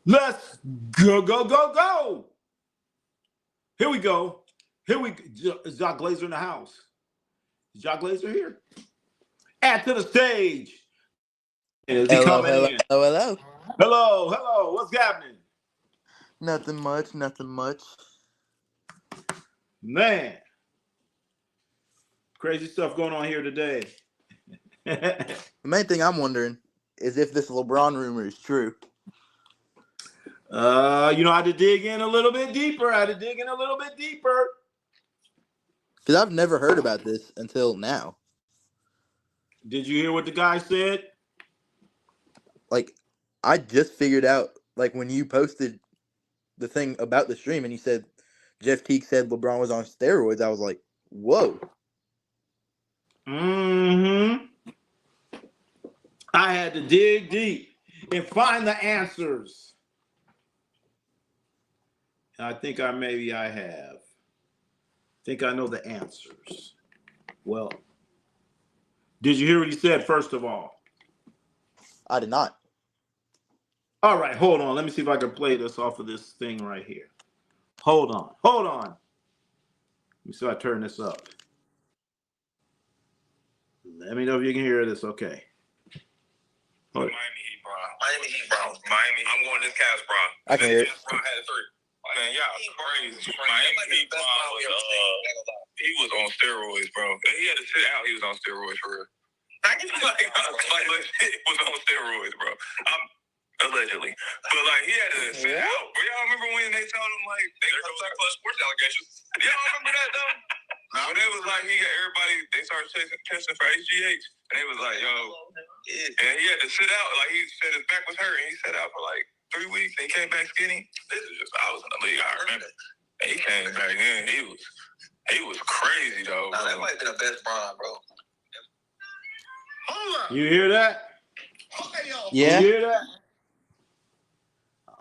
Let's go. Here we go. Is Jock Glazer in the house? Is Jock Glazer here? Add to the stage. Is he coming in? Hello. Hello. What's happening? Nothing much. Man. Crazy stuff going on here today. The main thing I'm wondering is if this LeBron rumor is true. I had to dig in a little bit deeper. Because I've never heard about this until now. Did you hear what the guy said? Like, I just figured out, like, when you posted the thing about the stream and you said Jeff Teague said LeBron was on steroids, I was like, whoa. Mm-hmm. I had to dig deep and find the answers. I think I have. Think I know the answers. Well, did you hear what he said, first of all? I did not. All right, hold on. Let me see if I can play this off of this thing right here. Hold on. Let me see if I turn this up. Let me know if you can hear this. Okay. Miami Heat, bro. I'm going to this Cavs, bro. I can hear it. Bron had a 3. Man, y'all crazy. Miami Heat, bro. He was on steroids, bro. He had to sit out. He was on steroids for real. He was on steroids, bro. Allegedly. But, he had to sit out. But y'all remember when they told him, they were plus sports allegations? Y'all remember that, though? When it was everybody, they started testing for HGH. And they was like, yo. And he had to sit out. He said his back was hurt. And he sat out for, 3 weeks. And he came back skinny. I was in the league. I remember. And he came back in. He was crazy, though. Nah, that might be the best Bron, bro. Hold up. You hear that? Yeah. You hear that?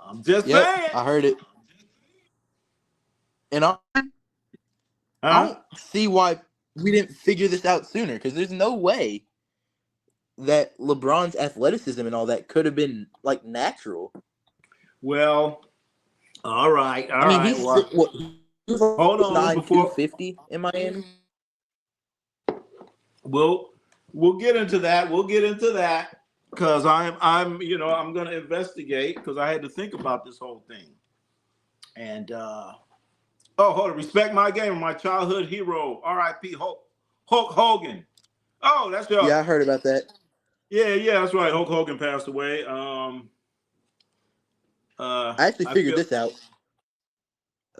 I'm just saying. I heard it. And I don't see why we didn't figure this out sooner, because there's no way that LeBron's athleticism and all that could have been, natural. Well, all right. He was hold on 250 in Miami. We'll get into that. Because I'm going to investigate, because I had to think about this whole thing. And hold on, respect my game, my childhood hero, R.I.P. Hulk Hogan. Oh, that's right. Yeah, I heard about that. Yeah, that's right. Hulk Hogan passed away. I actually figured this out.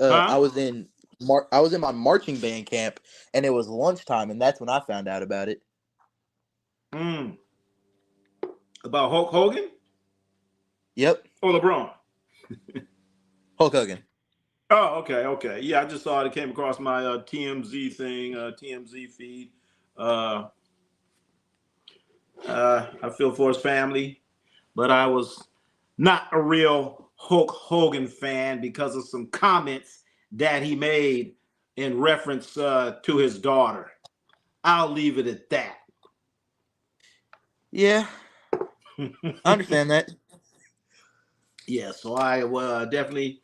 I was in my marching band camp, and it was lunchtime, and that's when I found out about it. About Hulk Hogan? Yep. Or LeBron? Hulk Hogan. Oh, okay. Yeah, I just saw it. It came across my TMZ thing, TMZ feed. I feel for his family, but I was not a real Hulk Hogan fan because of some comments that he made in reference to his daughter. I'll leave it at that. Yeah. I understand that. Yeah, so I definitely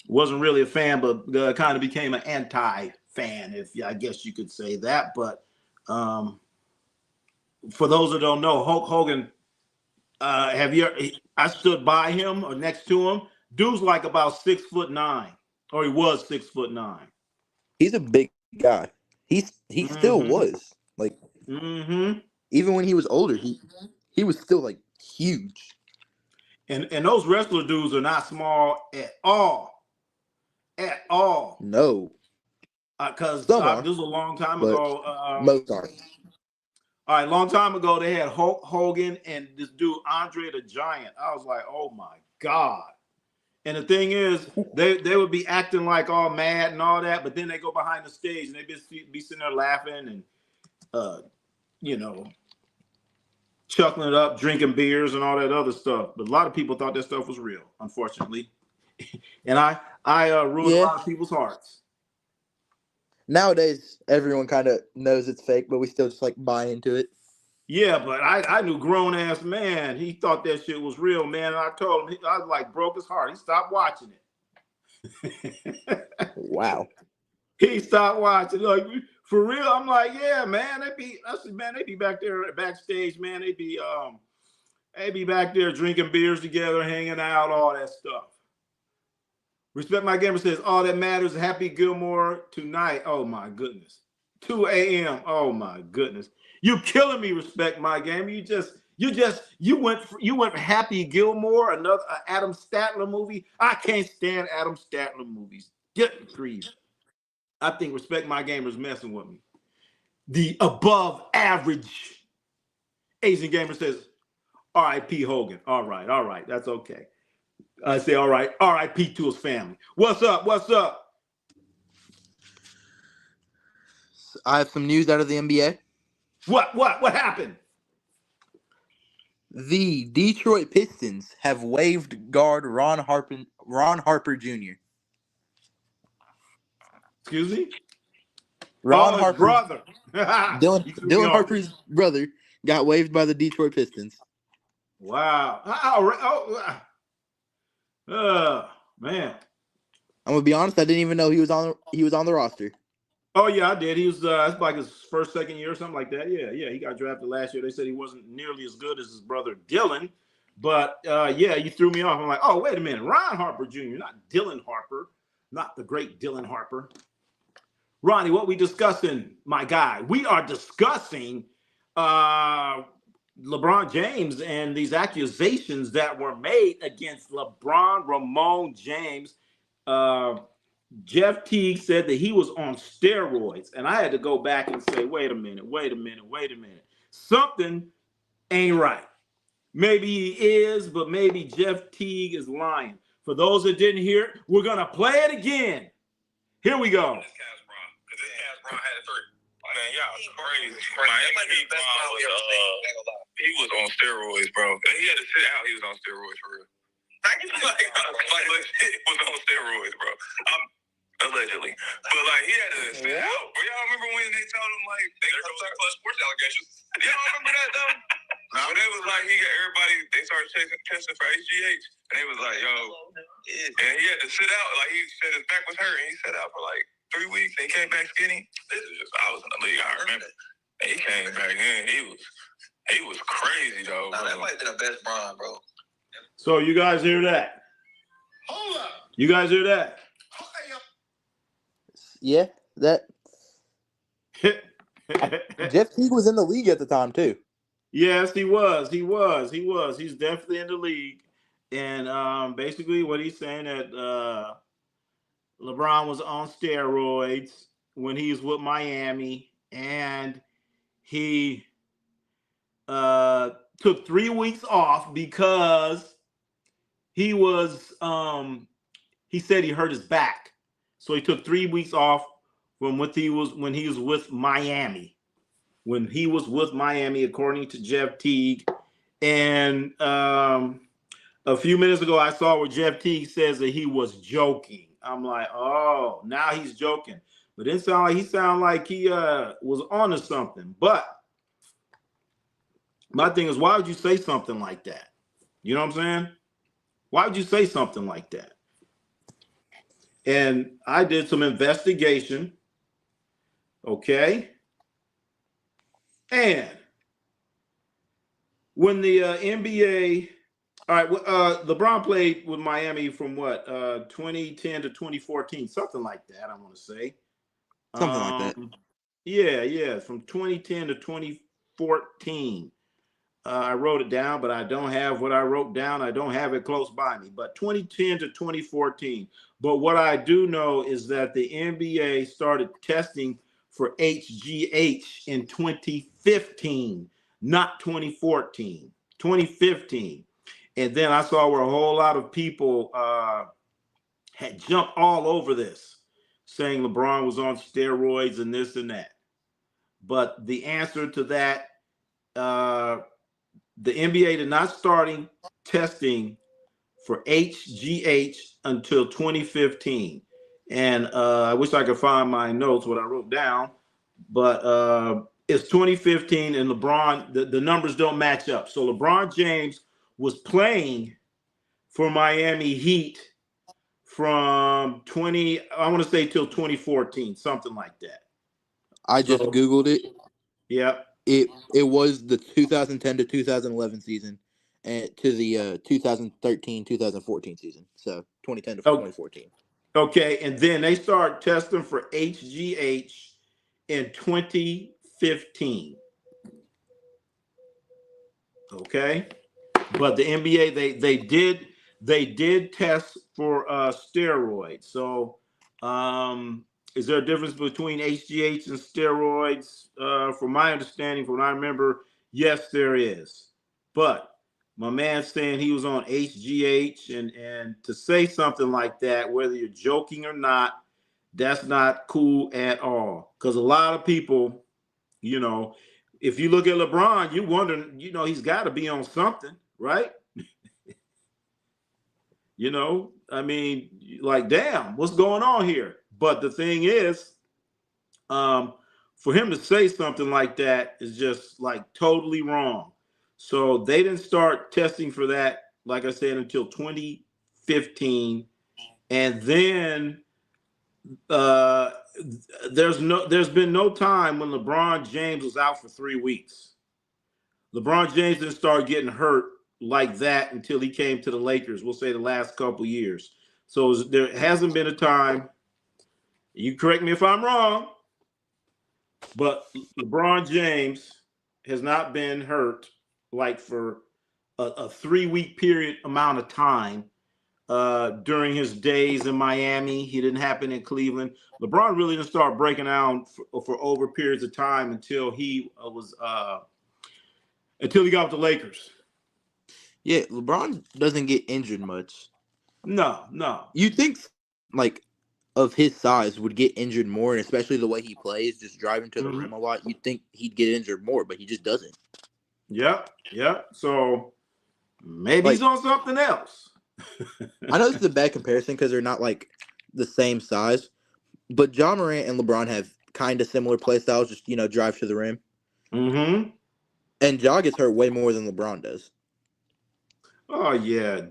wasn't really a fan, but kind of became an anti-fan, I guess you could say that. But for those that don't know, Hulk Hogan, I stood by him or next to him. Dude's about 6'9", or he was 6'9". He's a big guy. He still was even when he was older. He was still huge. And those wrestler dudes are not small at all. At all. No. Because this was a long time ago. Most are. All right, long time ago, they had Hulk Hogan and this dude, Andre the Giant. I was like, oh, my God. And the thing is, they would be acting all mad and all that, but then they go behind the stage and they be sitting there laughing and, chuckling it up, drinking beers and all that other stuff. But a lot of people thought that stuff was real, unfortunately. And I ruined a lot of people's hearts. Nowadays, everyone kind of knows it's fake, but we still just buy into it. Yeah, but I knew grown ass man. He thought that shit was real, man. And I told him, I was like, broke his heart. He stopped watching it. Wow. He stopped watching. Like, for real? I'm like, yeah, man. I said, man, they be back there backstage, man. They be back there drinking beers together, hanging out, all that stuff. Respect My Gamer says, all that matters, Happy Gilmore tonight. Oh my goodness. 2 a.m. Oh my goodness. You killing me, Respect My Gamer. You went for Happy Gilmore, another Adam Statler movie. I can't stand Adam Statler movies. Get grief. I think Respect My Gamer's messing with me. The above average Asian gamer says, R.I.P. Hogan. All right. That's okay. I say, all right, R.I.P. to his family. What's up? I have some news out of the NBA. What happened? The Detroit Pistons have waived guard Ron Harper Jr. Excuse me? Ron His Harper's brother. Dylan Harper's brother got waived by the Detroit Pistons. Wow. Man. I'm gonna be honest. I didn't even know he was on the roster. Oh yeah, I did. He was that's like his second year or something like that. Yeah. He got drafted last year. They said he wasn't nearly as good as his brother Dylan, but yeah, you threw me off. I'm like, oh wait a minute, Ron Harper Jr., not Dylan Harper, not the great Dylan Harper. Ronnie, what we discussing, my guy? We are discussing LeBron James and these accusations that were made against Ramon James. Jeff Teague said that he was on steroids, and I had to go back and say, wait a minute. Something ain't right. Maybe he is, but maybe Jeff Teague is lying. For those that didn't hear it, we're going to play it again. Here we go. Man, y'all crazy. My MVP he was on steroids, bro. He had to sit out. He was on steroids for real. Like legit was on steroids, bro. Allegedly, but like he had to sit out. But y'all remember when they told him like they were plus sports allegations? Y'all remember that though? No. When they was like he got everybody, they started testing for HGH, and they was like, yo, and he had to sit out. Like he said his back was hurt, and he sat out for like 3 weeks. And he came back skinny. This is just I was in the league. I remember. And he came back in. He was crazy though. Nah, that might be the best Bron, bro. So you guys hear that? Hold up. You guys hear that? Yeah, that Jeff Teague was in the league at the time too. Yes, he was. He's definitely in the league. And basically what he's saying that LeBron was on steroids when he was with Miami, and he took 3 weeks off because he was he said he hurt his back. So he took 3 weeks off from when he was with Miami. When he was with Miami, according to Jeff Teague. And a few minutes ago, I saw where Jeff Teague says that he was joking. I'm like, oh, now he's joking. But it sounded like he was onto something. But my thing is, why would you say something like that? You know what I'm saying? Why would you say something like that? And I did some investigation. Okay. And when the NBA, all right, LeBron played with Miami from what, 2010 to 2014, something like that, I want to say. Something like that. Yeah, from 2010 to 2014. I wrote it down, but I don't have what I wrote down. I don't have it close by me, but 2010 to 2014. But what I do know is that the NBA started testing for HGH in 2015, not 2014, 2015. And then I saw where a whole lot of people had jumped all over this, saying LeBron was on steroids and this and that. But the answer to that, the NBA did not starting testing for HGH until 2015. And I wish I could find my notes, what I wrote down, but It's 2015, and LeBron, the numbers don't match up. So LeBron James was playing for Miami Heat from I want to say till 2014, something like that. I just Googled it. Yep. It was the 2010 to 2011 season, and to the 2013-2014 season. So 2010 to 2014. Okay, and then they start testing for HGH in 2015. Okay, but the NBA they did test for steroids. So, is there a difference between HGH and steroids? From my understanding, from what I remember, yes, there is. But my man's saying he was on HGH, and to say something like that, whether you're joking or not, that's not cool at all. Because a lot of people, if you look at LeBron, you wonder, he's got to be on something, right? I mean, like, damn, what's going on here? But the thing is, for him to say something like that is just like totally wrong. So they didn't start testing for that, like I said, until 2015. And then there's been no time when LeBron James was out for 3 weeks. LeBron James didn't start getting hurt like that until he came to the Lakers, we'll say the last couple years. So there hasn't been a time, you correct me if I'm wrong, but LeBron James has not been hurt like for a 3-week period amount of time during his days in Miami. He didn't happen in Cleveland. LeBron really didn't start breaking down for over periods of time until he got with the Lakers. Yeah, LeBron doesn't get injured much. No. You think, like, of his size would get injured more, and especially the way he plays, just driving to the rim a lot, you'd think he'd get injured more, but he just doesn't. Yep. So maybe he's on something else. I know this is a bad comparison because they're not, like, the same size, but Ja Morant and LeBron have kind of similar play styles, just, drive to the rim. Mm-hmm. And Ja gets hurt way more than LeBron does. Oh, yeah.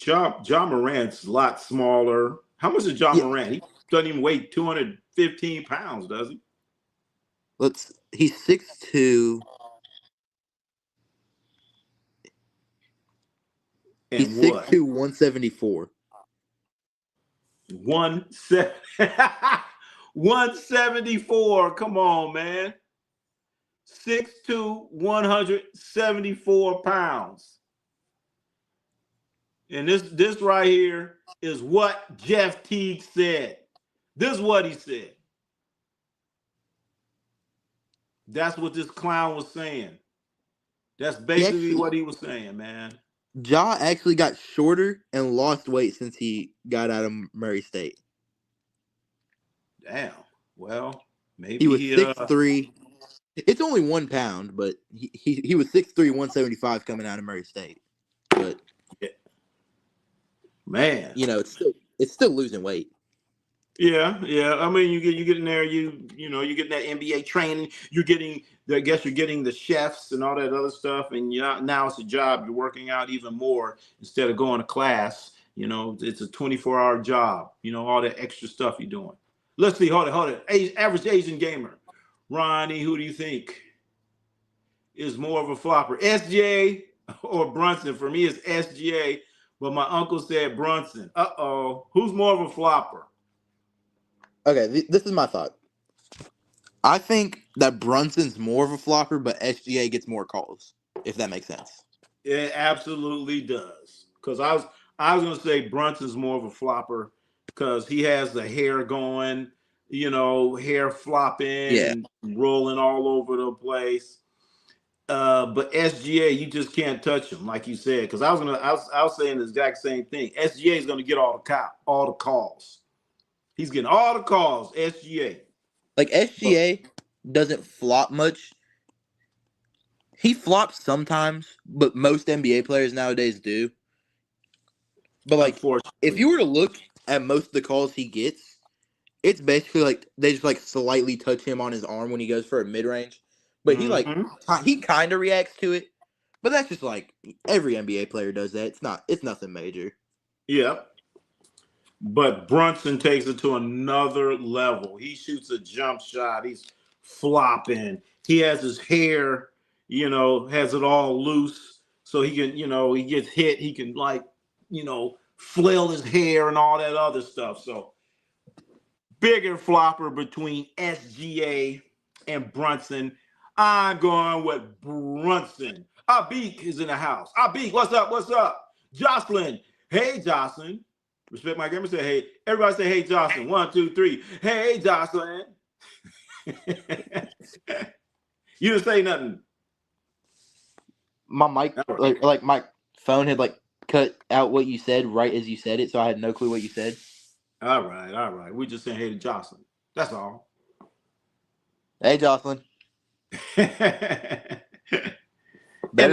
Ja Morant's a lot smaller. How much is Ja Morant? He doesn't even weigh 215 pounds, does he? He's 6'2". And he's 6'2", 174. 174. Come on, man. 6'2", 174 pounds. And this right here is what Jeff Teague said. This is what he said. That's what this clown was saying. That's basically what he was saying, man. Ja actually got shorter and lost weight since he got out of Murray State. Damn. Well, maybe he was 6'3". It's only 1 pound, but he was 6'3", 175 coming out of Murray State. But yeah. Man, it's still losing weight. Yeah. I mean, you get in there, you get that NBA training. You're getting the chefs and all that other stuff, and now it's a job. You're working out even more instead of going to class. It's a 24-hour job. All that extra stuff you're doing. Let's see. Hold it. Average Asian gamer, Ronnie. Who do you think is more of a flopper, SGA or Brunson? For me, it's SGA, but my uncle said Brunson. Who's more of a flopper? Okay, this is my thought. I think that Brunson's more of a flopper, but SGA gets more calls, if that makes sense. It absolutely does. Because I was going to say Brunson's more of a flopper because he has the hair going, hair flopping and rolling all over the place. But SGA, you just can't touch him, like you said. Because I was saying the exact same thing. SGA is going to get all the calls. He's getting all the calls, SGA. Like, SGA doesn't flop much. He flops sometimes, but most NBA players nowadays do. But, like, if you were to look at most of the calls he gets, it's basically like they just, like, slightly touch him on his arm when he goes for a mid-range. but he kind of reacts to it. But that's just like every NBA player does that. It's nothing major. Yeah. But Brunson takes it to another level. He shoots a jump shot. He's flopping. He has his hair, has it all loose. So he can, he gets hit. He can flail his hair and all that other stuff. So bigger flopper between SGA and Brunson. I'm going with Brunson. Abik is in the house. Abik, what's up? What's up? Jocelyn. Hey, Jocelyn. Respect my gamer. Say hey. Everybody say hey, Jocelyn. 1, 2, 3. Hey, Jocelyn. You didn't say nothing. My mic, like my phone had cut out what you said right as you said it, so I had no clue what you said. All right. We're just saying hey to Jocelyn. That's all. Hey, Jocelyn. Better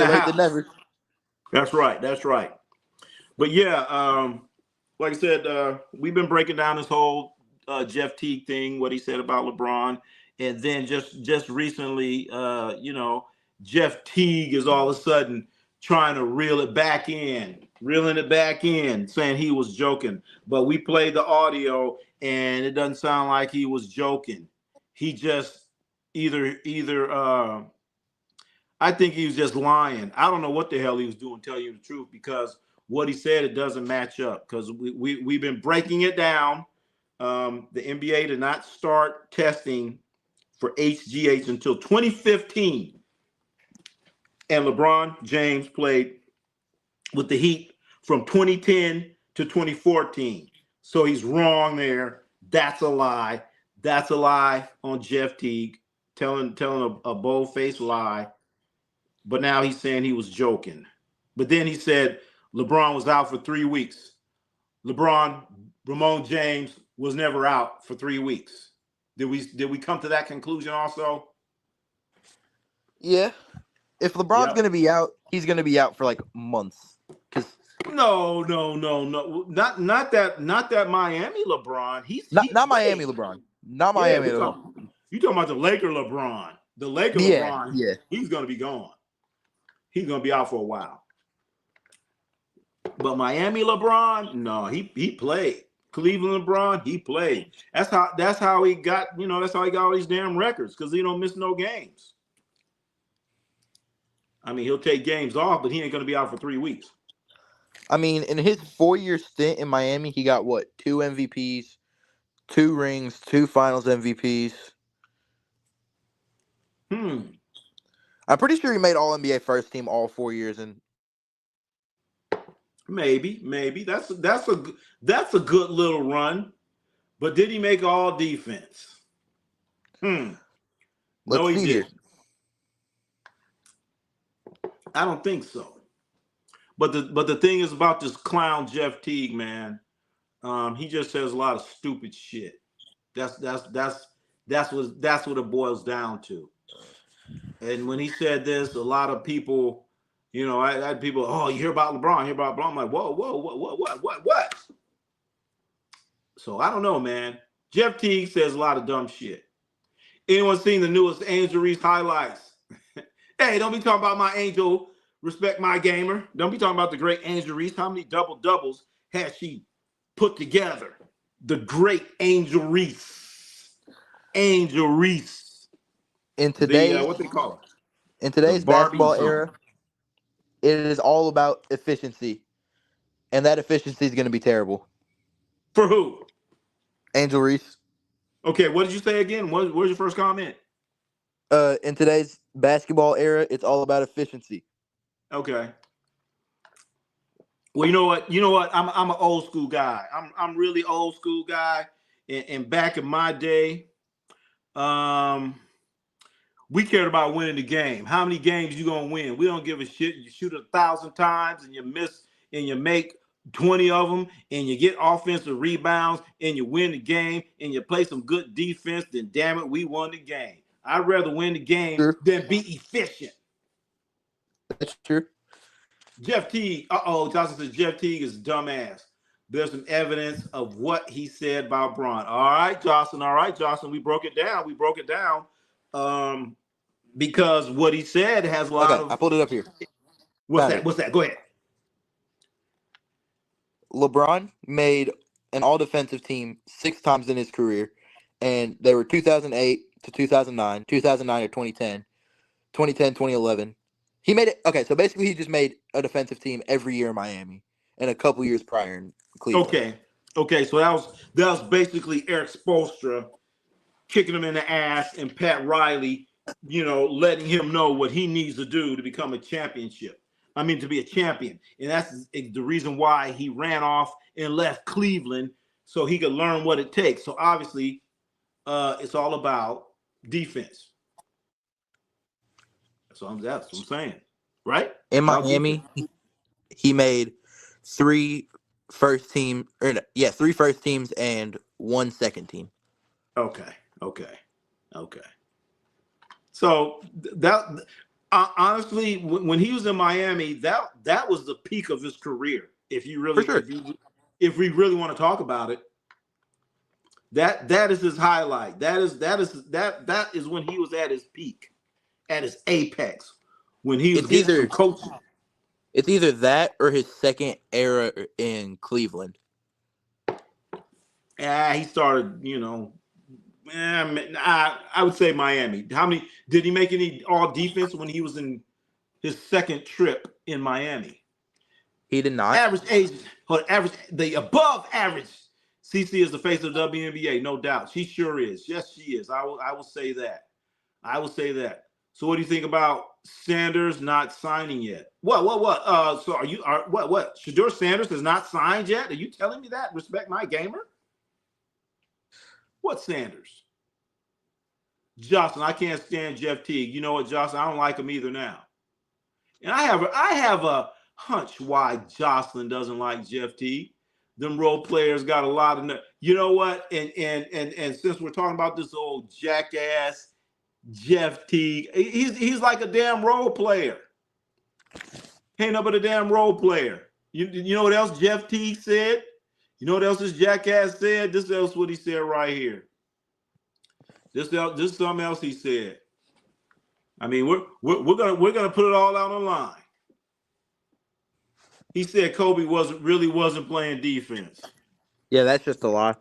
late than never. That's right. But yeah, like I said, we've been breaking down this whole Jeff Teague thing, what he said about LeBron, and then just recently, Jeff Teague is all of a sudden trying to reeling it back in, saying he was joking. But we played the audio, and it doesn't sound like he was joking. He just either I think he was just lying. I don't know what the hell he was doing, tell you the truth, because what he said, it doesn't match up, because we've been breaking it down. The NBA did not start testing for HGH until 2015. And LeBron James played with the Heat from 2010 to 2014. So he's wrong there. That's a lie. That's a lie on Jeff Teague, telling a bold-faced lie. But now he's saying he was joking. But then he said LeBron was out for 3 weeks. Ramon James was never out for 3 weeks. Did we come to that conclusion also? Yeah. If LeBron's going to be out, he's going to be out for months. No. Not that Miami LeBron. Not Miami LeBron. Not Miami LeBron. You talking about the Laker LeBron. The Laker LeBron, yeah. He's going to be gone. He's going to be out for a while. But Miami LeBron, no, he played. Cleveland LeBron, he played. That's how he got, that's how he got all these damn records, because he don't miss no games. I mean, he'll take games off, but he ain't going to be out for 3 weeks. I mean, in his 4-year stint in Miami, he got 2 MVPs, 2 rings, 2 finals MVPs. I'm pretty sure he made All NBA first team all 4 years. And maybe that's a good little run. But did he make all defense? No, he didn't. I don't think so. But the thing is about this clown Jeff Teague, man. He just says a lot of stupid shit. That's what it boils down to. And when he said this, a lot of people, I had people, oh, you hear about LeBron, I'm like, whoa, what? So I don't know, man. Jeff Teague says a lot of dumb shit. Anyone seen the newest Angel Reese highlights? Hey, don't be talking about my Angel. Respect my gamer. Don't be talking about the great Angel Reese. How many double-doubles has she put together? The great Angel Reese. Angel Reese. In today's what they call it? In today's basketball era, it is all about efficiency. And that efficiency is going to be terrible. For who? Angel Reese. Okay, what did you say again? Where's your first comment? In today's basketball era, it's all about efficiency. Okay. Well, you know what? I'm an old school guy. I'm really old school guy. And back in my day, we cared about winning the game. How many games you gonna win? We don't give a shit. You shoot 1,000 times and you miss and you make 20 of them and you get offensive rebounds and you win the game and you play some good defense, then damn it, we won the game. I'd rather win the game than be efficient. That's true. Jeff Teague, Johnson says Jeff Teague is a dumbass. There's some evidence of what he said about Bron. All right, Jocelyn. We broke it down. Because what he said has a lot of. I pulled it up here. What's that? Go ahead. LeBron made an all-defensive team 6 times in his career, and they were 2008 to 2009, 2009 to 2010, 2010, 2011. He made it. Okay, so basically he just made a defensive team every year in Miami and a couple years prior in Cleveland. Okay, so that was basically Eric Spoelstra kicking him in the ass and Pat Riley, letting him know what he needs to do to become a championship. I mean, to be a champion. And that's the reason why he ran off and left Cleveland so he could learn what it takes. So obviously, it's all about defense. That's what I'm saying. Right? In Miami, he made 3 first teams and 1 second team. Okay. So that honestly, when he was in Miami, that was the peak of his career. If you really, if we really want to talk about it, that is his highlight. That is when he was at his peak, at his apex, when he was getting some coaching. It's either that or his second era in Cleveland. He started, I would say Miami. How many did he make any all defense when he was in his second trip in Miami? He did not. The above average. CC is the face of the WNBA, no doubt. She sure is. Yes, she is. I will say that. So what do you think about Sanders not signing yet? What? So what? Shedeur Sanders has not signed yet? Are you telling me that? Respect my gamer? What Sanders? Jocelyn, I can't stand Jeff Teague. You know what, Jocelyn? I don't like him either now. And I have a hunch why Jocelyn doesn't like Jeff Teague. Them role players got a lot of you know what? And since we're talking about this old jackass Jeff Teague, he's like a damn role player. Ain't nothing but a damn role player. You know what else Jeff Teague said? You know what else this jackass said? This is what he said right here. This is something else he said. I mean, we're gonna put it all out on line. He said Kobe wasn't playing defense. Yeah, that's just a lie.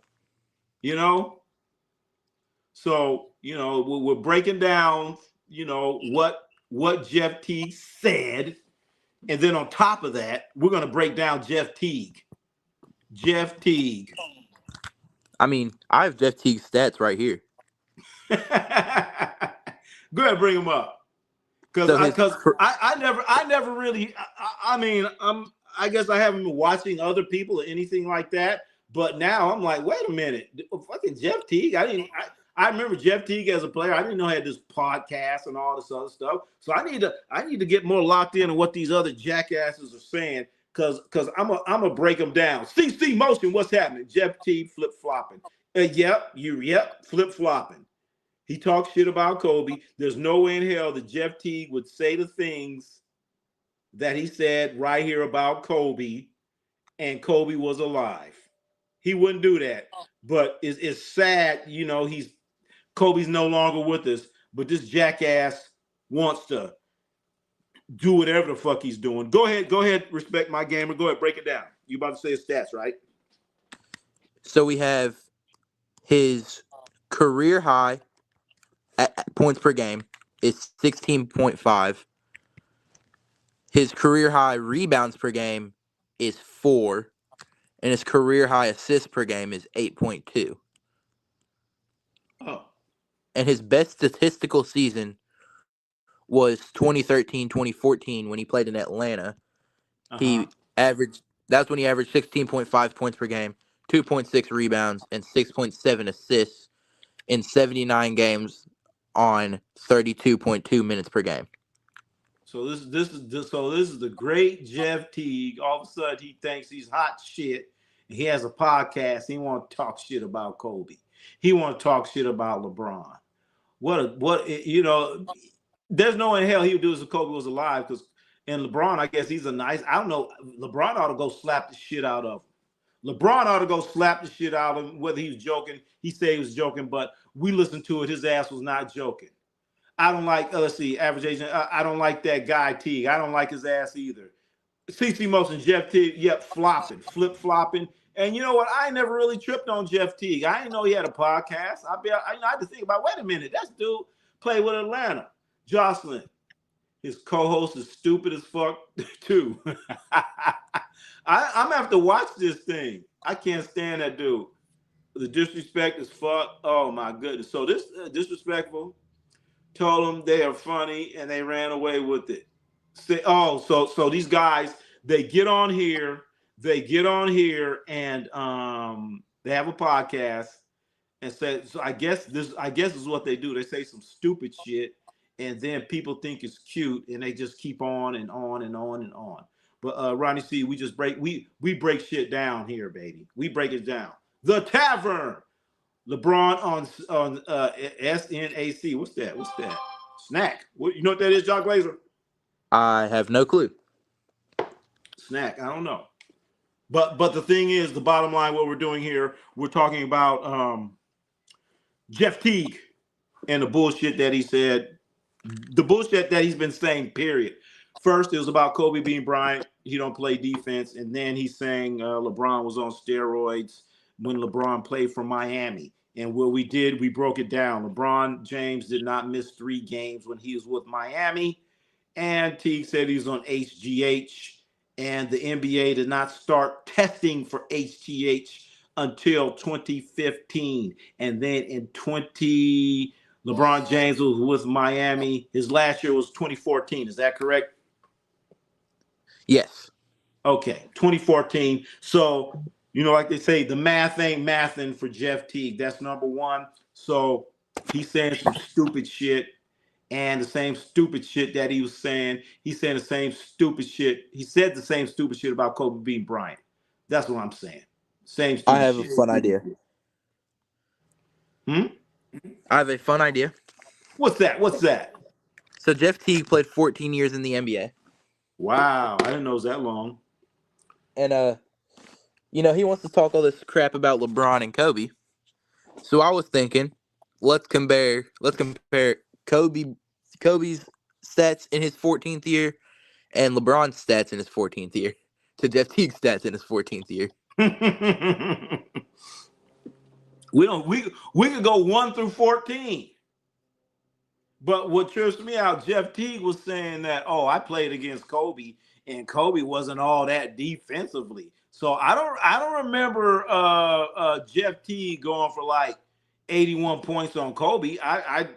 So we're breaking down what Jeff Teague said, and then on top of that, we're gonna break down Jeff Teague. I mean, I have Jeff Teague's stats right here. Go ahead, bring him up. Because I never really. I guess I haven't been watching other people or anything like that. But now I'm like, wait a minute, fucking Jeff Teague. I remember Jeff Teague as a player. I didn't know he had this podcast and all this other stuff. So I need to get more locked in on what these other jackasses are saying. Because I'm gonna break them down. CC Motion, what's happening? Jeff Teague flip flopping. Flip flopping. He talks shit about Kobe. There's no way in hell that Jeff Teague would say the things that he said right here about Kobe, and Kobe was alive. He wouldn't do that. But it's sad, Kobe's no longer with us, but this jackass wants to do whatever the fuck he's doing. Go ahead, respect my gamer. Go ahead, break it down. You about to say his stats, right? So we have his career high at points per game is 16.5. His career high rebounds per game is 4. And his career high assists per game is 8.2. Oh. And his best statistical season was 2013-2014 when he played in Atlanta. That's when he averaged 16.5 points per game, 2.6 rebounds, and 6.7 assists in 79 games on 32.2 minutes per game. So this is the great Jeff Teague. All of a sudden he thinks he's hot shit. He has a podcast. He want to talk shit about Kobe. He want to talk shit about LeBron. There's no in hell he would do this if Kobe was alive. And LeBron, I guess I don't know. LeBron ought to go slap the shit out of him. LeBron ought to go slap the shit out of him, whether he was joking. He said he was joking, but we listened to it. His ass was not joking. I don't like, let's see, average age. I don't like that guy, Teague. I don't like his ass either. CC Motion, Jeff Teague, yep, flip-flopping. And you know what? I never really tripped on Jeff Teague. I didn't know he had a podcast. I had to think about, wait a minute, that dude played with Atlanta. Jocelyn, his co-host is stupid as fuck, too. I'm going to have to watch this thing. I can't stand that dude. The disrespect is fuck. Oh, my goodness. So this disrespectful told them they are funny, and they ran away with it. So these guys, they get on here, and they have a podcast and say, so I guess this is what they do. They say some stupid shit, and then people think it's cute, and they just keep on and on and on and on. But Ronnie C, we break shit down here, baby. We break it down. The Tavern, LeBron on SNAC. What's that? Snack. You know what that is, Jock Glazer? I have no clue. Snack. I don't know. But the thing is, the bottom line, what we're doing here, we're talking about Jeff Teague and the bullshit that he said, the bullshit that he's been saying, period. First, it was about Kobe being Bryant. He don't play defense. And then he's saying LeBron was on steroids when LeBron played for Miami. And what we did, we broke it down. LeBron James did not miss 3 games when he was with Miami. And Teague said he was on HGH. And the NBA did not start testing for HGH until 2015. And then in LeBron James was with Miami. His last year was 2014. Is that correct? Yes. Okay, 2014. So, like they say, the math ain't mathin' for Jeff Teague. That's number one. So he's saying some stupid shit. And the same stupid shit that he was saying, he's saying the same stupid shit. He said the same stupid shit about Kobe being Bryant. That's what I'm saying. Same stupid shit. I have a fun idea. I have a fun idea. What's that? So Jeff Teague played 14 years in the NBA. Wow, I didn't know it was that long. And he wants to talk all this crap about LeBron and Kobe. So I was thinking, let's compare Kobe's stats in his 14th year and LeBron's stats in his 14th year to Jeff Teague's stats in his 14th year. We could go 1 through 14. But what trips me out, Jeff Teague was saying that, I played against Kobe and Kobe wasn't all that defensively. So I don't remember Jeff Teague going for like 81 points on Kobe. I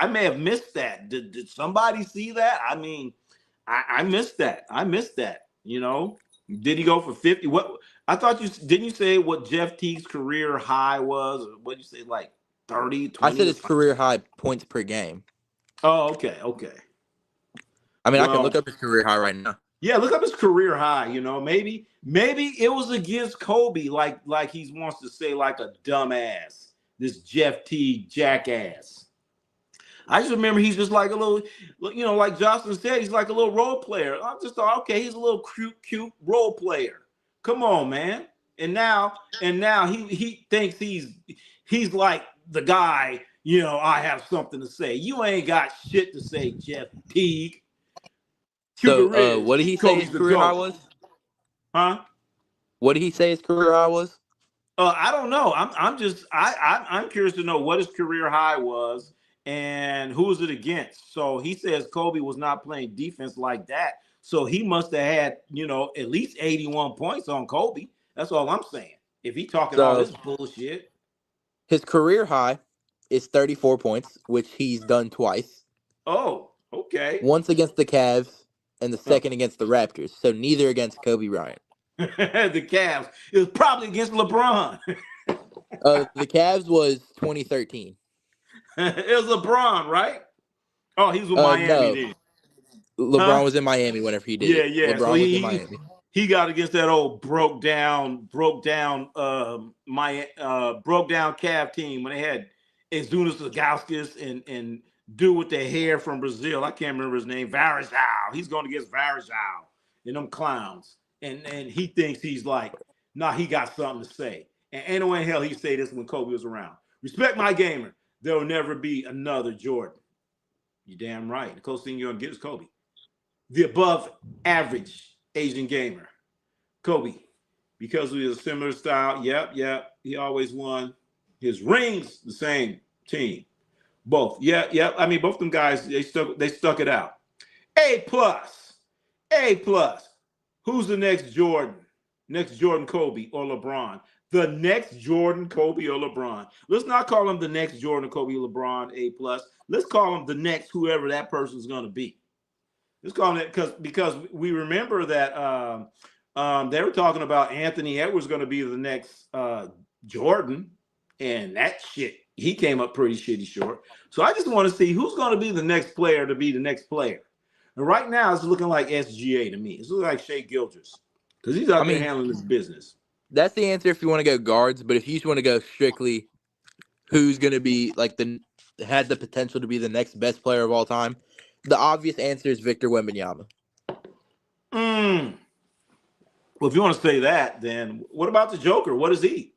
may have missed that. Did somebody see that? I mean, I missed that. Did he go for 50? What I thought didn't you say what Jeff Teague's career high was? Or what did you say, like 30, 20? I said his career high points per game. Oh, okay. I mean, I can look up his career high right now. Yeah, look up his career high. Maybe it was against Kobe, like he wants to say, like a dumbass. This Jeff Teague jackass. I just remember he's just like a little, like Jocelyn said, he's like a little role player. I just thought, okay, he's a little cute role player. Come on, man. And now he thinks he's like the guy. I have something to say. You ain't got shit to say, Jeff Teague. So, what did he say his career high was? Huh? What did he say his career high was? I don't know. I'm curious to know what his career high was and who was it against. So he says Kobe was not playing defense like that. So he must have had, at least 81 points on Kobe. That's all I'm saying. If he talking all this bullshit. His career high is 34 points, which he's done twice. Oh, okay. Once against the Cavs and the second against the Raptors. So neither against Kobe Bryant. The Cavs. It was probably against LeBron. The Cavs was 2013. It was LeBron, right? Oh, he was with Miami then. LeBron was in Miami whenever he did it. Yeah. LeBron So was in Miami. He got against that old broke down Cav team when they had Zunas Ilgauskas and dude with the hair from Brazil. I can't remember his name. Varejao. He's going against Varejao and them clowns. And he thinks he's like, he got something to say. And ain't no way in hell he'd say this when Kobe was around. Respect my gamer. There will never be another Jordan. You're damn right. The closest thing you're gonna get is Kobe. The above average Asian gamer. Kobe. Because we have a similar style. Yep. He always won. His rings, the same team. Both. Yep. I mean, both them guys, they stuck it out. A+. Who's the next Jordan? Next Jordan, Kobe, or LeBron? The next Jordan, Kobe, or LeBron. Let's not call him the next Jordan, Kobe, LeBron, A+. Let's call him the next whoever that person's going to be. Let's call him that because we remember that they were talking about Anthony Edwards going to be the next Jordan, and that shit, he came up pretty shitty short. So I just want to see who's going to be the next player to be the next player. And right now, it's looking like SGA to me. It's looking like Shea Gilgeous because he's out there handling his business. That's the answer if you want to go guards, but if you just want to go strictly who's going to be like had the potential to be the next best player of all time, the obvious answer is Victor Wembanyama. Well, if you want to say that, then what about the Joker? What is he?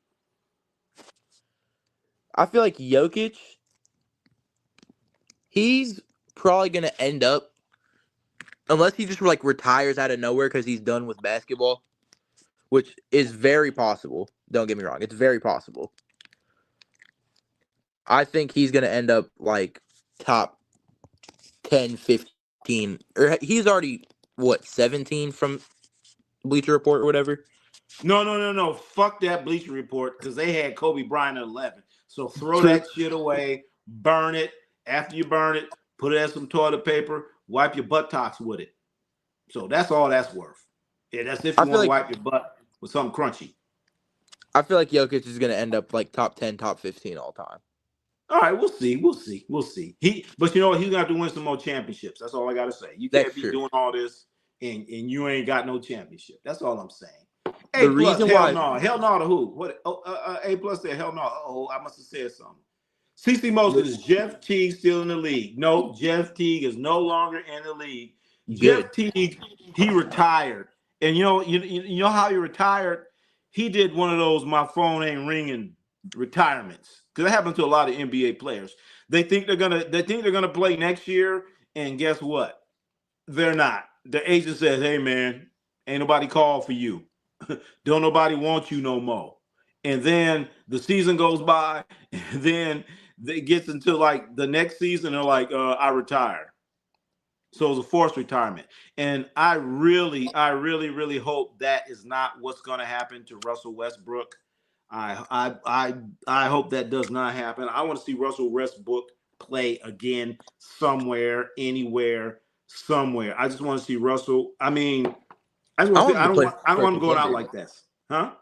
I feel like Jokic, he's probably going to end up, unless he just like retires out of nowhere because he's done with basketball, which is very possible. Don't get me wrong. It's very possible. I think he's going to end up like top 10, 15. Or he's already, 17 from Bleacher Report or whatever? No. Fuck that Bleacher Report because they had Kobe Bryant at 11. So throw that shit away. Burn it. After you burn it, put it in some toilet paper. Wipe your buttocks with it. So that's all that's worth. Yeah, that's if you want to wipe your butt with something crunchy. I feel like Jokic is going to end up like top 10, top 15 all time. All right, we'll see. But you know what? He's going to have to win some more championships. That's all I got to say. You can't be doing all this and you ain't got no championship. That's all I'm saying. A+, hell no to who? What? A+ said hell no. Oh, I must have said something. CC Moses, is Jeff Teague still in the league? No, Jeff Teague is no longer in the league. Good. Jeff Teague, he retired. And you know how he retired? He did one of those my phone ain't ringing retirements. Because that happens to a lot of NBA players. They think they're gonna play next year, and guess what? They're not. The agent says, hey man, ain't nobody called for you. Don't nobody want you no more. And then the season goes by, and then it gets into like the next season, they're like, I retire. So it's a forced retirement. And I really hope that is not what's gonna happen to Russell Westbrook. I hope that does not happen. I want to see Russell Westbrook play again somewhere, anywhere, somewhere. I just want to see Russell. I mean, I don't want him going out like this. Huh?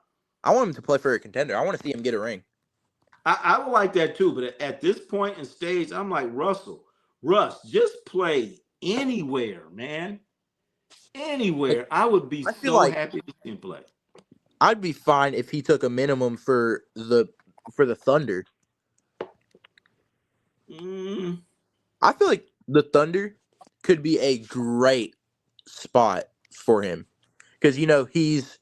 I want him to play for a contender. I want to see him get a ring. I would like that too, but at this point in stage, I'm like, Russ, just play anywhere, man. Anywhere. I would be so happy to see him play. I'd be fine if he took a minimum for the Thunder. I feel like the Thunder could be a great spot for him because he's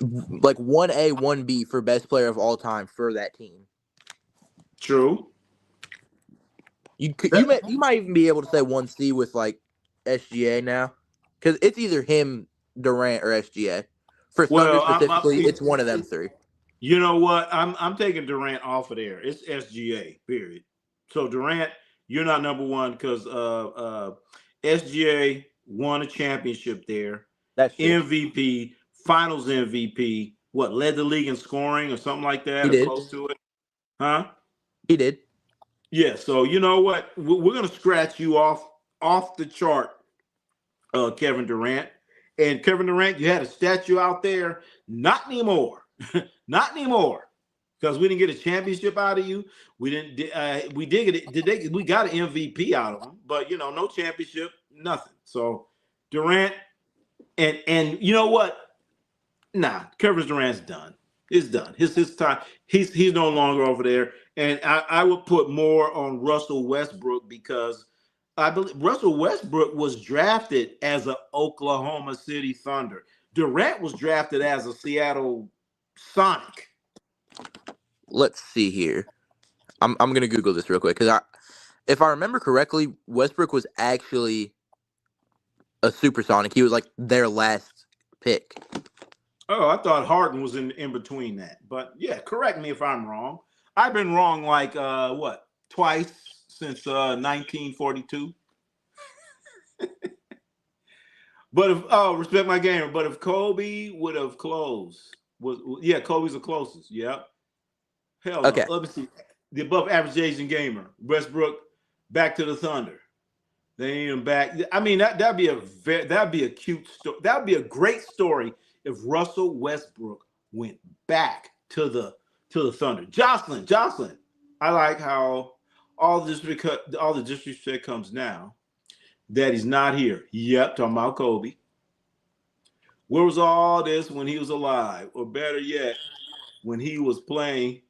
like 1A, 1B for best player of all time for that team. True. You might even be able to say 1C with like SGA now because it's either him, Durant, or SGA. For Thunder specifically, it's one of them three. You know what? I'm taking Durant off of there. It's SGA, period. So Durant, you're not number one because SGA won a championship there. That's true. MVP, Finals MVP. What, led the league in scoring or something like that? He did. Close to it. Huh? He did. Yeah. So you know what? We're gonna scratch you off the chart, Kevin Durant. And Kevin Durant, you had a statue out there. Not anymore. Not anymore. Because we didn't get a championship out of you. We didn't. We did get we got an MVP out of him, but no championship, nothing. So Durant, and you know what? Nah, Kevin Durant's done. It's done. His time. He's no longer over there. And I would put more on Russell Westbrook because I believe Russell Westbrook was drafted as an Oklahoma City Thunder. Durant was drafted as a Seattle Sonic. Let's see here. I'm gonna Google this real quick because if I remember correctly, Westbrook was actually a supersonic. He was like their last pick. Oh, I thought Harden was in between that. But yeah, correct me if I'm wrong. I've been wrong like twice since 1942. But if respect my game, but if Kobe would have closed, Kobe's the closest. Yep. Hell no. Okay. Let me see. The above average Asian gamer, Westbrook, back to the Thunder. They need him back. I mean, that'd be a cute story. That'd be a great story if Russell Westbrook went back to the Thunder. Jocelyn. I like how all the disrespect comes now that he's not here. Yep, talking about Kobe. Where was all this when he was alive? Or better yet, when he was playing,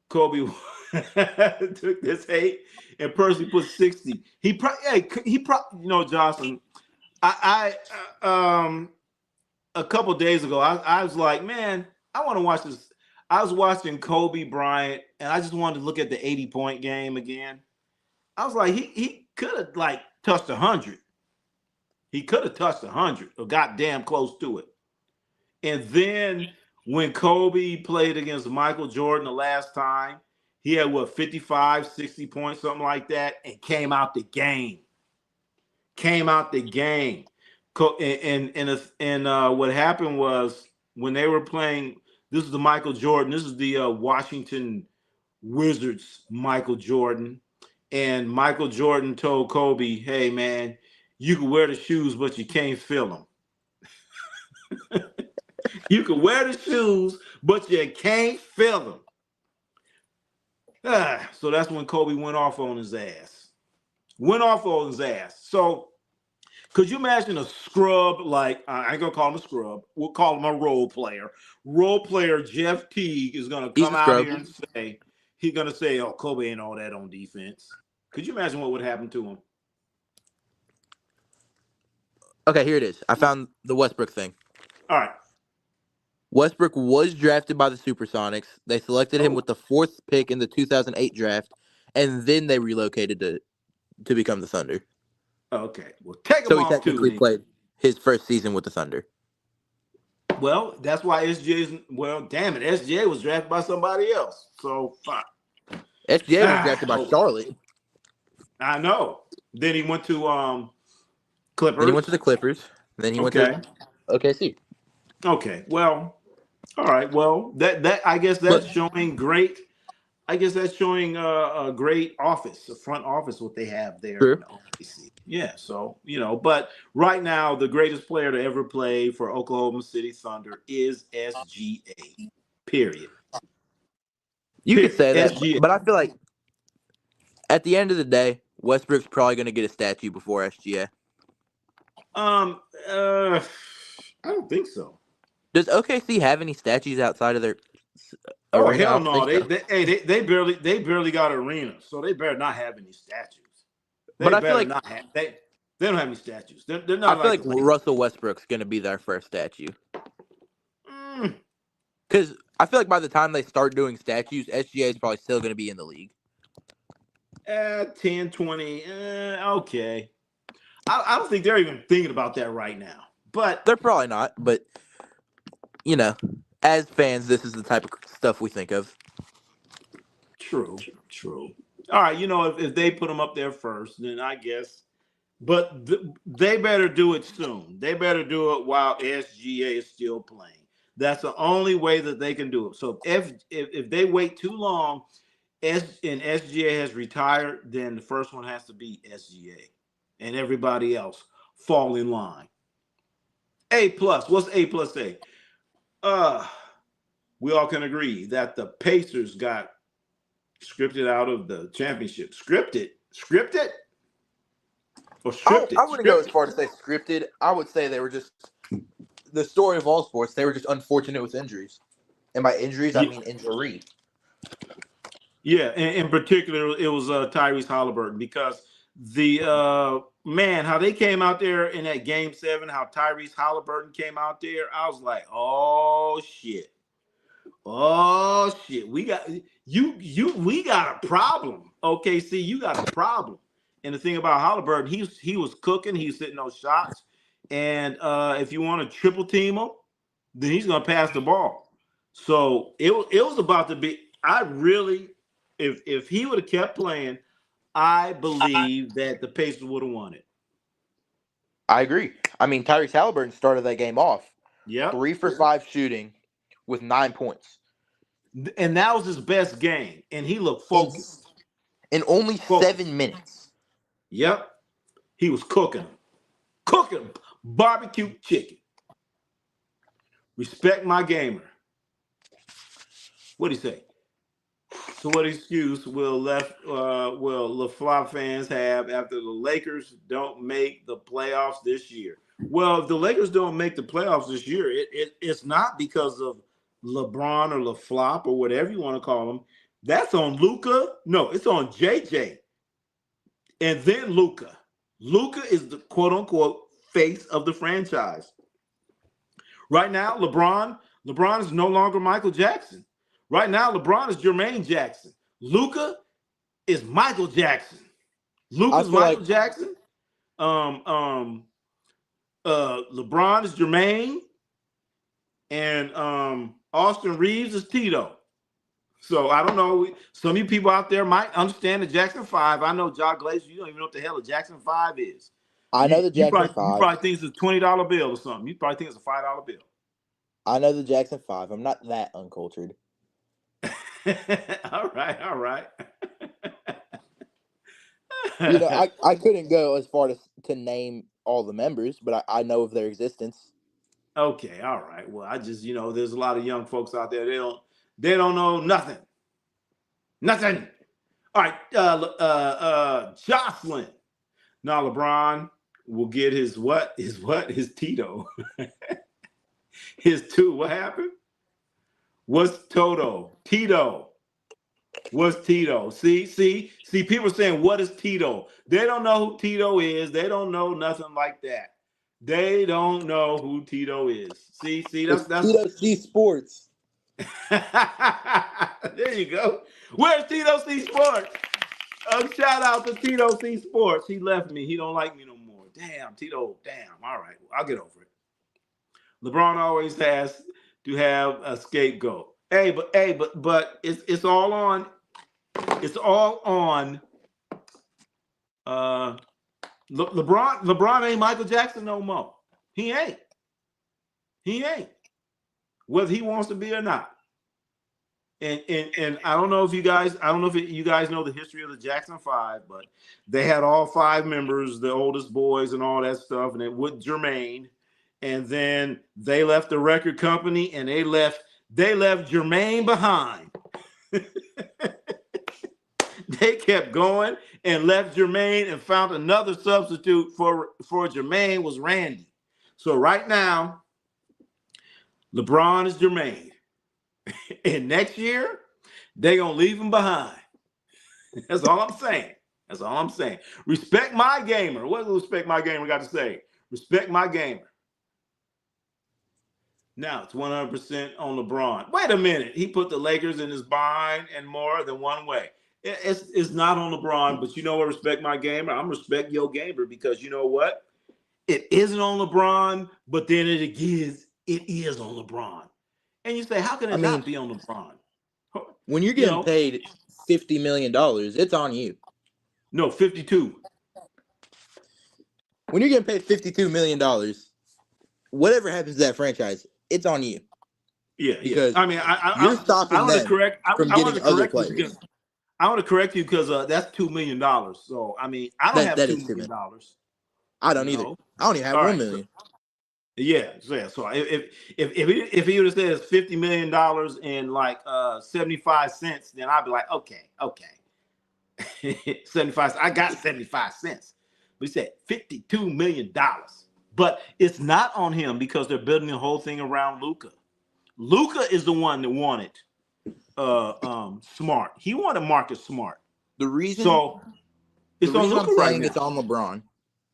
Kobe took this hate and personally put 60. He probably, Jocelyn, I a couple days ago, I was like, man, I want to watch this. I was watching Kobe Bryant, and I just wanted to look at the 80-point game again. I was like, he could have touched 100. He could have touched 100 or got damn close to it. And then when Kobe played against Michael Jordan the last time, he had 55, 60 points, something like that, and came out the game. And what happened was when they were playing, this is the Michael Jordan, this is the Washington Wizards Michael Jordan. And Michael Jordan told Kobe, hey, man, you can wear the shoes, but you can't feel them. You can wear the shoes, but you can't feel them. So that's when Kobe went off on his ass. So could you imagine a scrub like, I ain't going to call him a scrub. We'll call him a role player. Role player Jeff Teague is going to come out here and say, he's going to say, oh, Kobe ain't all that on defense. Could you imagine what would happen to him? Okay, here it is. I found the Westbrook thing. All right. Westbrook was drafted by the Supersonics. They selected him with the 4th pick in the 2008 draft, and then they relocated to become the Thunder. Okay. Well, take him so he off technically played his first season with the Thunder. Well, that's why damn it, SGA was drafted by somebody else. So, fuck. SGA was drafted by Charlotte. I know. Then he went to Clippers. Then he went to the Clippers. Then he went to OKC. Okay. Well, all right. Well, that I guess that's showing great. I guess that's showing a great office, a front office, what they have there. True. In OKC. Yeah. So but right now the greatest player to ever play for Oklahoma City Thunder is SGA. Period. You could say that, but I feel like at the end of the day, Westbrook's probably going to get a statue before SGA. I don't think so. Does OKC have any statues outside of their? Oh hell no! They barely got an arena, so they better not have any statues. But I feel like they don't have any statues. They're not. I feel like Russell Westbrook's going to be their first statue. Because I feel like by the time they start doing statues, SGA is probably still going to be in the league. 10, 20, okay. I don't think they're even thinking about that right now. But they're probably not. But as fans, this is the type of stuff we think of. True. All right, if they put them up there first, then I guess. But they better do it soon. They better do it while SGA is still playing. That's the only way that they can do it. So if they wait too long, and SGA has retired, then the first one has to be SGA, and everybody else fall in line. A+. What's A+A? We all can agree that the Pacers got scripted out of the championship. Scripted? Or scripted? I wouldn't go as far to say scripted. I would say they were just the story of all sports. They were just unfortunate with injuries. And by injuries, I mean injury. Yeah, in particular, it was Tyrese Halliburton because the how they came out there in that Game 7, how Tyrese Halliburton came out there, I was like, oh shit, we got a problem. OKC, you got a problem. And the thing about Halliburton, he was cooking. He's hitting those shots. And if you want to triple team him, then he's going to pass the ball. So it was about to be. I really, if he would have kept playing, I believe that the Pacers would have won it. I agree. I mean, Tyrese Halliburton started that game off. Yeah, 3 for 5 shooting with 9 points. And that was his best game. And he looked focused. In only 7 minutes. Yep. He was cooking barbecue chicken. Respect my gamer. What'd he say? So what excuse will LaFleur fans have after the Lakers don't make the playoffs this year? Well, if the Lakers don't make the playoffs this year, it's not because of LeBron or LaFleur or whatever you want to call them. That's on Luka. No, it's on JJ. And then Luka. Luka is the quote-unquote face of the franchise. Right now, LeBron is no longer Michael Jackson. Right now, LeBron is Jermaine Jackson. Luka is Michael Jackson. Luka's Michael Jackson. LeBron is Jermaine. And Austin Reeves is Tito. So I don't know. Some of you people out there might understand the Jackson 5. I know John Glazer, you don't even know what the hell a Jackson 5 is. I know the Jackson 5. You probably think it's a $20 bill or something. You probably think it's a $5 bill. I know the Jackson 5. I'm not that uncultured. All right. You know, I couldn't go as far as to name all the members, but I know of their existence. Okay, all right. Well, I just, there's a lot of young folks out there. They don't know nothing. Nothing. All right, Jocelyn. Now LeBron will get his what? His Tito. His 2. What happened? What's Toto? Tito. What's Tito? See, people are saying, what is Tito? They don't know who Tito is. They don't know nothing like that. They don't know who Tito is. See, that's Tito C Sports. There you go. Where's Tito C Sports? Shout out to Tito C Sports. He left me. He don't like me no more. Damn, Tito. Damn. All right. I'll get over it. LeBron always has to have a scapegoat. But it's all on. It's all on. LeBron ain't Michael Jackson no more. He ain't. Whether he wants to be or not. And I don't know if you guys know the history of the Jackson 5, but they had all 5 members, the oldest boys and all that stuff, and it with Jermaine. And then they left the record company and they left Jermaine behind. They kept going and left Jermaine and found another substitute for Jermaine was Randy. So right now, LeBron is Jermaine. And next year, they're going to leave him behind. That's all I'm saying. Respect my gamer. What does respect my gamer got to say? Respect my gamer. Now it's 100% on LeBron. Wait a minute. He put the Lakers in his bind and more than one way. It's not on LeBron, but you know what? Respect my gamer. I'm respect your gamer because you know what? It isn't on LeBron, but then it is on LeBron. And you say, how can it not be on LeBron? When you're getting paid $50 million, it's on you. No, 52. When you're getting paid $52 million, whatever happens to that franchise, it's on you. Yeah, because I mean, you're stopping them from getting other players. I want to correct you because that's $2 million. So I mean, I don't have $2 million. I don't either. I only have $1 million. Yeah. So if he would have said it's $50 million in like 75 cents, then I'd be like, okay, 75. I got 75 cents. But he said $52 million. But it's not on him because they're building the whole thing around Luka. Luka is the one that wanted Smart. He wanted Marcus Smart. The reason it's on Luka right now. It's on LeBron.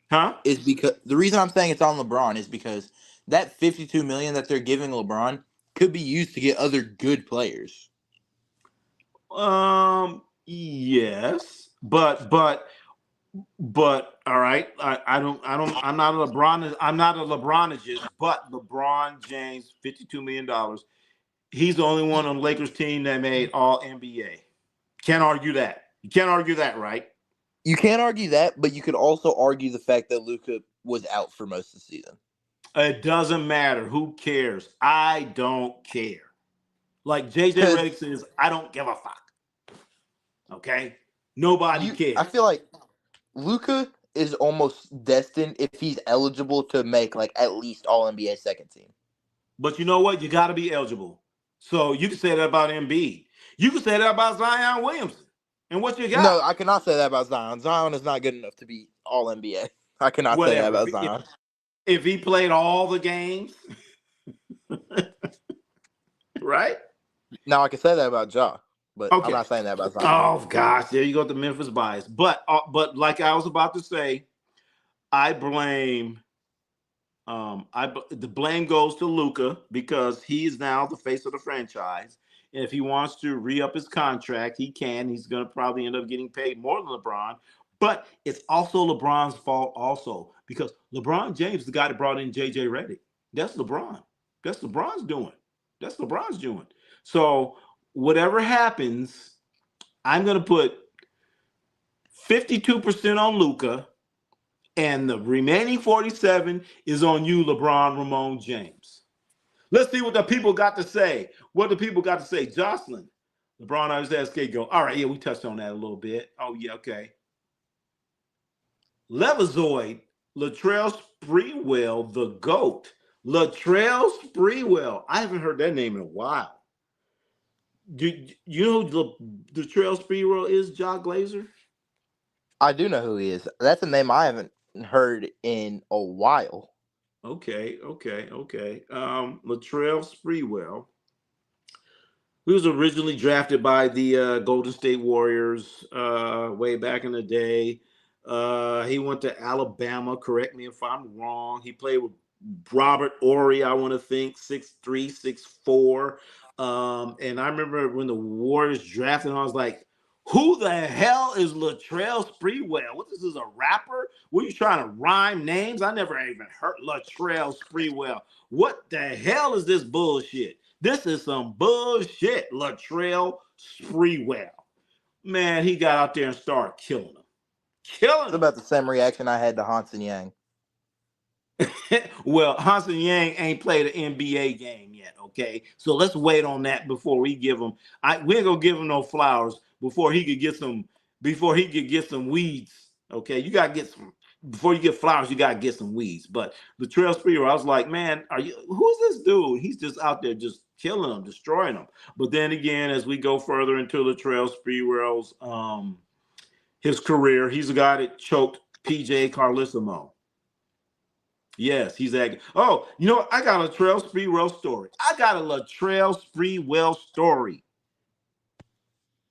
Huh? Is because the reason I'm saying it's on LeBron is because that $52 million that they're giving LeBron could be used to get other good players. Yes, but But all right, I'm not a LeBronologist, but LeBron James, $52 million. He's the only one on the Lakers team that made all NBA. Can't argue that. You can't argue that, right? You can't argue that, but you could also argue the fact that Luka was out for most of the season. It doesn't matter. Who cares? I don't care. Like JJ Redick says, I don't give a fuck. Okay? Nobody cares. I feel like Luka is almost destined, if he's eligible, to make like at least all NBA second team. But you know what? You got to be eligible. So you can say that about Embiid. You can say that about Zion Williamson. And what you got? No, I cannot say that about Zion. Zion is not good enough to be all NBA. I cannot say that about Zion. If he played all the games, right? Now I can say that about Ja, but I'm not saying that about Zion. Oh gosh, there you go, the Memphis bias. But like I was about to say, I blame. The blame goes to Luka because he is now the face of the franchise. And if he wants to re-up his contract, he can. He's going to probably end up getting paid more than LeBron. But it's also LeBron's fault also because LeBron James is the guy that brought in JJ Redick. That's LeBron. That's LeBron's doing. That's LeBron's doing. So whatever happens, I'm going to put 52% on Luka. And the remaining 47 is on you, LeBron Ramon James. Let's see what the people got to say. What the people got to say. Jocelyn, LeBron on his go. All right, yeah, we touched on that a little bit. Oh, yeah, okay. Levizoid, Latrell Sprewell, the GOAT. Latrell Sprewell. I haven't heard that name in a while. Do you know who Latrell Sprewell is, Ja Glazer? I do know who he is. That's a name I haven't heard in a while. Okay. Latrell Sprewell. He was originally drafted by the Golden State Warriors way back in the day. He went to Alabama. Correct me if I'm wrong. He played with Robert Horry, I want to think, 6'3", 6'4". And I remember when the Warriors drafted him, I was like, who the hell is Latrell Sprewell? What, this is a rapper? Were you trying to rhyme names? I never even heard Latrell Sprewell. What the hell is this bullshit? This is some bullshit, Latrell Sprewell. Man, he got out there and started killing him. It's about the same reaction I had to Hansen Yang. Well, Hansen Yang ain't played an NBA game yet, okay? So let's wait on that before we give him. We ain't gonna give him no flowers before he could get some. Before he could get some weeds, okay? You gotta get some. Before you get flowers, you gotta get some weeds. But the Latrell Sprewell, I was like, man, who's this dude? He's just out there just killing them, destroying them. But then again, as we go further into Latrell Sprewell's his career, he's a guy that choked PJ Carlesimo. Yes, he's acting. Oh, you know what? I got a Latrell Sprewell story.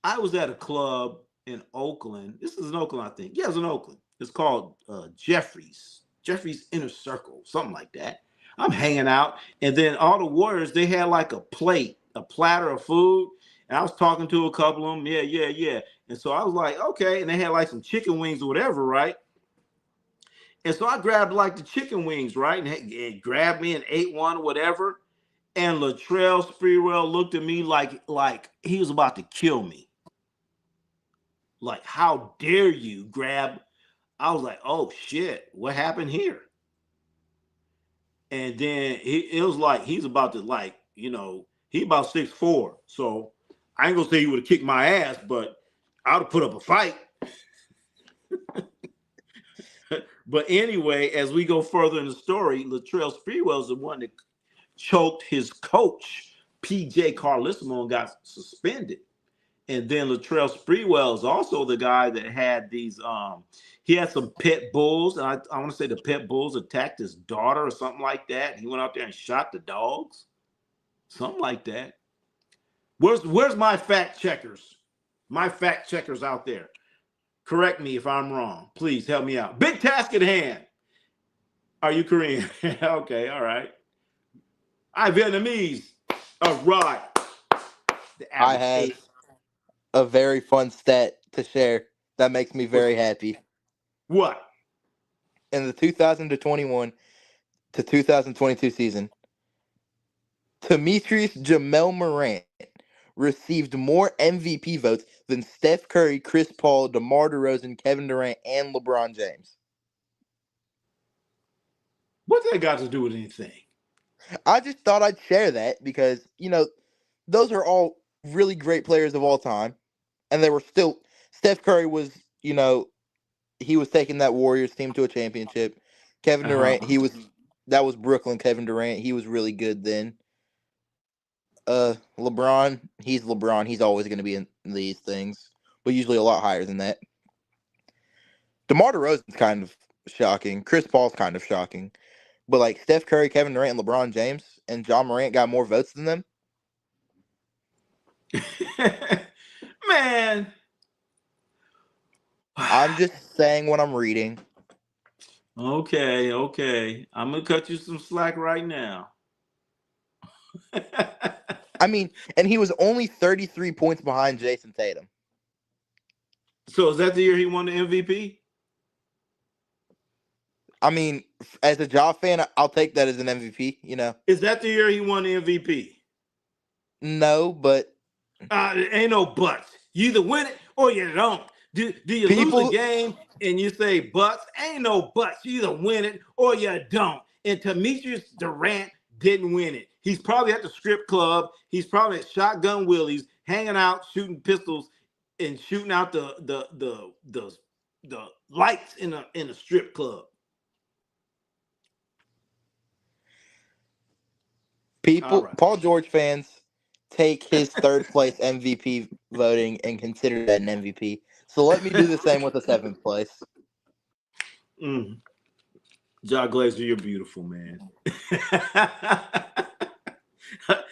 I was at a club in Oakland. This is in Oakland, I think. Yeah, it's in Oakland. It's called Jeffrey's Inner Circle, something like that. I'm hanging out, and then all the Warriors, they had like a platter of food, and I was talking to a couple of them. Yeah. And so I was like, okay, and they had like some chicken wings or whatever, right? And so I grabbed like the chicken wings, right? And grabbed me and ate one or whatever. And Latrell Sprewell looked at me like he was about to kill me. Like, how dare you grab? I was like, oh shit, what happened here? And then it was like he's about to he about 6'4". So I ain't gonna say he would have kicked my ass, but I would have put up a fight. But anyway, as we go further in the story, Latrell Sprewell is the one that choked his coach, PJ Carlesimo, and got suspended. And then Latrell Sprewell is also the guy that had these, he had some pit bulls, and I want to say the pit bulls attacked his daughter or something like that. He went out there and shot the dogs, something like that. Where's my fact checkers? My fact checkers out there. Correct me if I'm wrong. Please help me out. Big task at hand. Are you Korean? Okay, all right. I'm Vietnamese. All right. I have a very fun stat to share that makes me very happy. What? In the 2021 to 2022 season, Demetrius Jamel Morant received more MVP votes than Steph Curry, Chris Paul, DeMar DeRozan, Kevin Durant, and LeBron James. What's that got to do with anything? I just thought I'd share that because, those are all really great players of all time. And they were still, Steph Curry was, he was taking that Warriors team to a championship. Kevin Durant, that was Brooklyn Kevin Durant. He was really good then. LeBron, he's LeBron. He's always going to be in these things, but usually a lot higher than that. DeMar DeRozan's kind of shocking. Chris Paul's kind of shocking. But like Steph Curry, Kevin Durant, and LeBron James and John Morant got more votes than them. Man. I'm just saying what I'm reading. Okay. I'm going to cut you some slack right now. I mean, and he was only 33 points behind Jason Tatum. So is that the year he won the MVP? I mean, as a Ja fan, I'll take that as an MVP, Is that the year he won the MVP? No, but... ain't no buts. You either win it or you don't. Do you lose the game and you say buts? Ain't no buts. You either win it or you don't. And Demetrius Durant didn't win it. He's probably at the strip club. He's probably at Shotgun Willie's, hanging out, shooting pistols, and shooting out the lights in a strip club. Paul George fans take his third place MVP voting and consider that an MVP. So let me do the same with the seventh place. Ja Glazer, you're beautiful, man.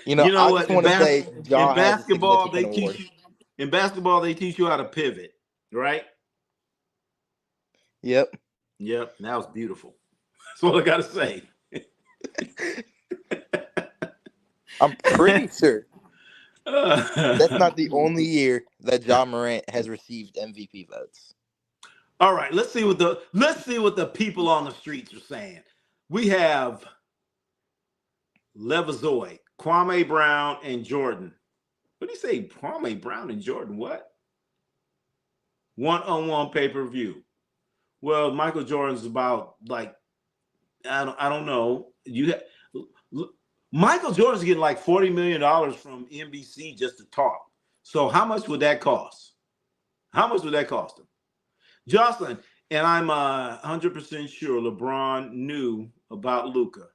I just want to say, in basketball they teach you how to pivot, right? Yep. That was beautiful. That's all I gotta say. I'm pretty sure that's not the only year that John Morant has received MVP votes. All right, let's see what the people on the streets are saying. We have Levazoy, Kwame Brown, and Jordan. What did he say? Kwame Brown and Jordan? What? One-on-one pay-per-view. Well, Michael Jordan's about like I don't know. Michael Jordan's getting like $40 million from NBC just to talk. So how much would that cost? How much would that cost him? Jocelyn, and I'm 100% sure LeBron knew about Luka.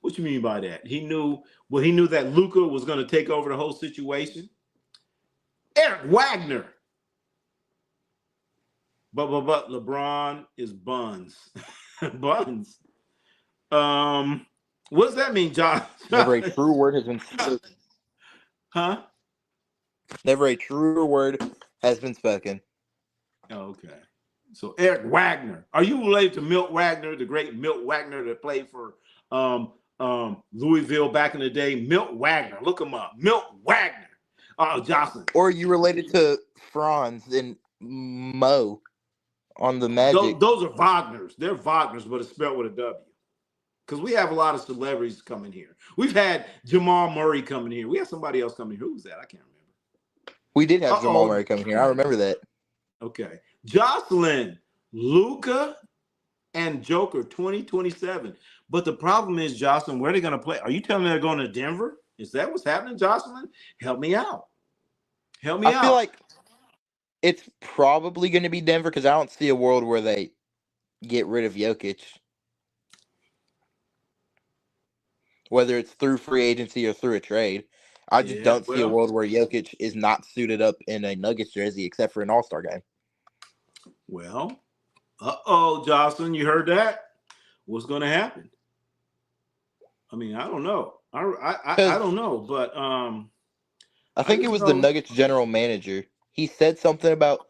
What you mean by that? He knew that Luka was going to take over the whole situation. Eric Wagner. But LeBron is buns. Buns. What does that mean, John? Never a true word has been spoken. Huh? Never a truer word has been spoken. Okay. So Eric Wagner. Are you related to Milt Wagner, the great Milt Wagner that played for Louisville back in the day? Milt Wagner. Look him up. Milt Wagner. Jocelyn. Or are you related to Franz and Mo on the Magic? Those are Wagners. They're Wagners, but it's spelled with a W. Because we have a lot of celebrities coming here. We've had Jamal Murray coming here. We have somebody else coming here. Who was that? I can't remember. We did have Jamal Murray coming here. I remember that. Okay. Jocelyn, Luka, and Joker 2027. But the problem is, Jocelyn, where are they going to play? Are you telling me they're going to Denver? Is that what's happening, Jocelyn? Help me out. I feel like it's probably going to be Denver because I don't see a world where they get rid of Jokic. Whether it's through free agency or through a trade. I just don't see a world where Jokic is not suited up in a Nuggets jersey except for an All-Star game. Well, Jocelyn, you heard that? What's going to happen? I mean, I don't know. I don't know, but I think it was the Nuggets general manager. He said something about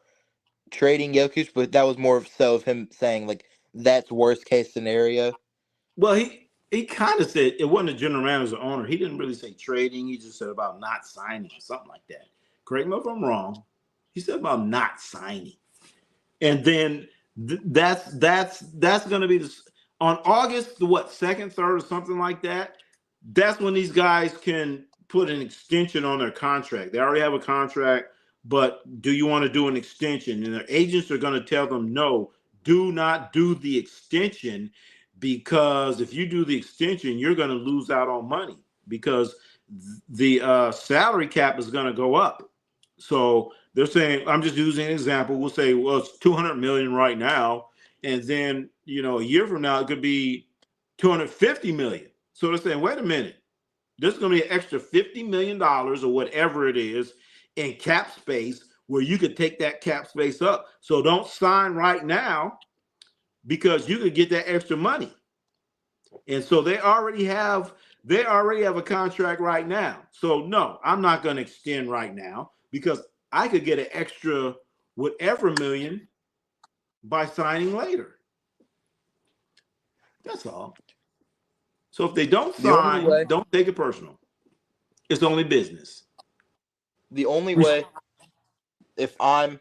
trading Jokic, but that was more so of him saying like that's worst case scenario. Well, he kind of said it wasn't a general manager or owner. He didn't really say trading. He just said about not signing or something like that. Correct me if I'm wrong. He said about not signing. And then that's going to be on August the 2nd, 3rd, or something like that. That's when these guys can put an extension on their contract. They already have a contract, but do you want to do an extension? And their agents are going to tell them, no, do not do the extension, because if you do the extension, you're going to lose out on money, because the salary cap is going to go up. So they're saying, I'm just using an example. We'll say, well, it's $200 million right now, and then a year from now it could be $250 million. So they're saying, wait a minute, there's going to be an extra $50 million or whatever it is in cap space where you could take that cap space up. So don't sign right now, because you could get that extra money. And so they already have a contract right now. So no, I'm not going to extend right now, because I could get an extra whatever million by signing later. That's all. So if they don't sign, don't take it personal. It's only business. The only way, if I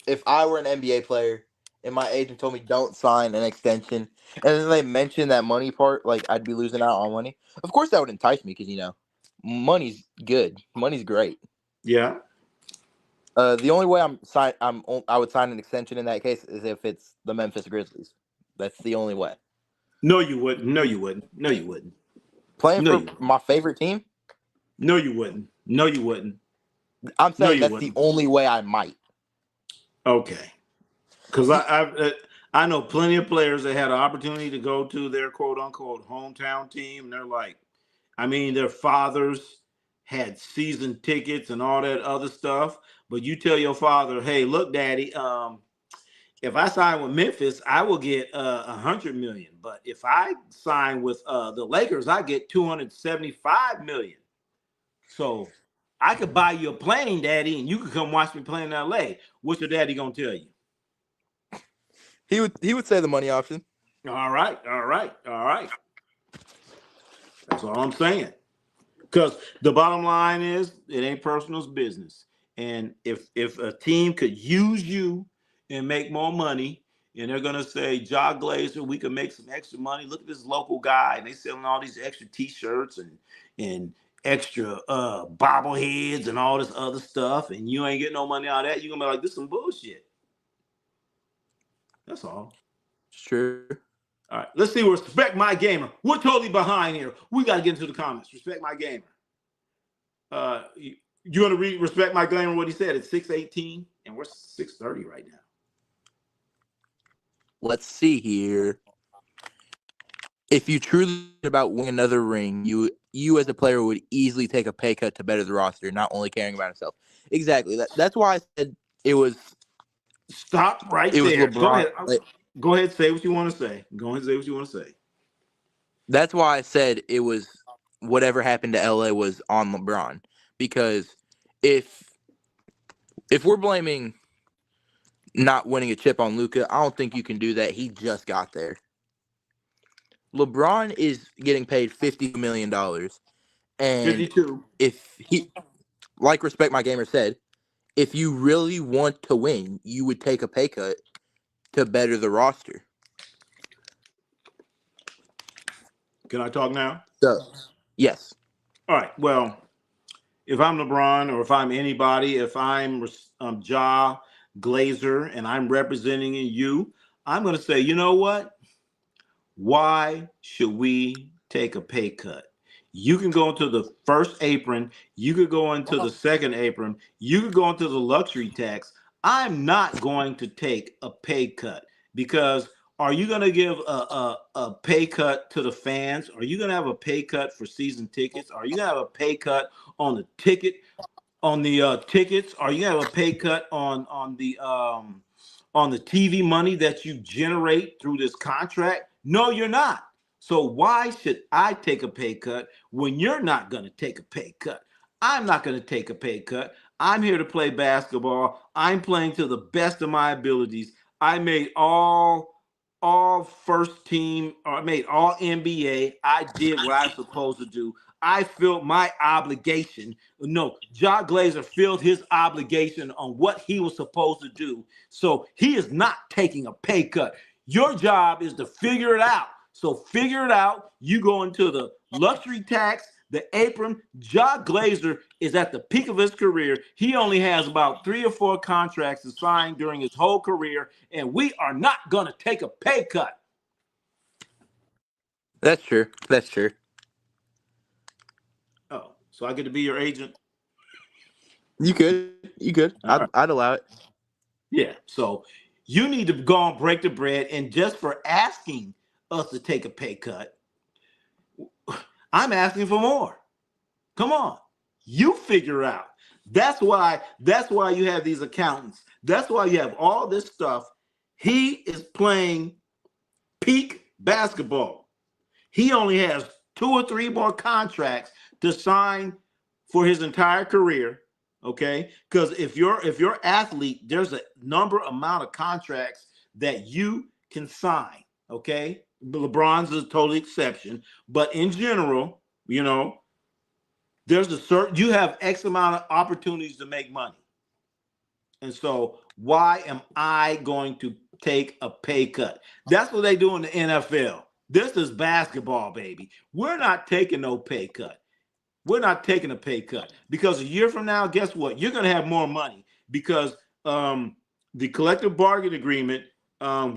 were an NBA player and my agent told me don't sign an extension, and then they mentioned that money part, like I'd be losing out on money, of course that would entice me, because money's good, money's great. Yeah. The only way I would sign an extension in that case is if it's the Memphis Grizzlies. That's the only way. No, you wouldn't. No, you wouldn't. No, you wouldn't. Playing for my favorite team? No, you wouldn't. No, you wouldn't. I'm saying that's the only way I might. Okay. Because I know plenty of players that had an opportunity to go to their quote unquote hometown team. And they're like, their fathers had season tickets and all that other stuff. But you tell your father, hey, look, Daddy, if I sign with Memphis, I will get $100 million. But if I sign with the Lakers, I get $275 million. So I could buy you a plane, Daddy, and you could come watch me play in LA. What's your daddy gonna tell you? He would say the money option. All right. That's all I'm saying. Because the bottom line is, it ain't personal, it's business. And if a team could use you and make more money, and they're gonna say, Ja Glazer, we can make some extra money. Look at this local guy, and they selling all these extra T-shirts and extra bobbleheads and all this other stuff, and you ain't getting no money out of that. You're gonna be like, this is some bullshit. That's all. Sure. All right, let's see. Respect My Gamer. We're totally behind here. We got to get into the comments. Respect My Gamer. You want to read Respect My Gamer what he said? It's 6:18, and we're 6:30 right now. Let's see here. If you truly about winning another ring, you as a player would easily take a pay cut to better the roster, not only caring about himself. Exactly. That's why I said it was. Stop right there. Was LeBron. Go ahead. Say what you want to say. Go ahead and say what you want to say. That's why I said it was whatever happened to LA was on LeBron. Because if we're blaming not winning a chip on Luka, I don't think you can do that. He just got there. LeBron is getting paid $50 million. And 52. If he, like Respect My Gamer said, if you really want to win, you would take a pay cut to better the roster. Can I talk now? Yes. All right. Well, if I'm LeBron or if I'm anybody, if I'm Ja Glazer and I'm representing you, I'm going to say, you know what? Why should we take a pay cut? You can go into the first apron. You could go into the second apron. You could go into the luxury tax. I'm not going to take a pay cut, because are you going to give a pay cut to the fans? Are you going to have a pay cut for season tickets? Are you going to have a pay cut on the tickets? Are you going to have a pay cut on the TV money that you generate through this contract? No, you're not. So why should I take a pay cut when you're not going to take a pay cut? I'm not going to take a pay cut. I'm here to play basketball. I'm playing to the best of my abilities. I made all first team, or I made all NBA. I did what I was supposed to do. I feel my obligation. No, Ja Glazer filled his obligation on what he was supposed to do. So he is not taking a pay cut. Your job is to figure it out. So figure it out. You go into the luxury tax, the apron. Ja Glazer is at the peak of his career. He only has about 3 or 4 contracts to sign during his whole career, and we are not going to take a pay cut. That's true. That's true. Oh, so I get to be your agent? You could. I'd allow it. Yeah. So you need to go and break the bread, and just for asking us to take a pay cut, I'm asking for more. Come on. You figure out. That's why you have these accountants. That's why you have all this stuff. He is playing peak basketball. He only has 2 or 3 more contracts to sign for his entire career. Okay, because if you're athlete, there's a amount of contracts that you can sign. Okay, LeBron's is a total exception, but in general, you know, there's you have X amount of opportunities to make money, and so why am I going to take a pay cut? That's what they do in the NFL. This is basketball, baby. We're not taking no pay cut. We're not taking a pay cut because a year from now, guess what? You're going to have more money because the collective bargaining agreement,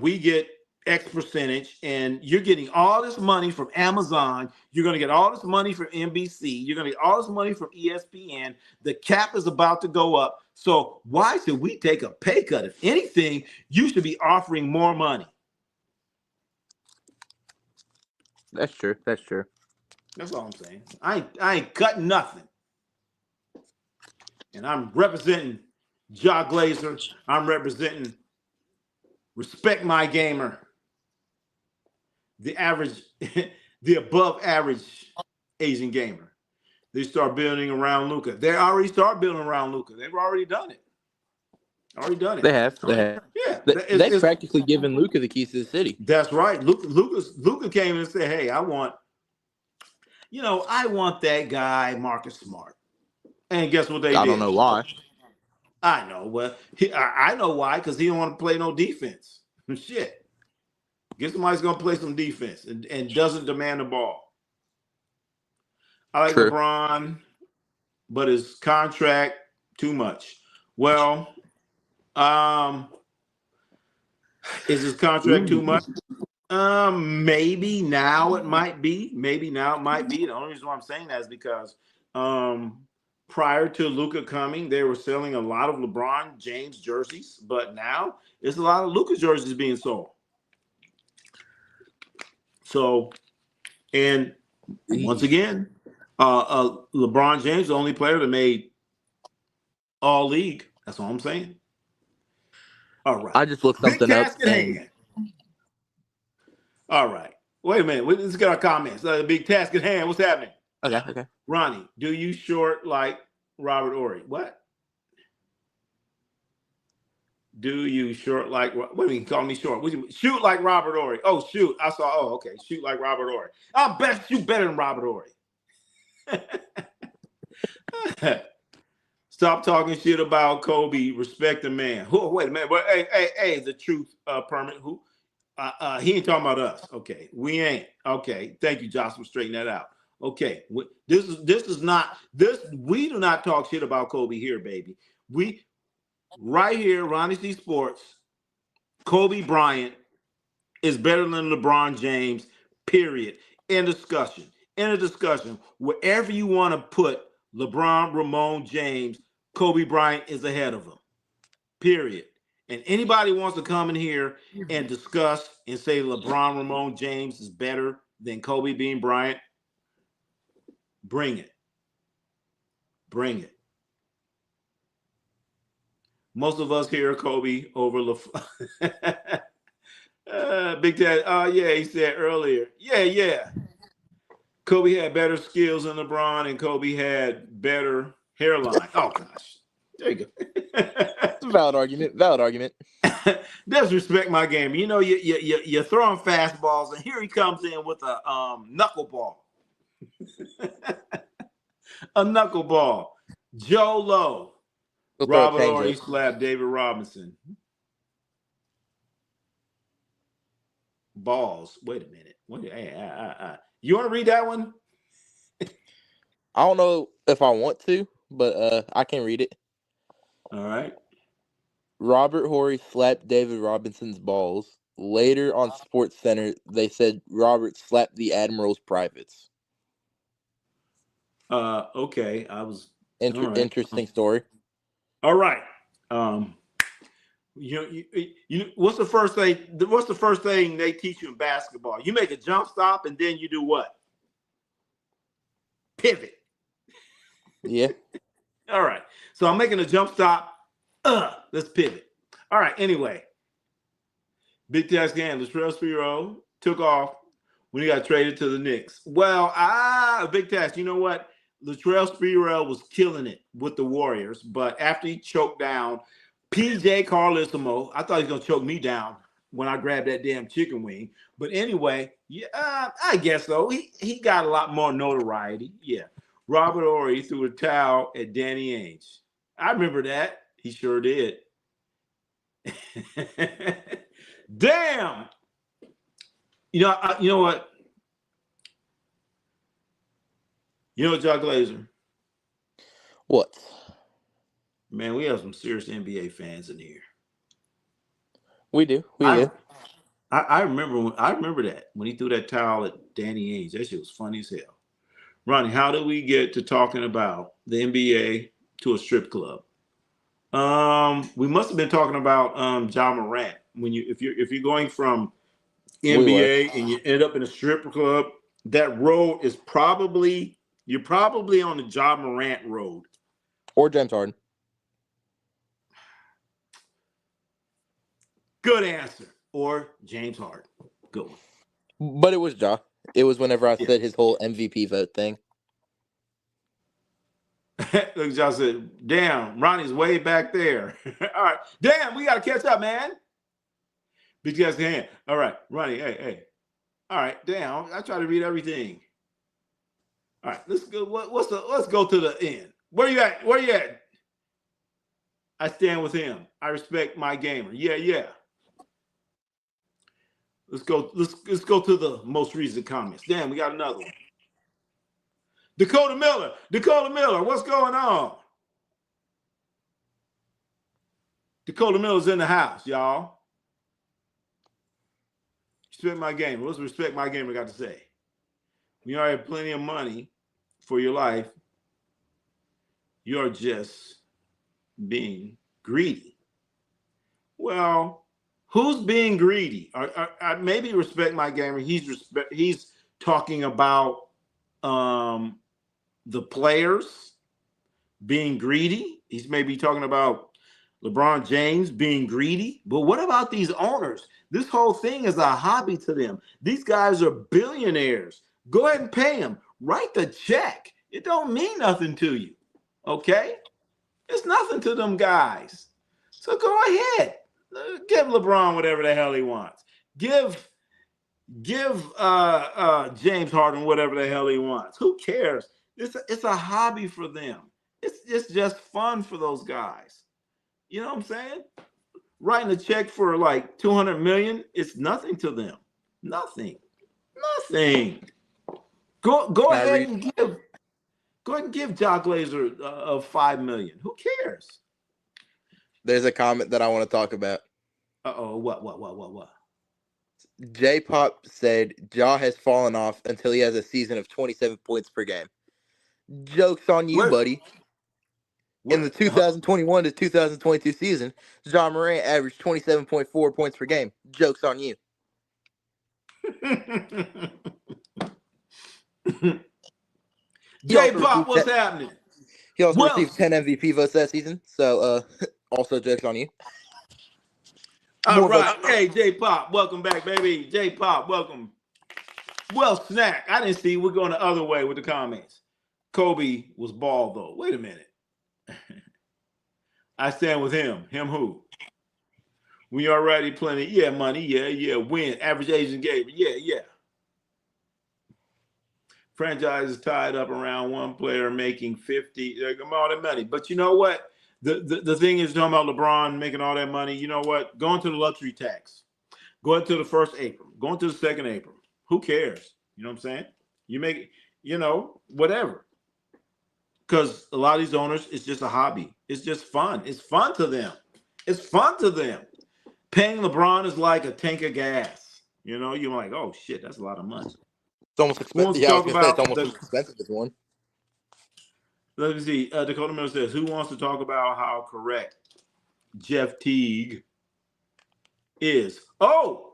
we get X percentage, and you're getting all this money from Amazon. You're going to get all this money from NBC. You're going to get all this money from ESPN. The cap is about to go up. So why should we take a pay cut? If anything, you should be offering more money. That's true. That's true. That's all I'm saying. I ain't cutting nothing. And I'm representing Ja Glazer. I'm representing Respect My Gamer. The average, the above average Asian gamer. They start building around Luka. They already start building around Luka. They've already done it. They have. Yeah. They've practically given Luka the keys to the city. That's right. Luka came and said, hey, I want that guy, Marcus Smart. And guess what they did? I don't know why. I know. Well, I know why, because he don't want to play no defense. Shit. Get somebody's going to play some defense and doesn't demand the ball. I like LeBron, but his contract, too much. Well, is his contract too much? Maybe now it might be. The only reason why I'm saying that is because prior to Luka coming, they were selling a lot of LeBron James jerseys, but now there's a lot of Luka jerseys being sold. So, and once again, LeBron James, the only player that made all league. That's all I'm saying. All right. I just looked something up. All right. Wait a minute. Let's get our comments. Big task at hand. What's happening? Okay. Ronnie, do you short like Robert Horry? What? Do you short like? What do you mean? Call me short? What do you mean? Shoot like Robert Horry? Oh, shoot! I saw. Oh, okay. Shoot like Robert Horry. I'll bet you better than Robert Horry. Stop talking shit about Kobe. Respect the man. Who? Wait a minute. But hey, the truth, permit. Who? He ain't talking about us. Okay, we ain't. Okay, thank you, Josh, for straightening that out. Okay, this is not this. We do not talk shit about Kobe here, baby. We right here, Ronnie C Sports. Kobe Bryant is better than LeBron James. Period. In discussion. In a discussion, wherever you want to put LeBron, Ramon, James, Kobe Bryant is ahead of him. Period. And anybody wants to come in here and discuss and say LeBron, Ramon, James is better than Kobe Bean Bryant, bring it. Bring it. Most of us here are Kobe over Big Dad. Oh, yeah, he said earlier. Yeah. Kobe had better skills than LeBron, and Kobe had better hairline. Oh, gosh. There you go. It's a valid argument. Disrespect my game. You know, you're throwing fastballs, and here he comes in with a knuckleball. A knuckleball. Joe Lowe. Robert Horry slapped David Robinson. Balls. Wait a minute. You want to read that one? I don't know if I want to, but I can read it. All right. Robert Horry slapped David Robinson's balls. Later on Sports Center, they said Robert slapped the Admiral's privates. Okay. Interesting story. All right. You what's the first thing? What's the first thing they teach you in basketball? You make a jump stop and then you do what? Pivot. Yeah. All right. So I'm making a jump stop. Let's pivot. All right. Anyway, big task game. Latrell Sprewell took off when he got traded to the Knicks. Well, big task. You know what? Latrell Sprewell was killing it with the Warriors, but after he choked down PJ Carlissimo, I thought he was going to choke me down when I grabbed that damn chicken wing. But anyway, yeah, I guess so. He got a lot more notoriety. Yeah. Robert Horry threw a towel at Danny Ainge. I remember that. He sure did. Damn. You know what? You know, Jock Glazer? What? Man, we have some serious NBA fans in here. We do. I remember that when he threw that towel at Danny Ainge. That shit was funny as hell. Ronnie, how did we get to talking about the NBA to a strip club? We must have been talking about Ja Morant. If you're going from NBA and you end up in a strip club, that road is you're probably on the Ja Morant road. Or James Harden. Good answer. Or James Harden. Good one. But it was Ja. It was whenever I said his whole MVP vote thing. Look, Ja said, damn, Ronnie's way back there. All right. Damn, we got to catch up, man. Because hand. All right. Ronnie, hey. All right. Damn, I try to read everything. All right. Let's go. Let's go to the end. Where you at? I stand with him. I respect my gamer. Yeah. Let's go to the most recent comments. Damn, we got another one. Dakota Miller, what's going on? Dakota Miller's in the house, y'all. Respect my gamer. What's respect my gamer got to say? You already have plenty of money for your life. You're just being greedy. Well, who's being greedy? I maybe respect my gamer. He's talking about the players being greedy. He's maybe talking about LeBron James being greedy. But what about these owners? This whole thing is a hobby to them. These guys are billionaires. Go ahead and pay them. Write the check. It don't mean nothing to you. Okay? It's nothing to them guys. So go ahead. Give LeBron whatever the hell he wants. Give James Harden whatever the hell he wants. Who cares? It's a hobby for them. It's just fun for those guys. You know what I'm saying? Writing a check for like $200 million, it's nothing to them. Nothing. Go ahead and give Jock Glazer $5 million. Who cares? There's a comment that I want to talk about. What? J-Pop said Ja has fallen off until he has a season of 27 points per game. Joke's on you, buddy. In the 2021 to 2022 season, Ja Morant averaged 27.4 points per game. Joke's on you. J-Pop, what's happening? He also received 10 MVP votes that season, so also joke's on you. All right. Hey, J-Pop, welcome back, baby. J-Pop, welcome. Well, snack. I didn't see. We're going the other way with the comments. Kobe was bald, though. Wait a minute. I stand with him. Him who? We already plenty. Yeah, money. Yeah. Win. Average Asian Gabriel. Yeah. franchise is tied up around one player making 50, all that money. But you know what? The thing is, talking about LeBron making all that money, you know what? Going to the luxury tax. Going to the first apron. Going to the second apron. Who cares? You know what I'm saying? You make, whatever. Because a lot of these owners, it's just a hobby. It's just fun. It's fun to them. It's fun to them. Paying LeBron is like a tank of gas. You're like, oh, shit, that's a lot of money. It's almost expensive. Yeah, I was going to say, it's almost as expensive as one. Let me see. Dakota Miller says, who wants to talk about how correct Jeff Teague is? Oh,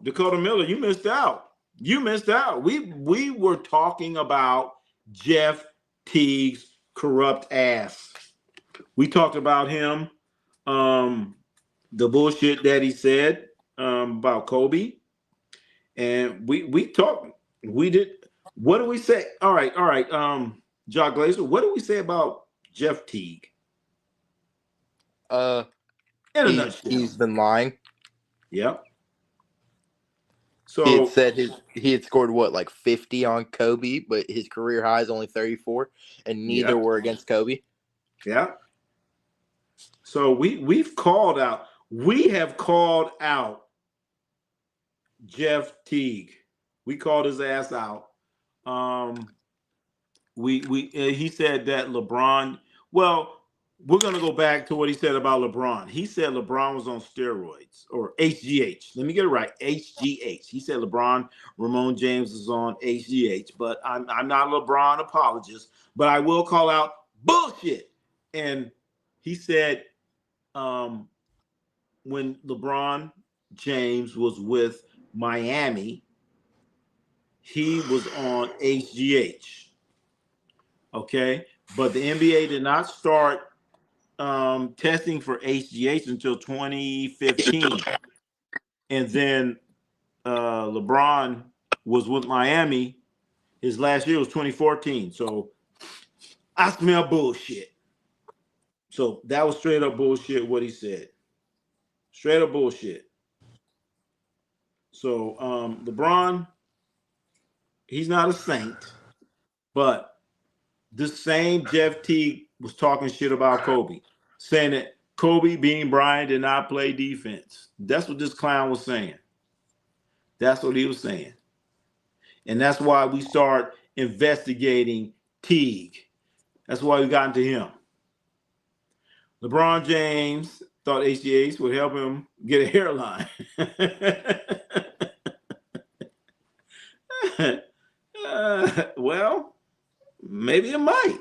Dakota Miller, you missed out. We were talking about Jeff Teague's corrupt ass. We talked about him, the bullshit that he said about Kobe. And we talked. We did. What do we say? All right. Jock Glazer, what do we say about Jeff Teague? In a nutshell. He's been lying. Yep. So he had said he had scored like 50 on Kobe, but his career high is only 34, and neither were against Kobe. Yeah. So we have called out Jeff Teague. We called his ass out. He said that LeBron. Well, we're gonna go back to what he said about LeBron. He said LeBron was on steroids or HGH. Let me get it right. HGH. He said Ramon James is on HGH, but I'm not a LeBron apologist, but I will call out bullshit. And he said when LeBron James was with Miami, he was on HGH. Okay, but the NBA did not start testing for HGH until 2015. And then LeBron was with Miami. His last year was 2014. So I smell bullshit. So that was straight up bullshit what he said. Straight up bullshit. So LeBron, he's not a saint, but the same Jeff Teague was talking shit about Kobe, saying that Kobe, being Bryant, did not play defense. That's what this clown was saying. That's what he was saying. And that's why we start investigating Teague. That's why we got into him. LeBron James thought HGH would help him get a hairline. Well, maybe it might.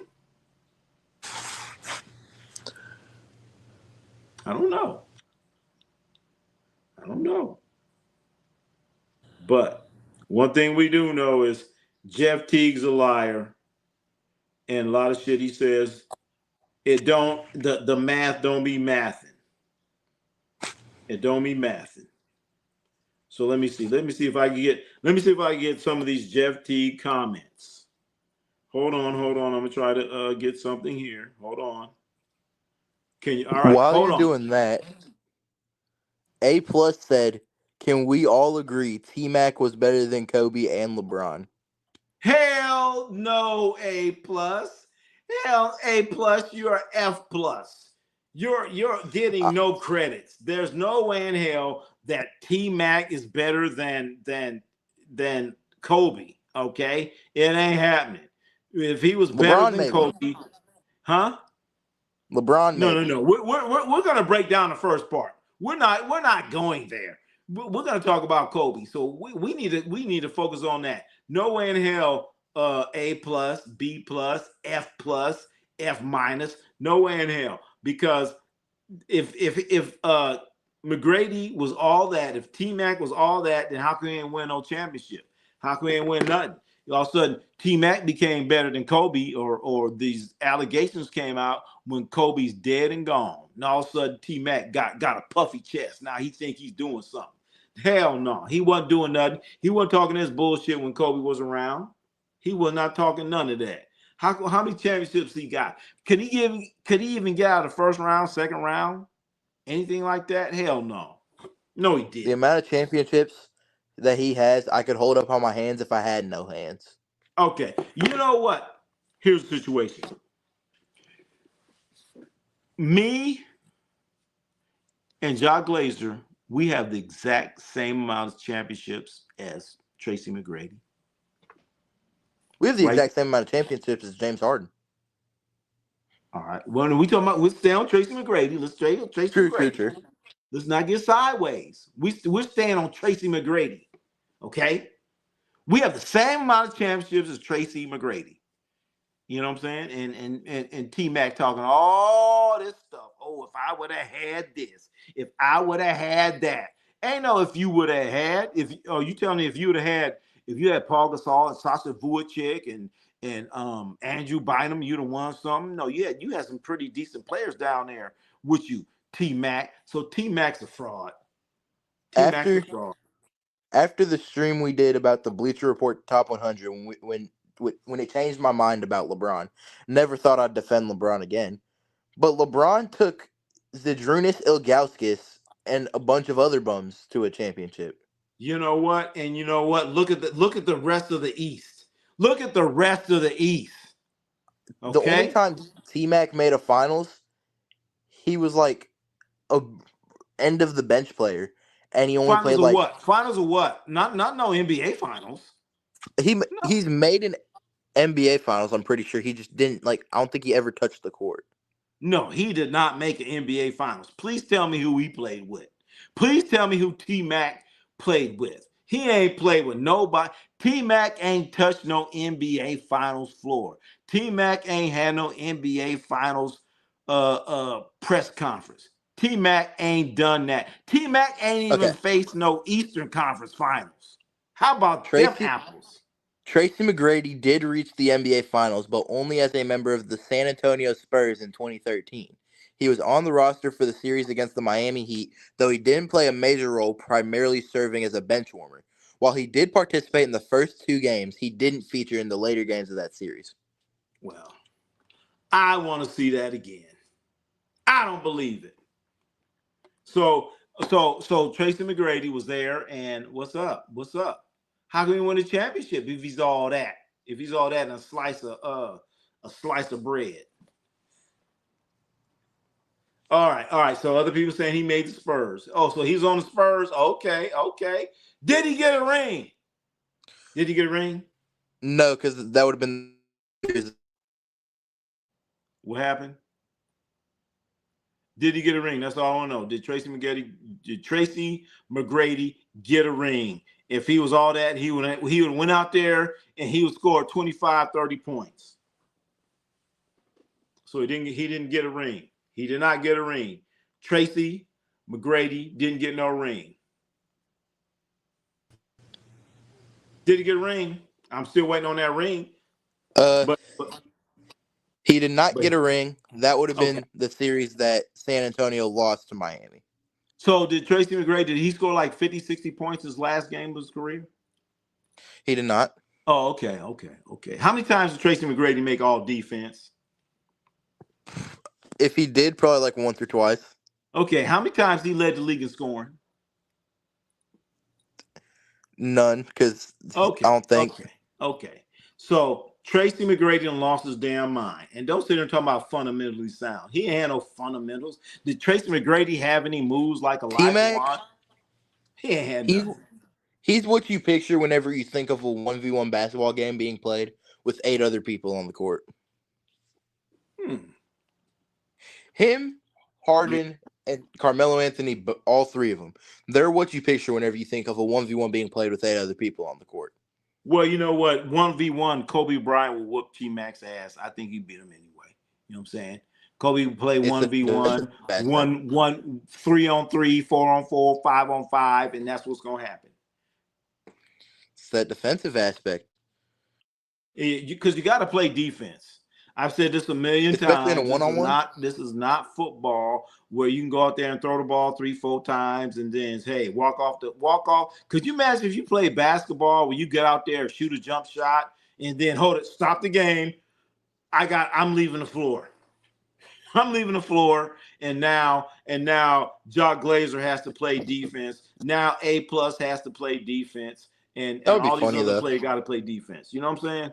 I don't know. But one thing we do know is Jeff Teague's a liar. And a lot of shit he says, the math don't be mathing. It don't be mathing. So let me see if I can get some of these Jeff Teague comments. Hold on. I'm gonna try to get something here. Hold on. Can you? All right. While you're doing that, A+ said, "Can we all agree T-Mac was better than Kobe and LeBron?" Hell no, A+. Hell, A+. You're F+. You're getting no credits. There's no way in hell that T-Mac is better than Kobe. Okay, it ain't happening. If he was better than maybe. Kobe, huh? LeBron. No. We're gonna break down the first part. We're not going there. We're gonna talk about Kobe. So we need to focus on that. No way in hell. A+, B+, F+, F-. No way in hell. Because if McGrady was all that, if T-Mac was all that, then how come he didn't win no championship? How come he didn't win nothing? All of a sudden, T-Mac became better than Kobe, or these allegations came out when Kobe's dead and gone. And all of a sudden, T-Mac got a puffy chest. Now he think he's doing something. Hell no. He wasn't doing nothing. He wasn't talking this bullshit when Kobe was around. He was not talking none of that. How many championships he got? Could he even get out of the first round, second round? Anything like that? Hell no. No, he didn't. The amount of championships that he has, I could hold up on my hands if I had no hands. Okay. You know what? Here's the situation. Me and Jock Glazer, we have the exact same amount of championships as Tracy McGrady. We have the exact same amount of championships as James Harden. All right. When we talking about, let's stay on Tracy McGrady. Let's stay on Tracy McGrady. True. Let's not get sideways. We're staying on Tracy McGrady. Okay? We have the same amount of championships as Tracy McGrady. You know what I'm saying? And T-Mac talking all this stuff. Oh, if I would have had this, if I would have had that. Ain't no if you would have had. You tell me if you had Paul Gasol and Sasha Vujacic and Andrew Bynum, you'd have won something. No, you had some pretty decent players down there with you, T-Mac. So T-Mac's a fraud. T-Mac's a fraud. After the stream we did about the Bleacher Report Top 100, when it changed my mind about LeBron, never thought I'd defend LeBron again. But LeBron took Zydrunas Ilgauskas and a bunch of other bums to a championship. You know what? And you know what? Look at the rest of the East. Look at the rest of the East. Okay? The only time T-Mac made a finals, he was like a end of the bench player. And he only played like what? Finals of what? Not no NBA finals. He's made an NBA finals. I'm pretty sure he just didn't I don't think he ever touched the court. No, he did not make an NBA finals. Please tell me who he played with. Please tell me who T-Mac played with. He ain't played with nobody. T-Mac ain't touched no NBA finals floor. T-Mac ain't had no NBA finals press conference. T-Mac ain't done that. T-Mac ain't even faced no Eastern Conference finals. How about them apples? Tracy McGrady did reach the NBA finals, but only as a member of the San Antonio Spurs in 2013. He was on the roster for the series against the Miami Heat, though he didn't play a major role, primarily serving as a bench warmer. While he did participate in the first 2 games, he didn't feature in the later games of that series. Well, I want to see that again. I don't believe it. So Tracy McGrady was there, and what's up? How can he win a championship if he's all that? If he's all that and a slice of bread. All right. So other people saying he made the Spurs. Oh, so he's on the Spurs. Okay. Did he get a ring? No, because that would have been. What happened? Did he get a ring? That's all I want to know. Did Tracy McGrady get a ring? If he was all that, he would have went out there and he would score 25, 30 points. So he didn't get a ring. He did not get a ring. Tracy McGrady didn't get no ring. Did he get a ring? I'm still waiting on that ring. But he did not get a ring. That would have been the series that San Antonio lost to Miami. So did Tracy McGrady, did he score like 50, 60 points his last game of his career? He did not. Oh, okay. How many times did Tracy McGrady make all defense? If he did, probably like once or twice. Okay, how many times he led the league in scoring? None, because I don't think. Okay. So Tracy McGrady done lost his damn mind. And don't sit there and talk about fundamentally sound. He ain't had no fundamentals. Did Tracy McGrady have any moves like Elijah Watt? He ain't had nothing. He's what you picture whenever you think of a 1v1 basketball game being played with 8 other people on the court. Him, Harden, and Carmelo Anthony, all 3 of them. They're what you picture whenever you think of a 1v1 being played with 8 other people on the court. Well, you know what? 1v1, Kobe Bryant will whoop T-Mac's ass. I think he beat him anyway. You know what I'm saying? Kobe would play 1v1, 3-on-3, 4-on-4, 5-on-5, and that's what's going to happen. It's that defensive aspect. Because you got to play defense. I've said this a million times. In a one-on-one? This is not football where you can go out there and throw the ball 3-4 times and then, hey, walk off. Could you imagine if you play basketball where you get out there and shoot a jump shot and then stop the game? I'm leaving the floor. And now Jock Glazer has to play defense. Now A+ has to play defense. and That would be all these funny, other though. players got to play defense. You know what I'm saying?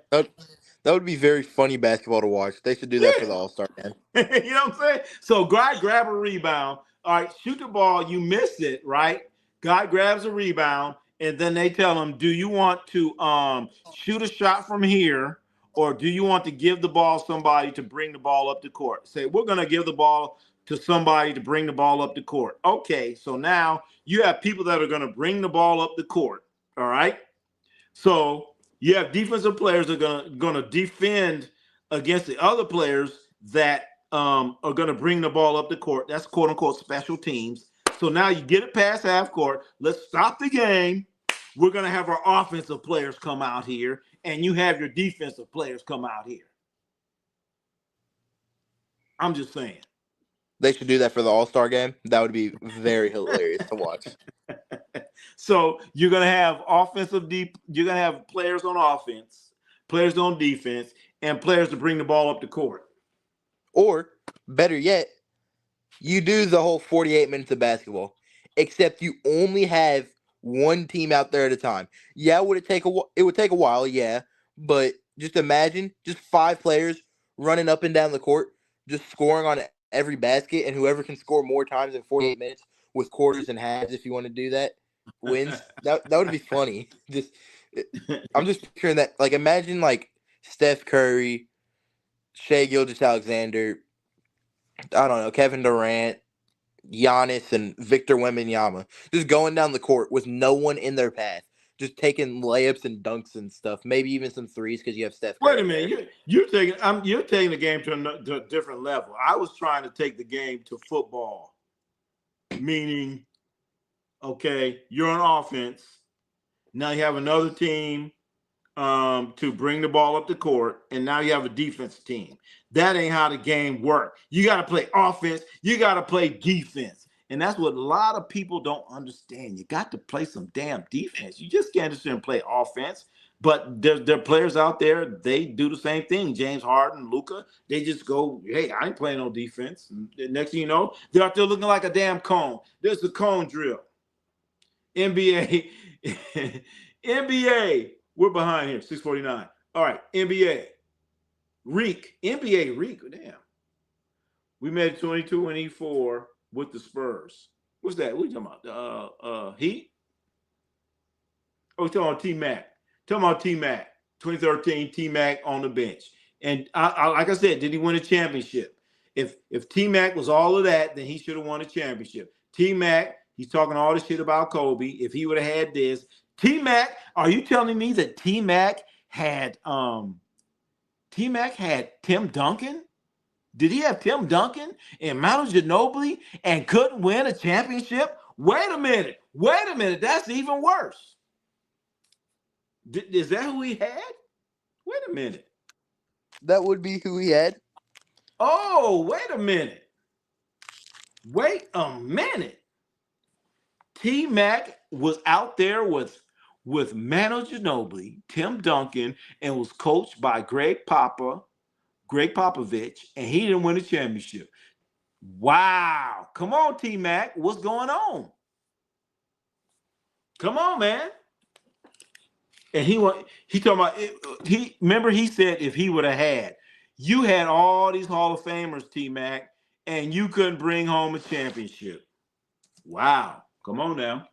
That would be very funny basketball to watch. They should do that for the All-Star game. You know what I'm saying? So guy grab a rebound. All right, shoot the ball. You missed it, right? Guy grabs a rebound, and then they tell him, do you want to shoot a shot from here, or do you want to give the ball somebody to bring the ball up the court? Say, we're going to give the ball to somebody to bring the ball up the court. Okay, so now you have people that are going to bring the ball up the court, all right? So you have defensive players that are going to defend against the other players that are going to bring the ball up the court. That's quote unquote special teams. So now you get it past half court. Let's stop the game. We're going to have our offensive players come out here, and you have your defensive players come out here. I'm just saying. They should do that for the All-Star game. That would be very hilarious to watch. So you're going to have you're going to have players on offense, players on defense, and players to bring the ball up the court. Or, better yet, you do the whole 48 minutes of basketball, except you only have one team out there at a time. Yeah, it would take a while, yeah, but just imagine just 5 players running up and down the court, just scoring on every basket, and whoever can score more times in 48 minutes with quarters and halves, if you want to do that, wins. That would be funny. I'm just picturing that. Like, imagine like Steph Curry, Shai Gilgeous-Alexander, I don't know, Kevin Durant, Giannis, and Victor Wembanyama just going down the court with no one in their path, just taking layups and dunks and stuff, maybe even some threes because you have Steph Curry. Wait a minute, you're taking the game to a different level. I was trying to take the game to football, meaning, okay, you're on offense. Now you have another team to bring the ball up the court, and now you have a defense team. That ain't how the game works. You got to play offense. You got to play defense. And that's what a lot of people don't understand. You got to play some damn defense. You just can't just sit and play offense. But there are players out there, they do the same thing. James Harden, Luka, they just go, hey, I ain't playing no defense. And the next thing you know, they're out there looking like a damn cone. There's the cone drill. NBA, NBA, we're behind here, 649. All right, NBA, NBA Reek, damn. We made 22-24 with the Spurs. What's that? What are you talking about? Heat? Oh, we're talking about T-Mac. Talking about T-Mac. 2013, T-Mac on the bench. And I like I said, did he win a championship? If T-Mac was all of that, then he should have won a championship. T-Mac, he's talking all this shit about Kobe. If he would have had this. T-Mac, are you telling me that T-Mac had Tim Duncan? Did he have Tim Duncan and Manu Ginobili and couldn't win a championship? Wait a minute. That's even worse. Is that who he had? Wait a minute. That would be who he had. Oh, wait a minute. T-Mac was out there with Manu Ginobili, Tim Duncan, and was coached by Greg Popovich, and he didn't win a championship. Wow. Come on, T-Mac. What's going on? Come on, man. And he talking about remember he said if he would have had, you had all these Hall of Famers, T-Mac, and you couldn't bring home a championship. Wow. Come on now.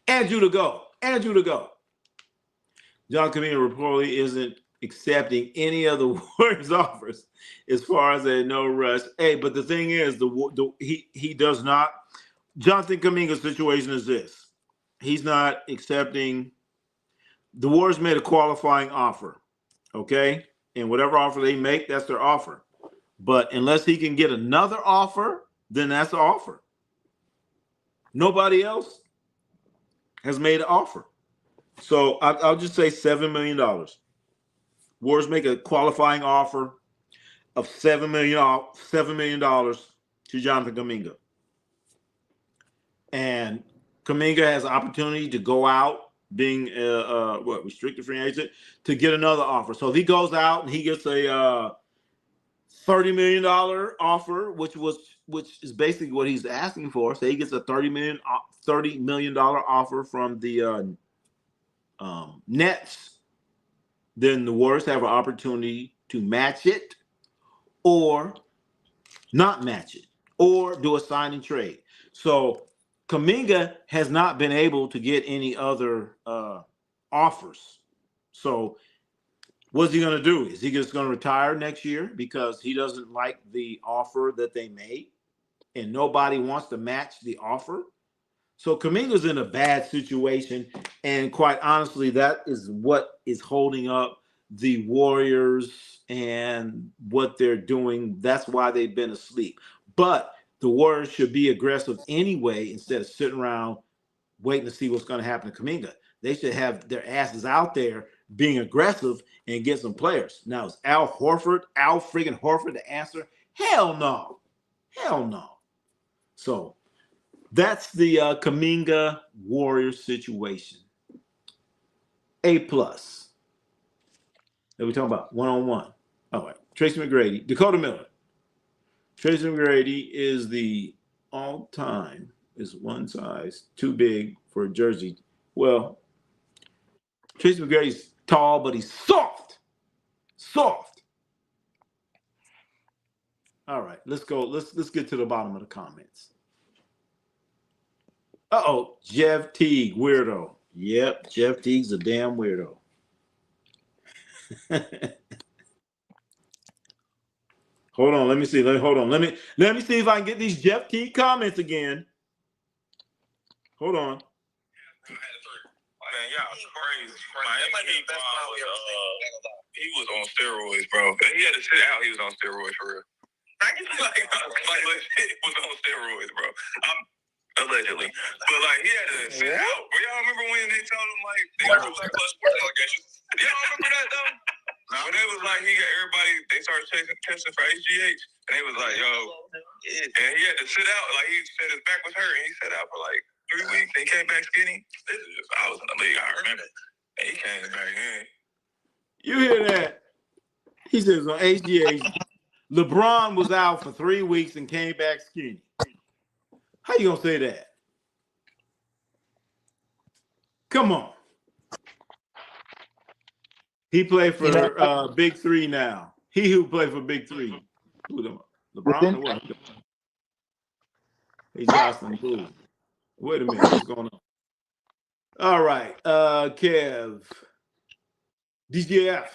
Andrew to go. John Kaminga reportedly isn't accepting any of the Warriors' offers as far as a no rush. Hey, but the thing is, he does not. Jonathan Kaminga's situation is this. He's not accepting. The Warriors made a qualifying offer, okay? And whatever offer they make, that's their offer. But unless he can get another offer, then that's the offer. Nobody else has made an offer. So I'll just say $7 million. Warriors make a qualifying offer of $7 million to Jonathan Kaminga. And Kaminga has an opportunity to go out being restricted free agent to get another offer. So if he goes out and he gets a $30 million offer, which is basically what he's asking for. So he gets a $30 $30 million offer from the Nets, then the Warriors have an opportunity to match it or not match it or do a sign and trade. So Kaminga has not been able to get any other offers. So what's he going to do? Is he just going to retire next year because he doesn't like the offer that they made and nobody wants to match the offer? So Kaminga's in a bad situation, and quite honestly, that is what is holding up the Warriors and what they're doing. That's why they've been asleep. But the Warriors should be aggressive anyway instead of sitting around waiting to see what's going to happen to Kaminga. They should have their asses out there being aggressive and get some players. Now, is Al friggin' Horford the answer? Hell no. Hell no. So that's the Kaminga Warriors situation. A+. That we talking about one-on-one. All right. Tracy McGrady, Dakota Miller. Tracy McGrady is the all-time is one size too big for a jersey. Well, Tracy McGrady's tall, but he's soft. Soft. All right, let's go. Let's get to the bottom of the comments. Uh-oh, Jeff Teague, weirdo. Yep, Jeff Teague's a damn weirdo. Hold on, let me see. Hold on. Let me see if I can get these Jeff Teague comments again. Hold on. Man, y'all crazy. He was on steroids, bro. He had to sit out. He was on steroids for real. Like legit was on steroids, bro. Allegedly, but like he had to sit out. Bro, y'all remember when they told him like they got like plus sports allegations? Y'all remember that though? When it was like he got everybody, they started testing for HGH, and they was like, yo, and he had to sit out. Like he said his back was hurt, and he sat out for like 3 weeks. He came back skinny. I was in the league. I remember. And he came back in. You hear that? He says on HGH, LeBron was out for 3 weeks and came back skinny. How you gonna say that? Come on. He played for Big Three now. He who played for Big Three. Who LeBron or what? Hey, Jocelyn, who? Wait a minute, what's going on? All right, Kev. DJF.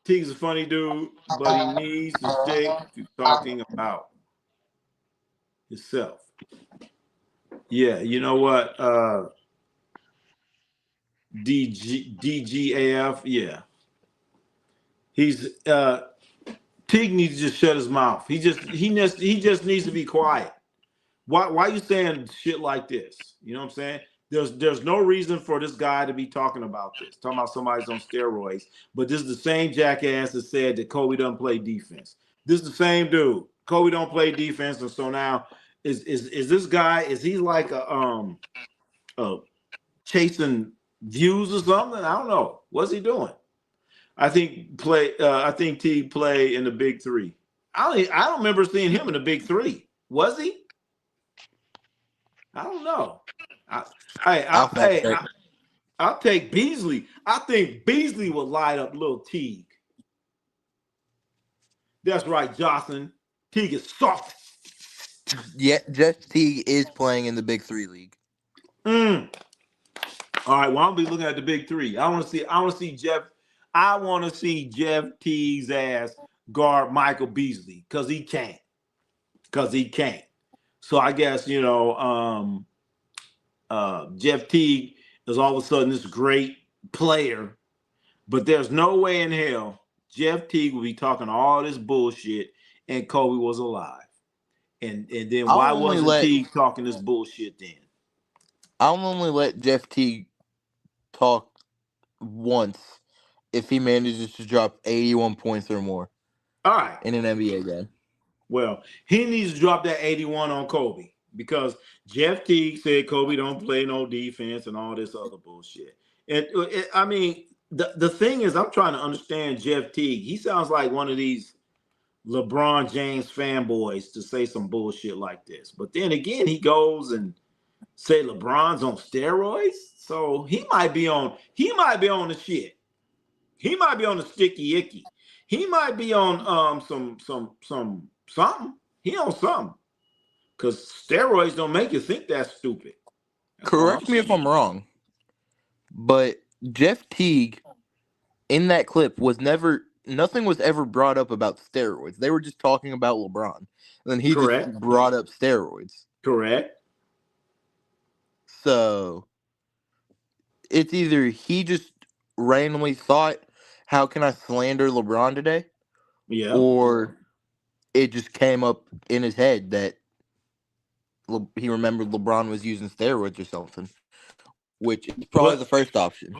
Teague's a funny dude, but he needs to stick to talking about himself. Yeah, you know what? DGAF, yeah. He's Teague needs to just shut his mouth. He just needs to be quiet. Why are you saying shit like this? You know what I'm saying? There's no reason for this guy to be talking about this, talking about somebody's on steroids. But this is the same jackass that said that Kobe doesn't play defense. This is the same dude. Kobe don't play defense, and so now is this guy? Is he like a chasing views or something? I don't know. What's he doing? I think Teague play in the Big Three. I don't remember seeing him in the Big Three. Was he? I don't know. I'll take Beasley. I think Beasley will light up little Teague. That's right, Jocelyn. Teague is soft. Yeah, Jeff Teague is playing in the Big Three league. All right, well, I'll be looking at the Big Three. I want to see Jeff Teague's ass guard Michael Beasley because he can't. So I guess Jeff Teague is all of a sudden this great player, but there's no way in hell Jeff Teague will be talking all this bullshit and Kobe was alive. And then why wasn't Teague talking this bullshit then? I'll only let Jeff Teague talk once if he manages to drop 81 points or more. All right. In an NBA game. Well, he needs to drop that 81 on Kobe because Jeff Teague said Kobe don't play no defense and all this other bullshit. And I mean, the thing is, I'm trying to understand Jeff Teague. He sounds like one of these LeBron James fanboys to say some bullshit like this. But then again, he goes and say LeBron's on steroids. So he might be on the shit. He might be on the sticky icky. He might be on some something. He on something. Because steroids don't make you think that's stupid. Correct me if I'm wrong, but Jeff Teague in that clip nothing was ever brought up about steroids. They were just talking about LeBron. And then he just brought up steroids. Correct. So it's either he just randomly thought, how can I slander LeBron today? Yeah. Or it just came up in his head that he remembered LeBron was using steroids or something, which is probably the first option.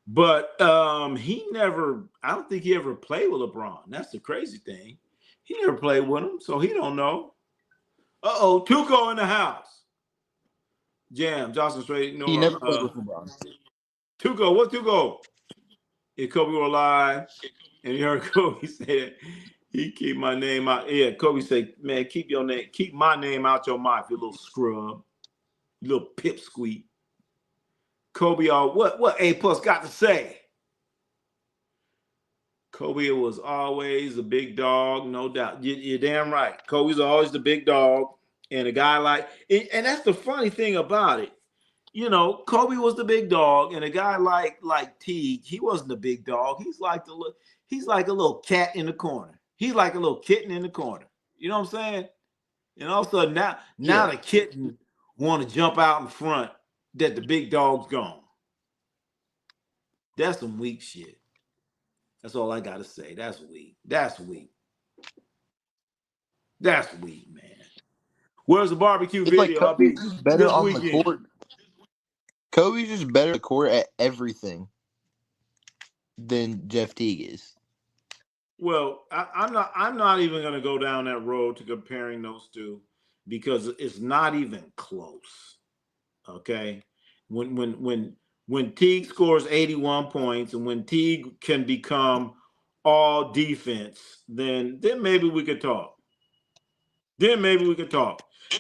But I don't think he ever played with LeBron. That's the crazy thing. He never played with him, so he don't know. Uh-oh, Tuco in the house. Jam, Johnson straight. He never played with LeBron. Tuco, what Tuco? If Kobe were alive, and you heard Kobe say he keep my name out. Yeah, Kobe say, man, keep my name out your mouth, you little scrub, you little pipsqueak. Kobe, what A+ got to say? Kobe was always a big dog, no doubt. You're damn right. Kobe's always the big dog, and a guy and that's the funny thing about it. You know, Kobe was the big dog, and a guy like Teague, he wasn't the big dog. He's like a little cat in the corner. He's like a little kitten in the corner. You know what I'm saying? And all of a sudden now the kitten want to jump out in front that the big dog's gone. That's some weak shit. That's all I gotta say. That's weak. That's weak. That's weak, man. Where's the barbecue video? Like Kobe's just better on the court. Kobe's just better on the court at everything than Jeff Teague is. Well, I'm not even gonna go down that road to comparing those two because it's not even close. Okay. When Teague scores 81 points and when Teague can become all defense, then maybe we could talk.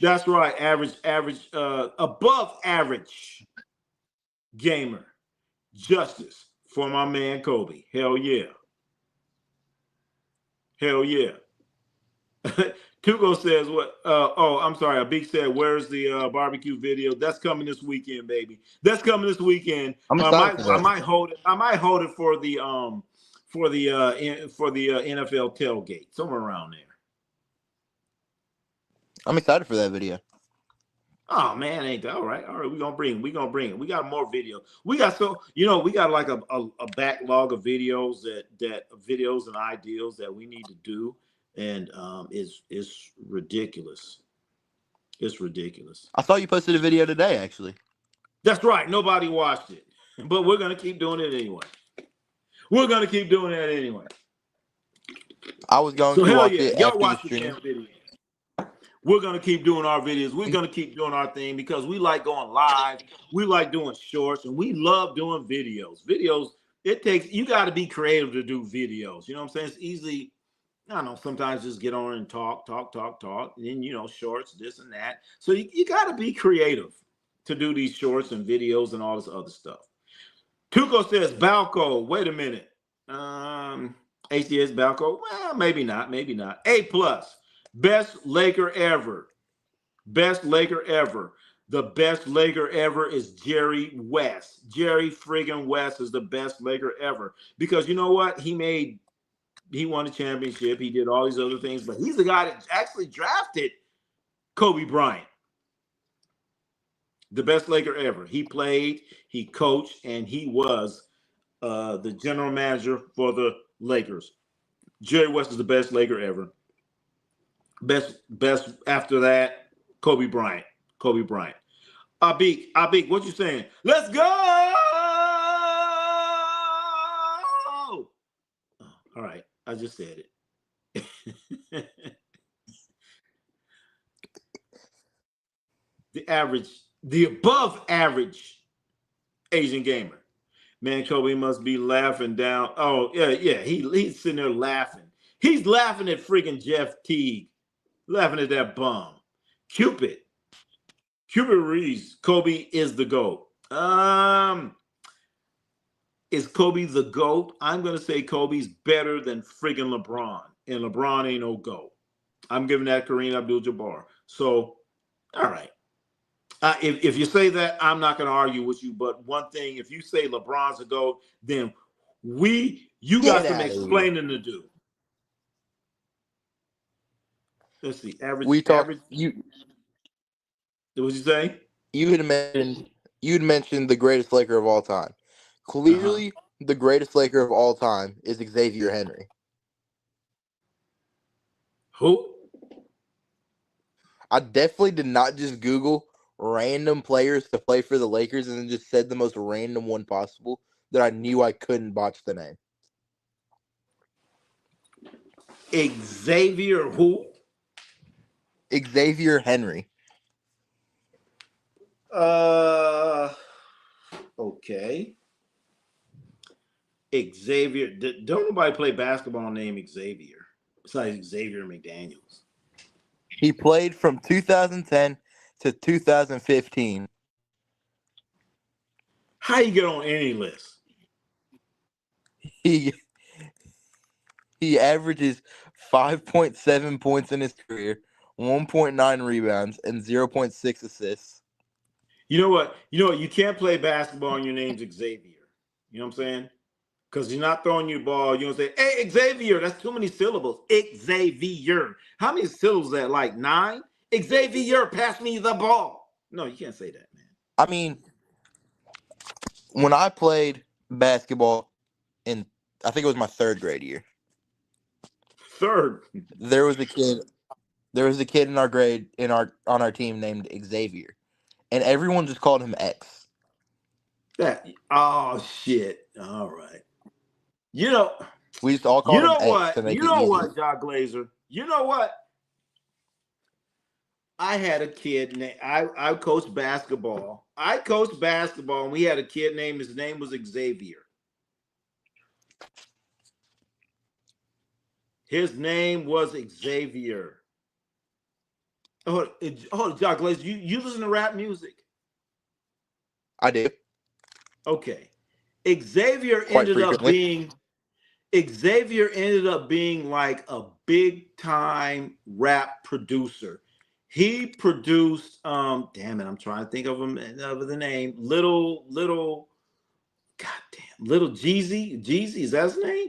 That's right. Above average gamer. Justice for my man Kobe. Hell yeah. Tugo says what? I'm sorry. Abik said, "Where's the barbecue video?" That's coming this weekend, baby. That's coming this weekend. I might hold it. I might hold it for the NFL tailgate, somewhere around there. I'm excited for that video. Oh man, ain't that all right? All right, we're gonna bring it. We got more videos. We got like a backlog of videos that videos and ideals that we need to do. And it's ridiculous. It's ridiculous. I saw you posted a video today, actually. That's right. Nobody watched it, but we're gonna keep doing it anyway. We're gonna keep doing that anyway. I was going to watch it. Y'all watch the damn video. We're gonna keep doing our videos. We're gonna keep doing our thing because we like going live. We like doing shorts, and we love doing videos. Videos. You got to be creative to do videos. You know what I'm saying? It's easy. I don't know, sometimes just get on and talk, and then, shorts, this and that. So you got to be creative to do these shorts and videos and all this other stuff. Tuco says, Balco, wait a minute. ACS Balco, well, maybe not. A+, best Laker ever. The best Laker ever is Jerry West. Jerry friggin' West is the best Laker ever. Because you know what? He won a championship. He did all these other things, but he's the guy that actually drafted Kobe Bryant. The best Laker ever. He played, he coached, and he was the general manager for the Lakers. Jerry West is the best Laker ever. Best after that, Kobe Bryant. Abik, what you saying? Let's go! All right. I just said it. The above average Asian gamer. Man, Kobe must be laughing down. Oh, yeah. He's sitting there laughing. He's laughing at freaking Jeff Teague. Laughing at that bum. Cupid. Hubert Reeves, Kobe is the GOAT. Is Kobe the GOAT? I'm going to say Kobe's better than friggin' LeBron. And LeBron ain't no GOAT. I'm giving that Kareem Abdul-Jabbar. So, all right. If you say that, I'm not going to argue with you. But one thing, if you say LeBron's a GOAT, then you got some explaining to do. Let's see. Average. What did you say? You had mentioned the greatest Laker of all time. Clearly, the greatest Laker of all time is Xavier Henry. Who? I definitely did not just Google random players to play for the Lakers and then just said the most random one possible that I knew I couldn't botch the name. Xavier who? Xavier Henry. Okay. Xavier. Don't nobody play basketball named Xavier. Besides Xavier McDaniels. He played from 2010 to 2015. How you get on any list? He averages 5.7 points in his career, 1.9 rebounds, and 0.6 assists. You know what? You can't play basketball and your name's Xavier. You know what I'm saying? Because you're not throwing your ball. You don't say, hey, Xavier. That's too many syllables. Xavier. How many syllables is that? Like 9? Xavier, pass me the ball. No, you can't say that, man. I mean, when I played basketball in, I think it was my 3rd grade year. Third. There was a kid in our grade on our team named Xavier, and everyone just called him X. Oh shit! All right. We used to all call him X what? to make You know it what, John Glazer? You know what? I had a kid named. I coached basketball. And we had a kid named. His name was Xavier. His name was Xavier. Oh, John Glazer, you listen to rap music? I do. Okay. Xavier ended up being like a big time rap producer. He produced damn it, I'm trying to think of the name. Little Jeezy. Jeezy, is that his name?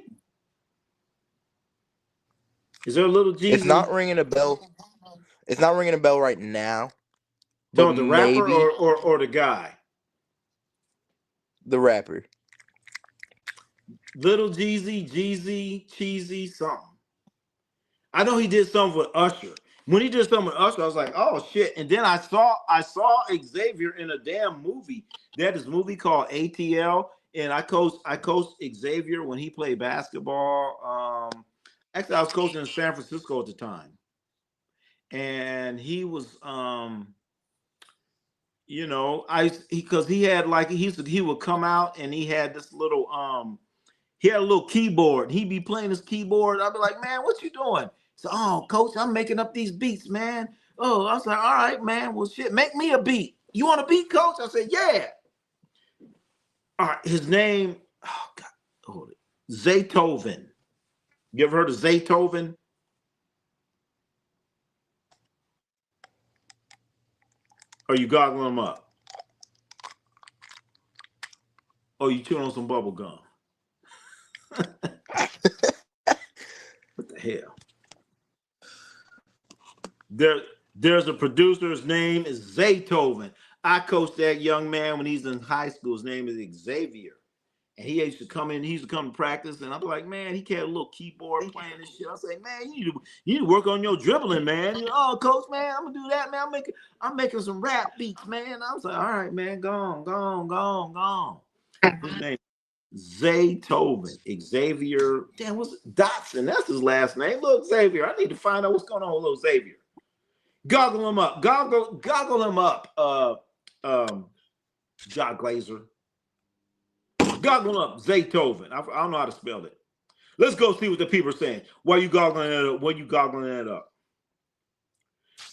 Is there a little Jeezy? It's not ringing a bell. It's not ringing a bell right now. But the rapper or the guy? The rapper. Little Jeezy, Cheesy, something. I know he did something with Usher. When he did something with Usher, I was like, oh shit. And then I saw Xavier in a damn movie. They had this movie called ATL, and I coached Xavier when he played basketball. Actually, I was coaching in San Francisco at the time. And he was because he had like he would come out and he had this little he had a little keyboard. He'd be playing his keyboard. I'd be like, man, what you doing? So, oh, coach, I'm making up these beats, man. Oh, I was like, all right, man. Well, shit, make me a beat. You want a beat, coach? I said, yeah. All right, his name, oh God, hold it. Zaytoven. You ever heard of Zaytoven? Or you goggling them up? Oh, you chewing on some bubble gum? What the hell? There's a producer. His name is Zaytoven. I coached that young man when he's in high school. His name is Xavier. And he used to come to practice, and I'm like, man, he had a little keyboard playing this shit. I say, man, you need to work on your dribbling, man. Oh, coach, man, I'm gonna do that, man. I'm making some rap beats, man. I was like, all right, man, go on. His name Zaytoven. Xavier. Damn, what's it? Dotson? That's his last name. Look, Xavier. I need to find out what's going on with little Xavier. Goggle him up. Goggle him up. John Glazer. Goggle up Zaytoven. I don't know how to spell it. Let's go see what the people are saying. Why you goggling that up?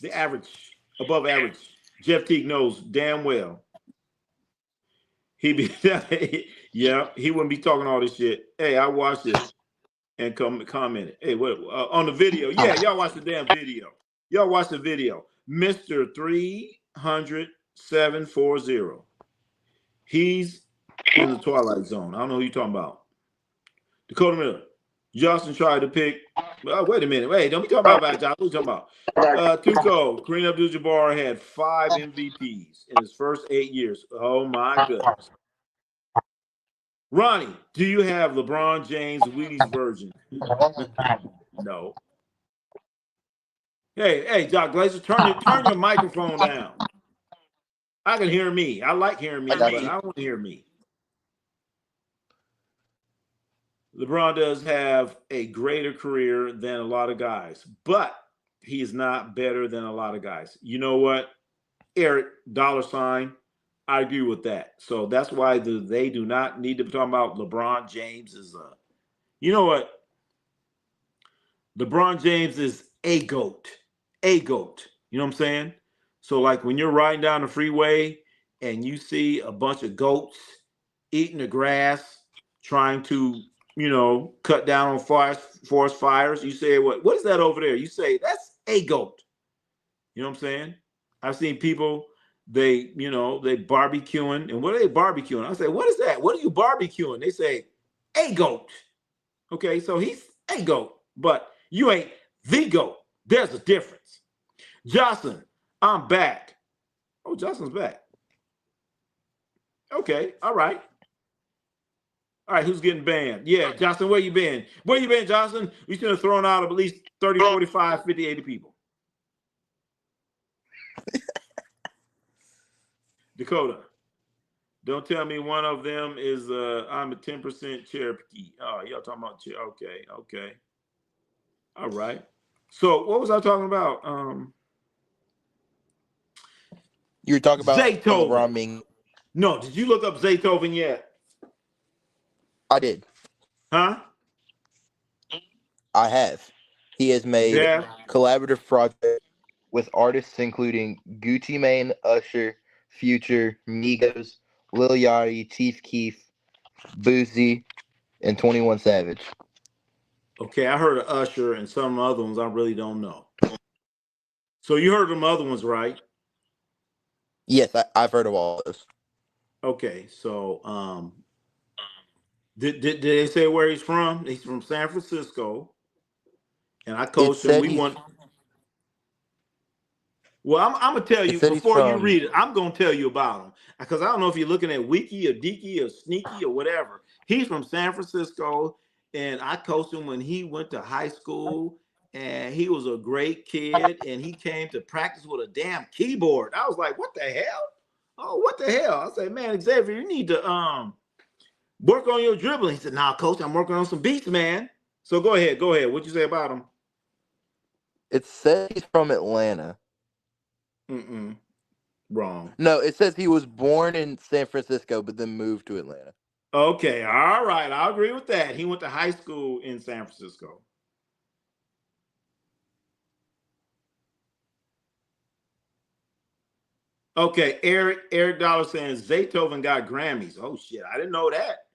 The average, above average Jeff Teague knows damn well. He be yeah, he wouldn't be talking all this shit. Hey, I watched it and commented. Hey, what on the video? Yeah, y'all watch the damn video. Y'all watch the video. Mr. 300-740. He's in the Twilight Zone. I don't know who you're talking about. Dakota Miller. Justin tried to pick. Wait a minute. Wait, don't be talking about Josh. What are you talking about? Tuco. Kareem Abdul-Jabbar had 5 MVPs in his first 8 years. Oh, my goodness. Ronnie, do you have LeBron James Wheaties version? No. Hey, Doc Glazer, turn your microphone down. I can hear me. I like hearing me, but I don't want to hear me. LeBron does have a greater career than a lot of guys, but he's not better than a lot of guys. You know what? Eric, $, I agree with that. So that's why they do not need to be talking about LeBron James is you know what? LeBron James is a GOAT. A GOAT. You know what I'm saying? So like when you're riding down the freeway and you see a bunch of goats eating the grass, trying to, cut down on forest fires, you say, what is that over there? You say, that's a GOAT. You know what I'm saying? I've seen people, they barbecuing. And what are they barbecuing? I say, what is that? What are you barbecuing? They say, a GOAT. Okay, so he's a GOAT, but you ain't the GOAT. There's a difference. Jocelyn, I'm back. Oh, Jocelyn's back. Okay, all right. All right, who's getting banned? Yeah, Jocelyn, where you been? Where you been, Jocelyn? We should have thrown out at least 30, 45, 50, 80 people. Dakota, don't tell me one of them is I'm a 10% Cherokee. Oh, y'all talking about okay. All right. So what was I talking about? You were talking about Zaytoven. LeBron being... No, did you look up Zaytoven yet? I did. Huh? I have. He has made collaborative projects with artists including Gucci Mane, Usher, Future, Migos, Lil Yachty, Chief Keef, Boosie, and 21 Savage. Okay, I heard of Usher and some other ones I really don't know. So you heard them other ones, right? Yes, I've heard of all those. Okay, so did they say where he's from? He's from San Francisco, and I coached him. We won. Well, I'm gonna tell you before you read it. I'm gonna tell you about him because I don't know if you're looking at Wiki or Deaky or Sneaky or whatever. He's from San Francisco, and I coached him when he went to high school. And he was a great kid, and he came to practice with a damn keyboard. I was like, "What the hell? Oh, what the hell?" I said, "Man, Xavier, you need to work on your dribbling." He said, "Nah, coach, I'm working on some beats, man." So go ahead. What'd you say about him? It says he's from Atlanta. Wrong. No, it says he was born in San Francisco, but then moved to Atlanta. Okay, all right. I'll agree with that. He went to high school in San Francisco. Okay, Eric Dollar saying Zaytoven got Grammys. Oh shit, I didn't know that.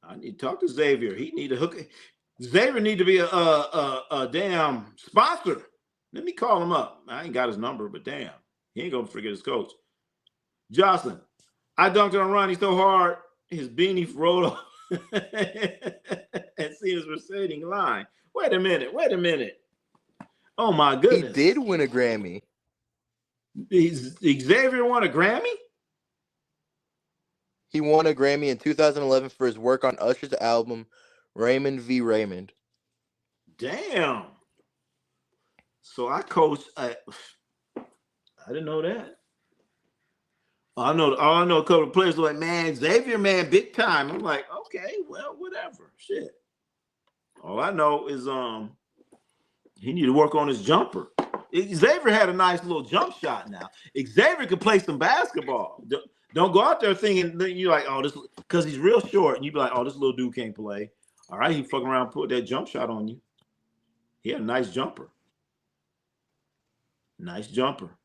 I need to talk to Xavier. He need to hook. Xavier need to be a damn sponsor. Let me call him up. I ain't got his number, but damn, he ain't gonna forget his coach. Jocelyn, I dunked on Ronnie so hard his beanie rolled off and seen his receding line. Wait a minute. Oh my goodness. He did win a Grammy. Xavier won a Grammy? He won a Grammy in 2011 for his work on Usher's album, Raymond v. Raymond. Damn. So I coached. I didn't know that. I know a couple of players were like, man, Xavier, man, big time. I'm like, okay, well, whatever. Shit. All I know is he need to work on his jumper. Xavier had a nice little jump shot now. Xavier could play some basketball. Don't go out there thinking you're like, oh, this, because he's real short, and you be like, oh, this little dude can't play. All right, he fucking around, put that jump shot on you. He had a nice jumper. Nice jumper.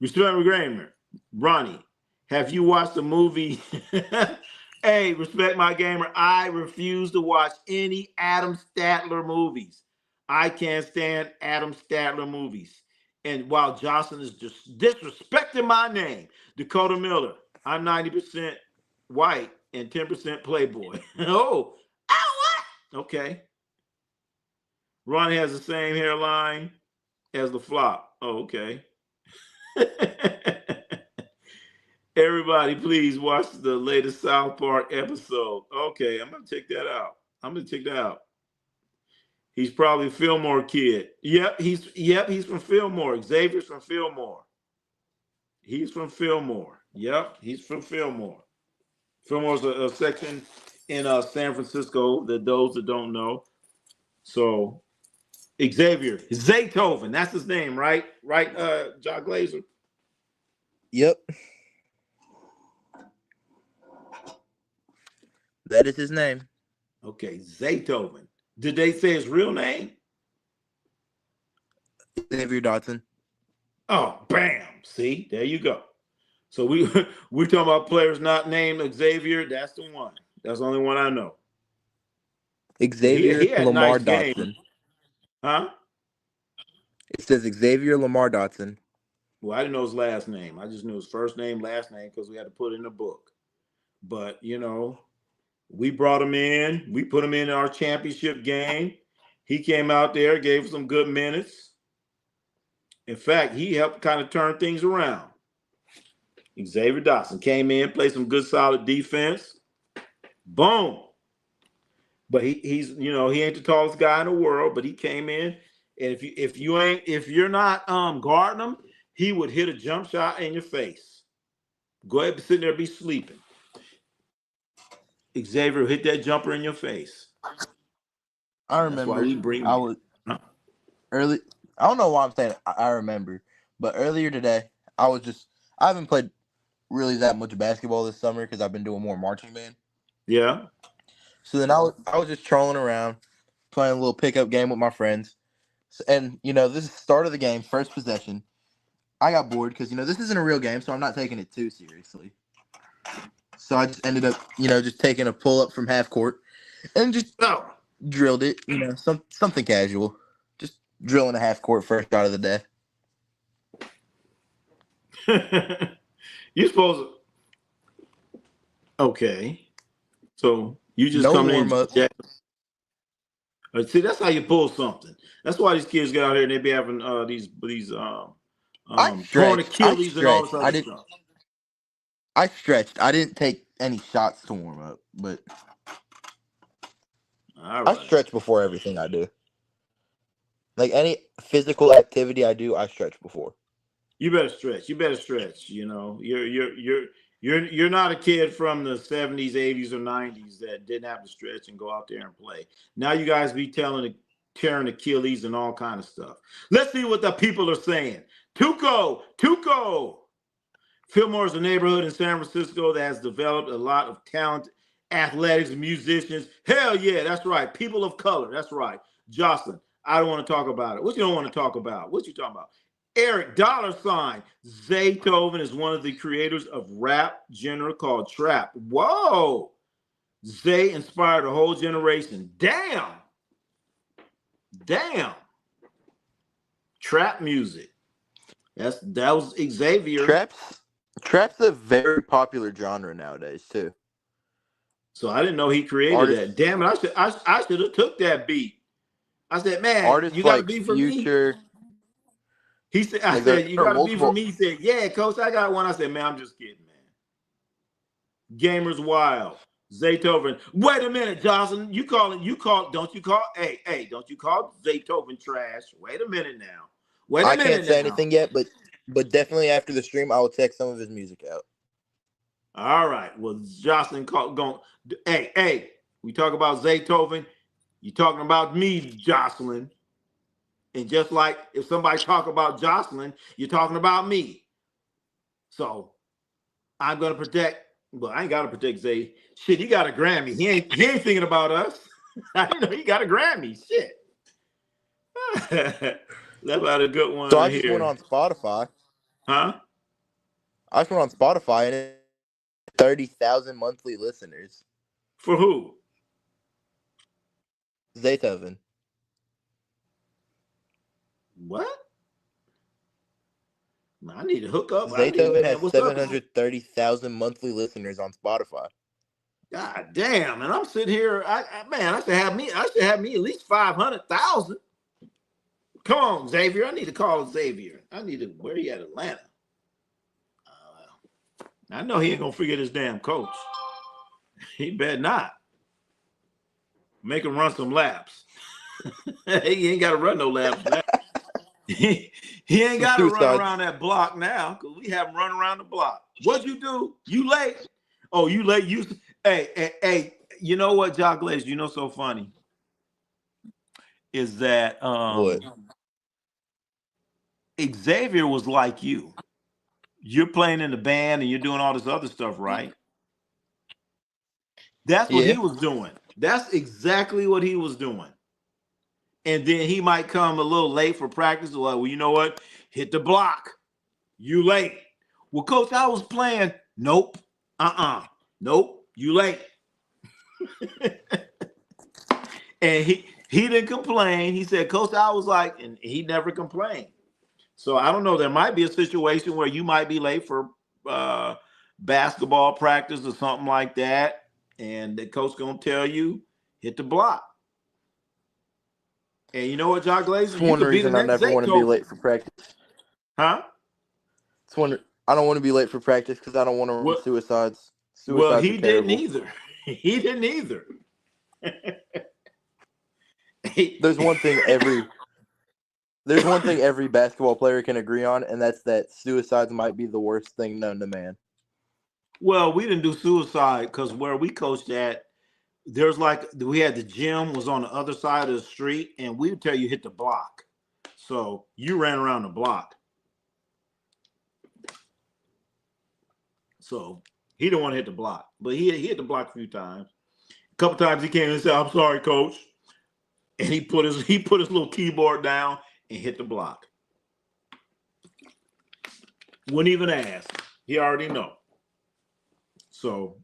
Respect my gamer. Ronnie, have you watched the movie? Hey, respect my gamer. I refuse to watch any Adam Statler movies. I can't stand Adam Statler movies. And while Jocelyn is just disrespecting my name, Dakota Miller, I'm 90% white and 10% Playboy. Oh, what? Okay. Ronnie has the same hairline as the flop. Oh, okay. Everybody, please watch the latest South Park episode. Okay, I'm gonna check that out. He's probably a Fillmore kid. Yep, he's from Fillmore. Xavier's from Fillmore. He's from Fillmore. Yep, he's from Fillmore. Fillmore's a section in San Francisco that those that don't know. So Xavier, Zaytoven, that's his name, right? Right, John Glazer? Yep. That is his name. Okay, Zaytoven. Did they say his real name? Xavier Dotson. Oh, bam. See, there you go. So we're talking about players not named Xavier. That's the one. That's the only one I know. Xavier Lamar nice Dotson. Game. Huh? It says Xavier Lamar Dotson. Well, I didn't know his last name. I just knew his first name, last name, because we had to put it in the book. But, we brought him in. We put him in our championship game. He came out there, gave some good minutes. In fact, he helped kind of turn things around. Xavier Dotson came in, played some good, solid defense. Boom. But he's he ain't the tallest guy in the world, but he came in, and if you're not guarding him, he would hit a jump shot in your face. Go ahead and sit there and be sleeping. Xavier hit that jumper in your face. I remember. Early. I don't know why I'm saying I remember, but earlier today, I haven't played really that much basketball this summer because I've been doing more marching band. Yeah. So then I was just trolling around, playing a little pickup game with my friends, and this is the start of the game, first possession. I got bored because this isn't a real game, so I'm not taking it too seriously. So I just ended up, just taking a pull up from half court and just drilled it, something casual. Just drilling a half court first shot of the day. You supposed to... Okay. So you just come in. See, that's how you pull something. That's why these kids get out here and they be having these torn Achilles and all this other stuff. I stretched. I didn't take any shots to warm up, but all right. I stretch before everything I do. Like any physical activity I do, I stretch before. You better stretch. You're not a kid from the 70s, 80s, or 90s that didn't have to stretch and go out there and play. Now you guys be tearing Achilles and all kind of stuff. Let's see what the people are saying. Tuco. Fillmore is a neighborhood in San Francisco that has developed a lot of talented athletics, musicians. Hell yeah, that's right. People of color, that's right. Jocelyn, I don't want to talk about it. What you don't want to talk about? What you talking about? Eric $. Zaytoven is one of the creators of rap genre called trap. Whoa. Zay inspired a whole generation. Damn. Trap music. That was Xavier. Trap's a very popular genre nowadays too. So I didn't know he created that. Damn it! I should have took that beat. I said, man, you got a beat for Future. Me. He said, I said, you got a beat for me. He said, yeah, coach, I got one. I said, man, I'm just kidding, man. Gamers Wild. Zaytoven. Wait a minute, Johnson. Don't you call Zaytoven trash? Wait a minute now. I can't say anything yet, but definitely after the stream, I will check some of his music out. All right. Well, Jocelyn hey, we talk about Zaytoven. You talking about me, Jocelyn. And just like if somebody talk about Jocelyn, you're talking about me. So I'm gonna protect. Well, I ain't gotta protect Zay. Shit, he got a Grammy. He ain't thinking about us. I didn't know he got a Grammy. Shit. That's about a good one. So I just went on Spotify. Huh? I just went on Spotify and it 30,000 monthly listeners. For who? Zaytoven. What? I need to hook up. Zaytoven has 730,000 monthly listeners on Spotify. God damn! And I'm sitting here. I should have me at least 500,000. Come on, Xavier. I need to call Xavier. Where he at? Atlanta. I know he ain't gonna forget his damn coach. He better not. Make him run some laps. He ain't got to run no laps now. He ain't got to run around that block now because we have him run around the block. What'd you do? You late? Oh, you late? Hey, you know what, Jock Glaze? You know so funny is that What? Xavier was like you. You're playing in the band and you're doing all this other stuff, right? That's what he was doing. That's exactly what he was doing. And then he might come a little late for practice. Like, well, you know what? Hit the block. You late. Well, coach, I was playing. Nope. Nope. You late. And he didn't complain. He said, coach, I was like, and he never complained. So I don't know. There might be a situation where you might be late for basketball practice or something like that. And the coach going to tell you, hit the block. And you know what, Jock Glazer? It's one reason I never want to be late for practice. Huh? I don't want to be late for practice because I don't want to run suicides. Well, he didn't either. He didn't either. There's one thing every basketball player can agree on, and that's that suicides might be the worst thing known to man. Well, we didn't do suicide because where we coached at, we had the gym was on the other side of the street, and we would tell you hit the block. So you ran around the block. So he didn't want to hit the block, but he hit the block a few times. A couple times he came and said, "I'm sorry, coach," and he put his little keyboard down and hit the block. Wouldn't even ask. He already know. So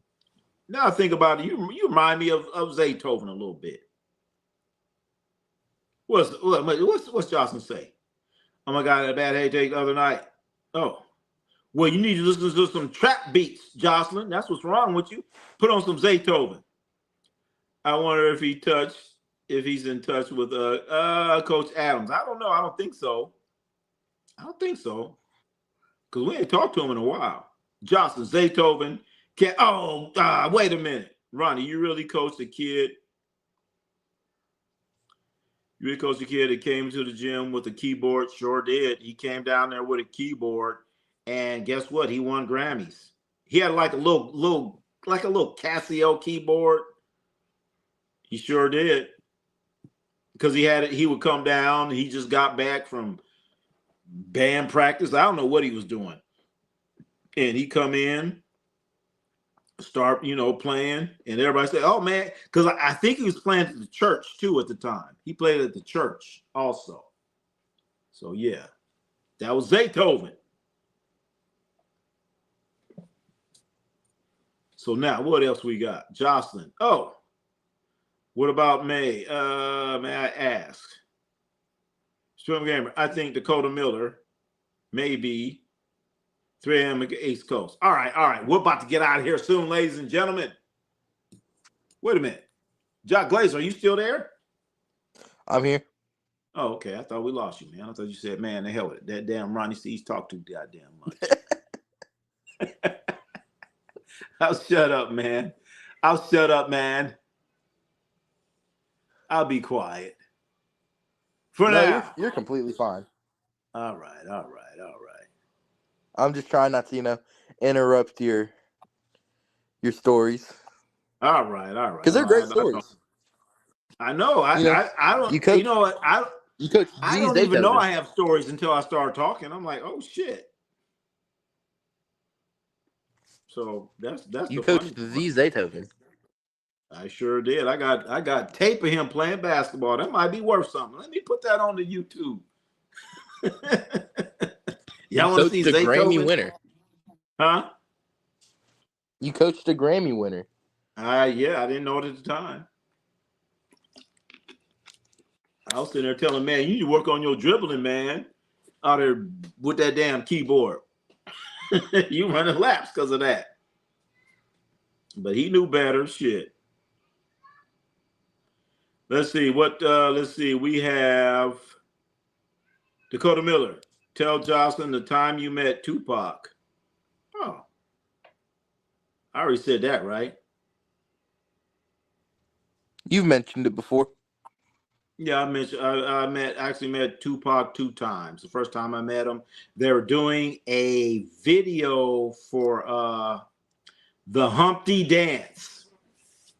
now I think about it, you remind me of Zaytoven a little bit. What's Johnson say? Oh my God, that bad headache the other night. Oh, well, you need to listen to some trap beats, Jocelyn. That's what's wrong with you. Put on some Zaytoven. I wonder if he's in touch with Coach Adams. I don't know. I don't think so. Because we ain't talked to him in a while. Jocelyn, Zaytoven. Wait a minute. Ronnie, you really coached a kid? You really coached a kid that came to the gym with a keyboard? Sure did. He came down there with a keyboard, and guess what? He won Grammys. He had like a little Casio keyboard. He sure did. Because he would come down. He just got back from band practice. I don't know what he was doing. And he come in, start, playing, and everybody said, "Oh man," because I think he was playing at the church too at the time. He played at the church also. So yeah, that was Zaytoven. So now what else we got? Jocelyn. Oh, what about May? May I ask? Swim Gamer. I think Dakota Miller may be 3 a.m. East Coast. All right. We're about to get out of here soon, ladies and gentlemen. Wait a minute. Jock Glazer, are you still there? I'm here. Oh, okay. I thought we lost you, man. I thought you said, man, the hell with it. That damn Ronnie C's talk too goddamn much. I'll shut up, man. I'll be quiet. For now. You're completely fine. All right. I'm just trying not to, interrupt your stories. All right. Because they're great stories. I know. I don't. You know what? I don't even know I have stories until I start talking. I'm like, oh shit. So that's you coached the Zaytoven. I sure did. I got tape of him playing basketball. That might be worth something. Let me put that on the YouTube. Y'all want to see the Zaytoven? Grammy winner? Huh? You coached a Grammy winner. Yeah, I didn't know it at the time. I was sitting there telling man, you need to work on your dribbling, man, out there with that damn keyboard. You running laps because of that. But he knew better. Shit. Let's see what. Let's see. We have Dakota Miller. Tell Jocelyn the time you met Tupac. Oh, I already said that, right? You've mentioned it before. Yeah, I mentioned. I actually met Tupac 2 times. The first time I met him, they were doing a video for the Humpty Dance.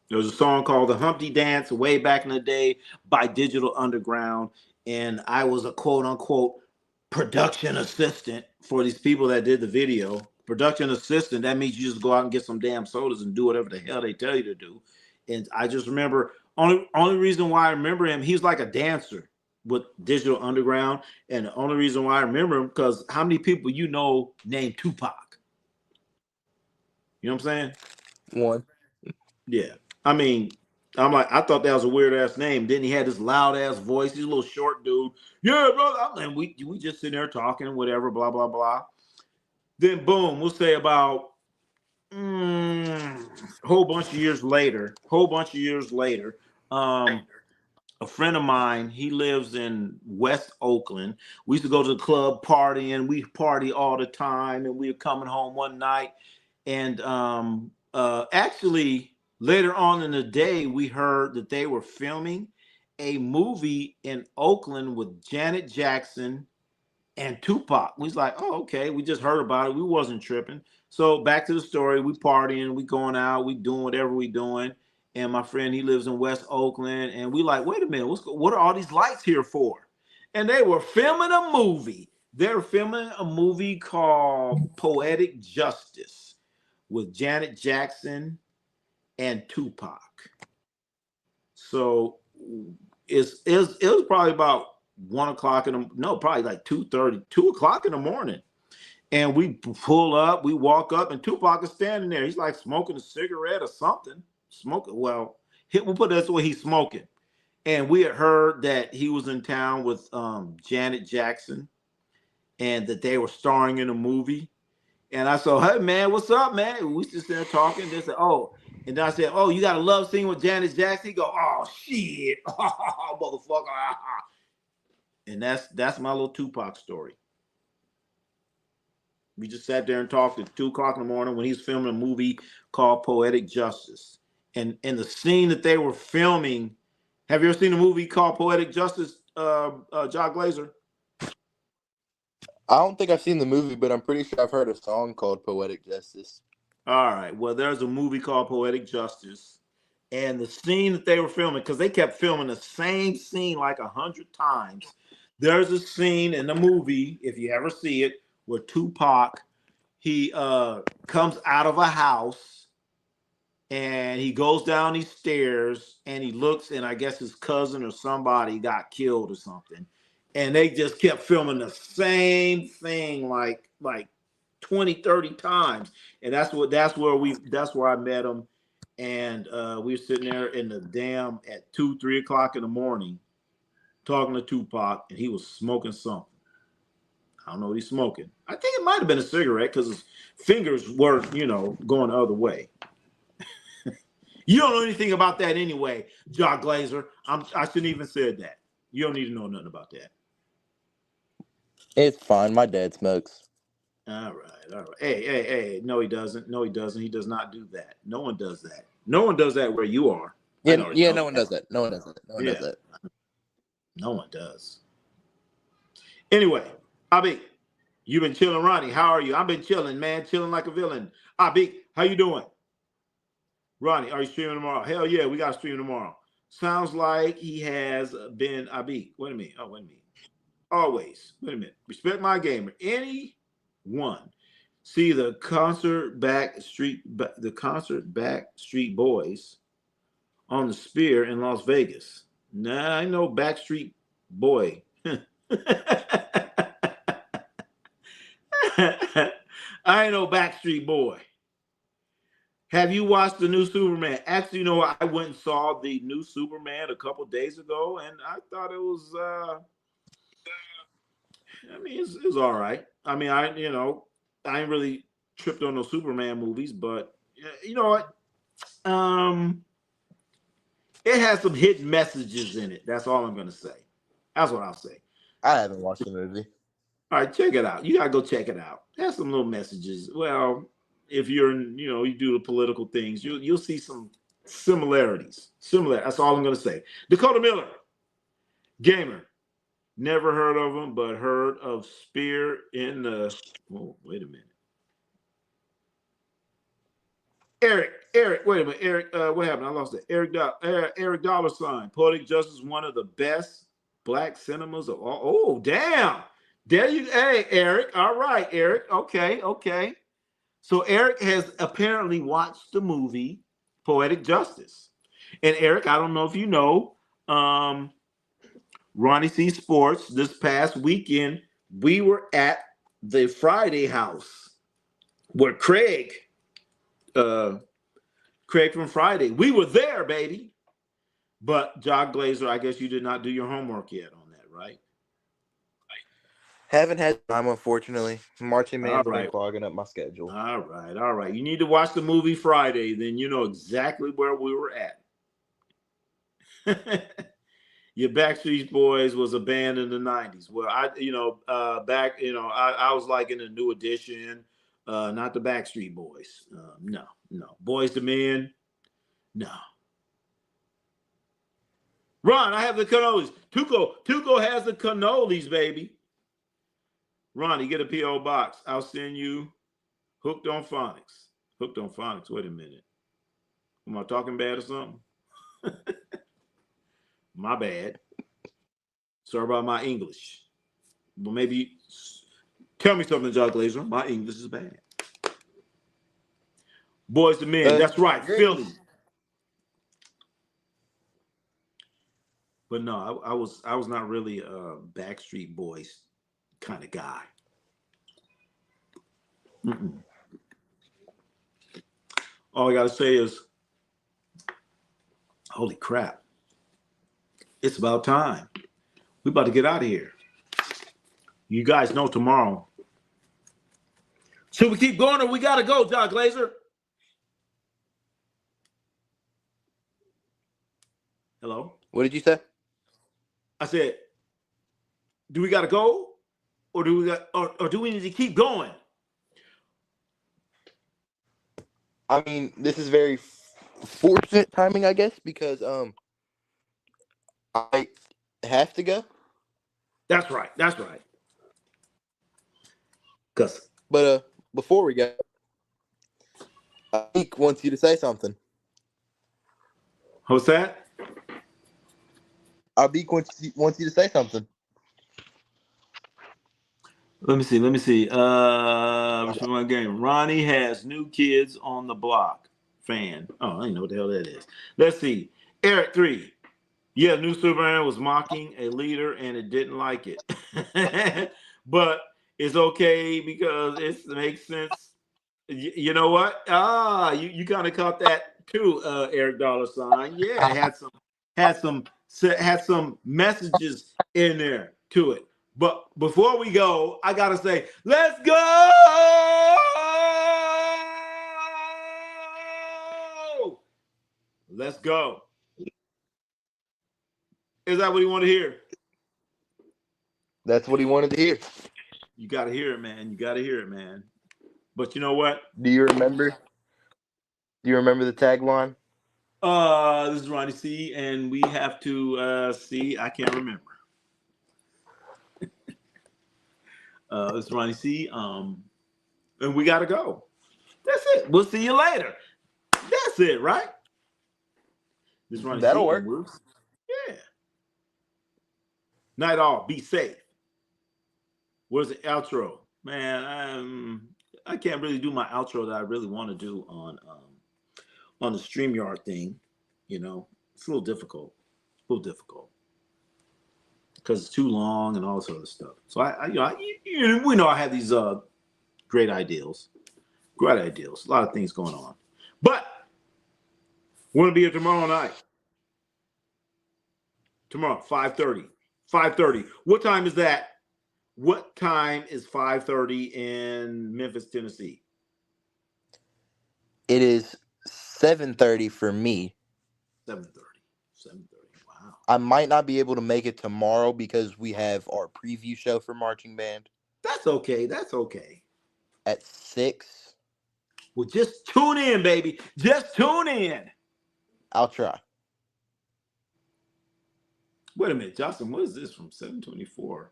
There was a song called The Humpty Dance way back in the day by Digital Underground. And I was a quote unquote production assistant for these people that did the video. Production assistant, that means you just go out and get some damn sodas and do whatever the hell they tell you to do. And I just remember, only reason why I remember him, he's like a dancer with Digital Underground. And the only reason why I remember him, because how many people you know named Tupac? You know what I'm saying? One. Yeah. I mean, I'm like, I thought that was a weird ass name. Then he had this loud ass voice. He's a little short dude. Yeah, brother. And we just sitting there talking, whatever, blah, blah, blah. Then boom, we'll say about a whole bunch of years later, a friend of mine, he lives in West Oakland. We used to go to the club partying. We party all the time. And we were coming home one night. And actually, later on in the day, we heard that they were filming a movie in Oakland with Janet Jackson and Tupac. We was like, oh, okay. We just heard about it. We wasn't tripping. So back to the story. We partying, we going out, we doing whatever we doing. And my friend, he lives in West Oakland. And we like, wait a minute, what are all these lights here for? And they were filming a movie. They were filming a movie called Poetic Justice with Janet Jackson and Tupac. So it was probably about 1 o'clock probably like 2:30, 2 o'clock in the morning. And we pull up, we walk up, and Tupac is standing there. He's like smoking a cigarette or something. We'll put it this way, he's smoking. And we had heard that he was in town with Janet Jackson and that they were starring in a movie. And I said, hey, man, what's up, man? We just there talking. They said, oh. And then I said, oh, you got a love scene with Janet Jackson? He go, oh, shit. Motherfucker. And that's my little Tupac story. We just sat there and talked at 2 o'clock in the morning when he's filming a movie called Poetic Justice. And the scene that they were filming, have you ever seen a movie called Poetic Justice, Jock Glazer? I don't think I've seen the movie, but I'm pretty sure I've heard a song called Poetic Justice. All right. Well, there's a movie called Poetic Justice. And the scene that they were filming, because they kept filming the same scene like 100 times. There's a scene in the movie, if you ever see it, where Tupac, he comes out of a house and he goes down these stairs and he looks, and I guess his cousin or somebody got killed or something. And they just kept filming the same thing like 20, 30 times. And that's where I met him. And we were sitting there in the damn at 2, 3 o'clock in the morning talking to Tupac, and he was smoking something. I don't know what he's smoking. I think it might have been a cigarette because his fingers were, going the other way. You don't know anything about that anyway, Jock Glazer. I shouldn't even said that. You don't need to know nothing about that. It's fine. My dad smokes. All right. Hey. No, he doesn't. He does not do that. No one does that. No one does that where you are. Yeah, no one does that. No one does that. No one does. Anyway, Abik, you've been chilling, Ronnie. How are you? I've been chilling, man. Chilling like a villain. Abik, how you doing? Ronnie, are you streaming tomorrow? Hell yeah, we got to stream tomorrow. Sounds like he has been Abik. Wait a minute. Always. Wait a minute. Respect my gamer. Anyone see the concert Backstreet Boys on the Sphere in Las Vegas? Nah, I know Backstreet Boy. I ain't no Backstreet Boy. Have you watched the new Superman? Actually, you know what? I went and saw the new Superman a couple days ago, and I thought it was. I mean, it's all right. I mean, I ain't really tripped on those Superman movies, but you know what? It has some hidden messages in it. That's all I'm gonna say. That's what I'll say. I haven't watched the movie. All right, check it out. You gotta go check it out. It has some little messages. Well, if you're you do the political things, you'll see some similarities. Similar. That's all I'm gonna say. Dakota Miller, gamer. Never heard of him, but heard of Spear in the. Oh, wait a minute. Eric, wait a minute. Eric, what happened? I lost it. Eric Dollar Sign. Poetic Justice, one of the best black cinemas of all. Oh, damn. There you, hey, Eric. All right, Eric. Okay. So Eric has apparently watched the movie Poetic Justice. And Eric, I don't know if you know, Ronnie C Sports, this past weekend, we were at the Friday house where Craig from Friday, we were there, baby. But Jock Glazer, I guess you did not do your homework yet on that, right? Haven't had time, unfortunately. Marching man's All right. been clogging up my schedule. All right. You need to watch the movie Friday, then you know exactly where we were at. Your Backstreet Boys was a band in the 90s. Well, I was like in the New Edition, not the Backstreet Boys. No. Boys to Men, no. Ron, I have the cannolis. Tuco has the cannolis, baby. Ronnie, get a P.O. box. I'll send you Hooked on Phonics. Hooked on Phonics. Wait a minute. Am I talking bad or something? My bad. Sorry about my English. But maybe tell me something, Jock Glazer. My English is bad. Boys to Men. That's right. Philly. But no, I was not really a Backstreet Boys kind of guy. All I gotta say is, holy crap. It's about time. We about to get out of here. You guys know tomorrow. Should we keep going or we gotta go, Jock Glazer? Hello? What did you say? I said, do we gotta go? Or do we need to keep going? I mean, this is very fortunate timing, I guess, because I have to go. That's right. But before we go, Ike wants you to say something. What's that? Abik wants you to say something. Let me see. My game. Ronnie has new kids on the block. Fan. Oh, I don't know what the hell that is. Let's see. Eric 3. Yeah, new Superman was mocking a leader and it didn't like it. But it's okay because it makes sense. You know what? You kind of caught that too, Eric Dollar Sign. Yeah, had some messages in there to it. But before we go, I gotta say, let's go! Let's go. Is that what you want to hear? That's what he wanted to hear. You gotta hear it, man. But you know what? Do you remember the tagline? This is Ronnie C, and we have to see. I can't remember. This is Ronnie C. And we gotta go. That's it. We'll see you later. That's it, right? This is Ronnie That'll C. work. Yeah. Night all. Be safe. Where's the outro? Man, I can't really do my outro that I really want to do on the StreamYard thing. You know, it's a little difficult. Because it's too long and all this other stuff. So we know I have these great ideals. Great ideals. A lot of things going on. But we're going to be here tomorrow night. Tomorrow, 5:30. 5:30. What time is that? What time is 5:30 in Memphis, Tennessee? It is 7:30 for me. 7:30. 7:30. Wow. I might not be able to make it tomorrow because we have our preview show for marching band. That's okay. That's okay. At 6. Well, just tune in, baby. Just tune in. I'll try. Wait a minute, Justin. What is this from 724?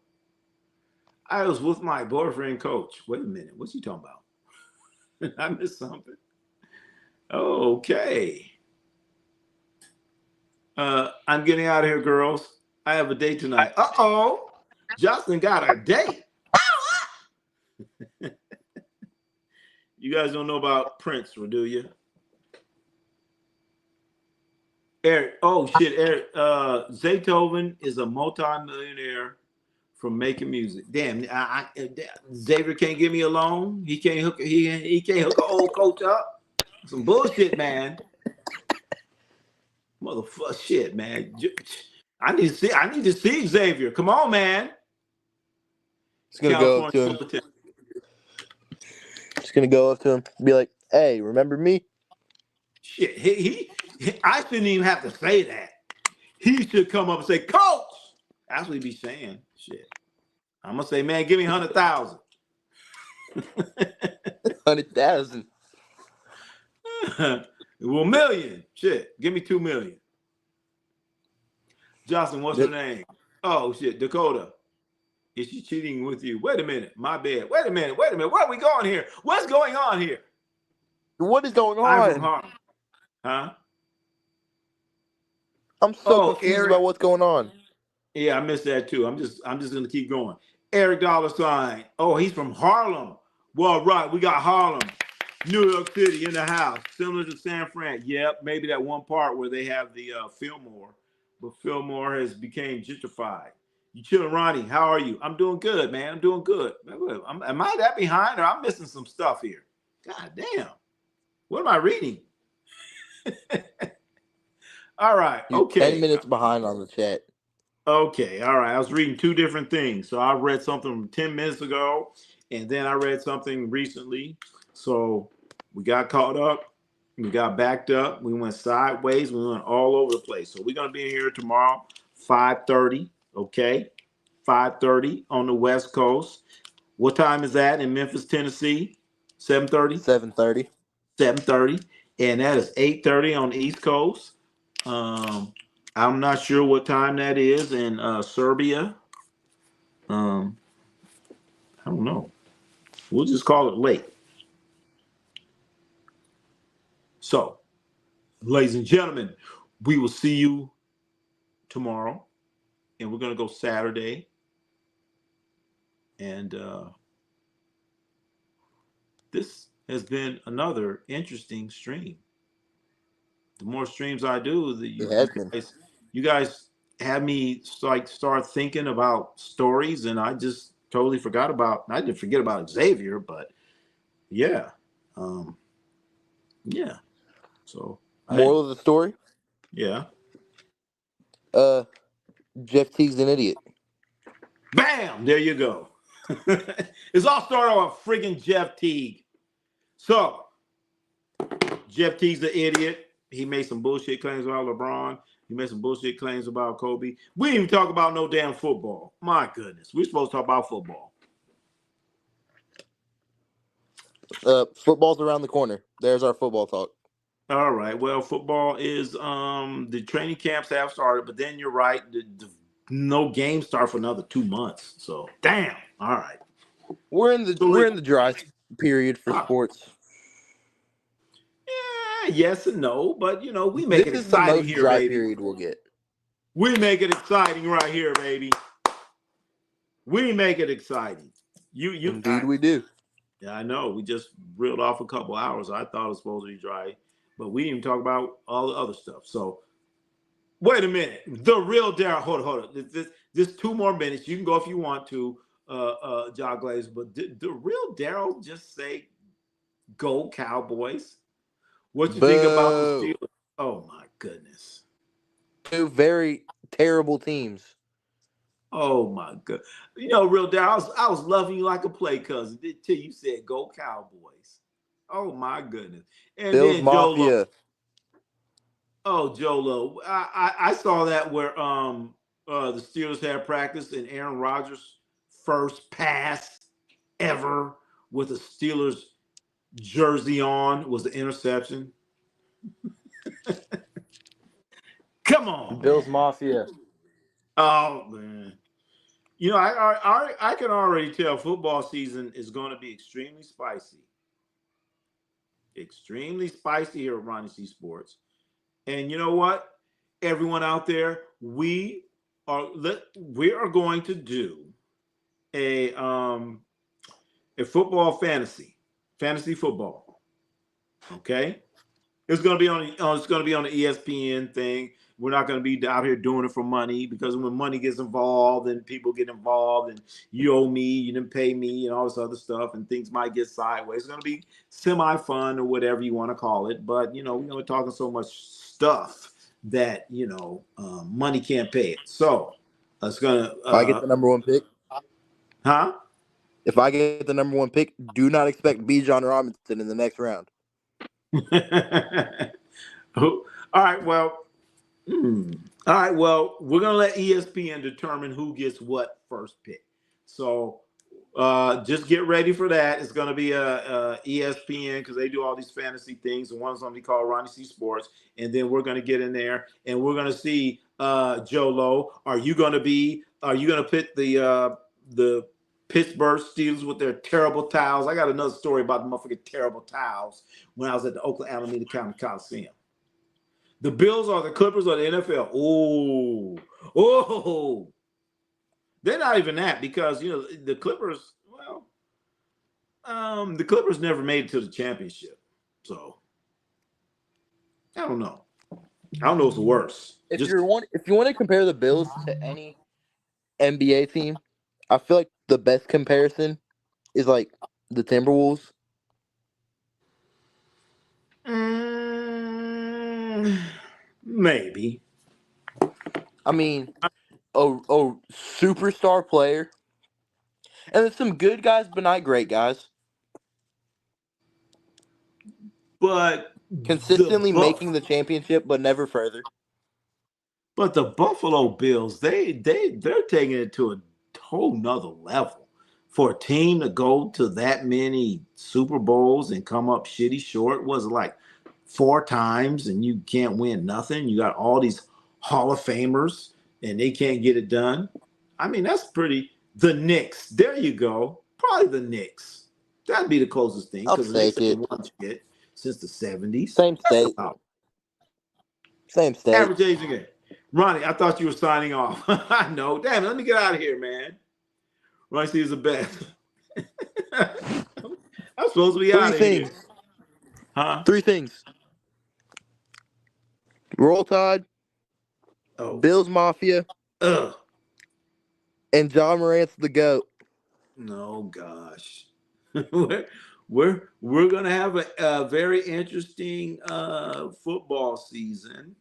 I was with my boyfriend coach. Wait a minute. What's he talking about? I missed something. Okay. I'm getting out of here, girls. I have a date tonight. Uh-oh. Justin got a date. You guys don't know about Prince, do you? Eric. Oh, shit. Eric. Zaytoven is a multi-millionaire from making music. Damn, Xavier can't give me a loan. He can't hook. He can't hook an old coach up. Some bullshit, man. Motherfucker, shit, man. I need to see Xavier. Come on, man. Just gonna go up to him. Just gonna go up to him. Be like, "Hey, remember me?" Shit, he I shouldn't even have to say that. He should come up and say, "Coach." That's what he be saying. Shit. I'm gonna say, man, give me 100,000. 100,000. Well, million. Shit. Give me 2 million. Jocelyn, what's her name? Oh, shit. Dakota. Is she cheating with you? Wait a minute. My bad. Wait a minute. Where are we going here? What's going on here? What is going on? I'm from Harlem. Huh? I'm so confused Eric, about what's going on. Yeah, I missed that too. I'm just gonna keep going. Eric $. Oh, he's from Harlem. Well, right. We got Harlem, New York City in the house, similar to San Fran. Yep, maybe that one part where they have the Fillmore, but Fillmore has became gentrified. You chilling, Ronnie? How are you? I'm doing good, man. I'm doing good. Am I that behind, or I'm missing some stuff here? God damn. What am I reading? All right. Okay. 10 minutes behind on the chat. Okay. All right. I was reading two different things. So I read something from 10 minutes ago, and then I read something recently. So we got caught up. We got backed up. We went sideways. We went all over the place. So we're going to be here tomorrow, 5:30. Okay. 5:30 on the West Coast. What time is that in Memphis, Tennessee? 7:30? 7:30. 7:30. And that is 8:30 on the East Coast. I'm not sure what time that is in Serbia. I don't know. We'll just call it late. So, ladies and gentlemen, we will see you tomorrow. And we're going to go Saturday. And this has been another interesting stream. The more streams I do, you guys have me start thinking about stories, and I just totally forgot about. I didn't forget about Xavier, but yeah, yeah. So moral of the story? Yeah. Jeff Teague's an idiot. Bam! There you go. It's all started off friggin' Jeff Teague. So Jeff Teague's an idiot. He made some bullshit claims about LeBron. He made some bullshit claims about Kobe. We didn't even talk about no damn football. My goodness. We're supposed to talk about football. Football's around the corner. There's our football talk. All right. Well, football is the training camps have started, but then you're right. No games start for another 2 months. So damn. All right. We're in the dry period for sports. Yes and no, but we make it exciting here, dry baby. Period we'll get. We make it exciting right here, baby. We make it exciting. Indeed, we do. Yeah, I know. We just reeled off a couple hours. I thought it was supposed to be dry, but we didn't even talk about all the other stuff. So, wait a minute. The real Daryl. Hold on. Just 2 more minutes. You can go if you want to, John Glaze. But the real Daryl just say Go Cowboys. What you Boo. think about the Steelers? Oh my goodness. 2 very terrible teams. Oh my god. You know, real dad, I was loving you like a play cousin until you said go Cowboys. Oh my goodness. And Bills then Mafia. Jolo. I saw that where the Steelers had practice and Aaron Rodgers' first pass ever with a Steelers jersey on was the interception. Come on, Bills man. Mafia. Oh man. You know, I can already tell football season is going to be extremely spicy. Extremely spicy here at Ronnie C Sports. And you know what? Everyone out there, we are going to do a football fantasy football. Okay? It's going to be on the ESPN thing. We're not going to be out here doing it for money, because when money gets involved and people get involved and you owe me, you didn't pay me, and all this other stuff, and things might get sideways. It's going to be semi-fun or whatever you want to call it. But, you know, we're talking so much stuff that, you know, money can't pay it. So it's going to... if I get the number 1 pick? Huh? If I get the number 1 pick, do not expect Bijan Robinson in the next round. All right, well... All right, well, we're going to let ESPN determine who gets what first pick. So just get ready for that. It's going to be a ESPN, because they do all these fantasy things. And one's going to be called Ronnie C Sports. And then we're going to get in there and we're going to see, Jolo, are you going to pick the Pittsburgh Steelers with their terrible towels? I got another story about the motherfucking terrible towels when I was at the Oakland Alameda County Coliseum. The Bills or the Clippers or the NFL? Oh, they're not even that, because, you know, the Clippers, well, the Clippers never made it to the championship. So I don't know. I don't know what's worse. If you want to compare the Bills to any NBA team, I feel like the best comparison is like the Timberwolves. Maybe. I mean, a superstar player, and there's some good guys, but not great guys. But consistently making the championship, but never further. But the Buffalo Bills, they're taking it to a whole nother level. For a team to go to that many Super Bowls and come up shitty short, was it like 4 times, and you can't win nothing? You got all these Hall of Famers and they can't get it done. I mean, that's pretty. The Knicks, there you go. Probably the Knicks. That'd be the closest thing, because the Knicks have won shit since the 70s. Same state. Same state. Average age again. Ronnie, I thought you were signing off. I know. Damn it, let me get out of here, man. Ronnie C is the best. I'm supposed to be out of here. Huh? 3 things. Roll Tide. Oh. Bills Mafia. And John Morant's the GOAT. No, gosh. We're gonna have a very interesting football season.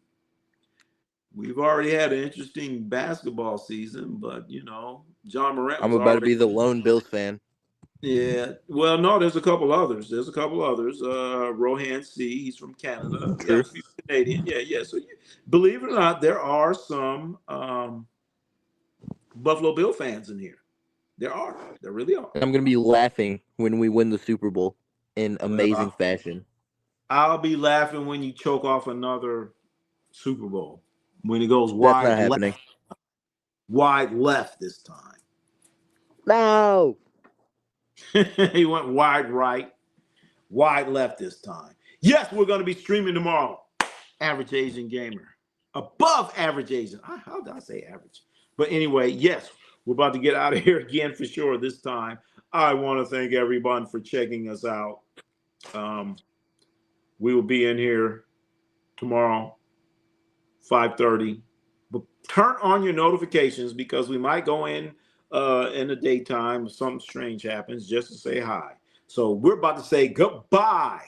We've already had an interesting basketball season, but you know, John Morant. I'm about to be the lone Bills fan. Yeah. Well, no, there's a couple others. Rohan C. He's from Canada. True. Yeah, a few Canadian. Yeah. So believe it or not, there are some Buffalo Bill fans in here. There really are. I'm gonna be laughing when we win the Super Bowl in amazing fashion. I'll be laughing when you choke off another Super Bowl. When it goes wide left. Wide left this time. No. He went wide right. Wide left this time. Yes, we're going to be streaming tomorrow. Average Asian Gamer. Above average Asian. How did I say average? But anyway, yes, we're about to get out of here again for sure this time. I want to thank everyone for checking us out. We will be in here tomorrow, 5:30. But turn on your notifications, because we might go in the daytime if something strange happens, just to say hi. So we're about to say goodbye.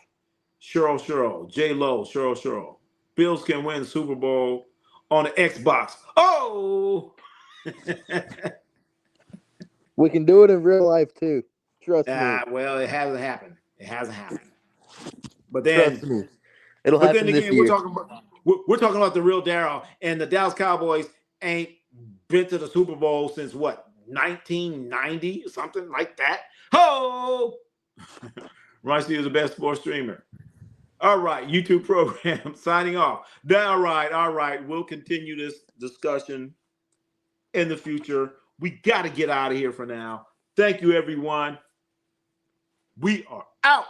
Cheryl, J-Lo, Cheryl. Bills can win the Super Bowl on the Xbox. Oh! We can do it in real life too. Trust me. Well, it hasn't happened. But then, trust me, it'll happen this year. We're talking about the real Darryl, and the Dallas Cowboys ain't been to the Super Bowl since what, 1990, something like that. Ho! Ronnie is the best sports streamer. All right, YouTube program signing off. All right. We'll continue this discussion in the future. We got to get out of here for now. Thank you, everyone. We are out.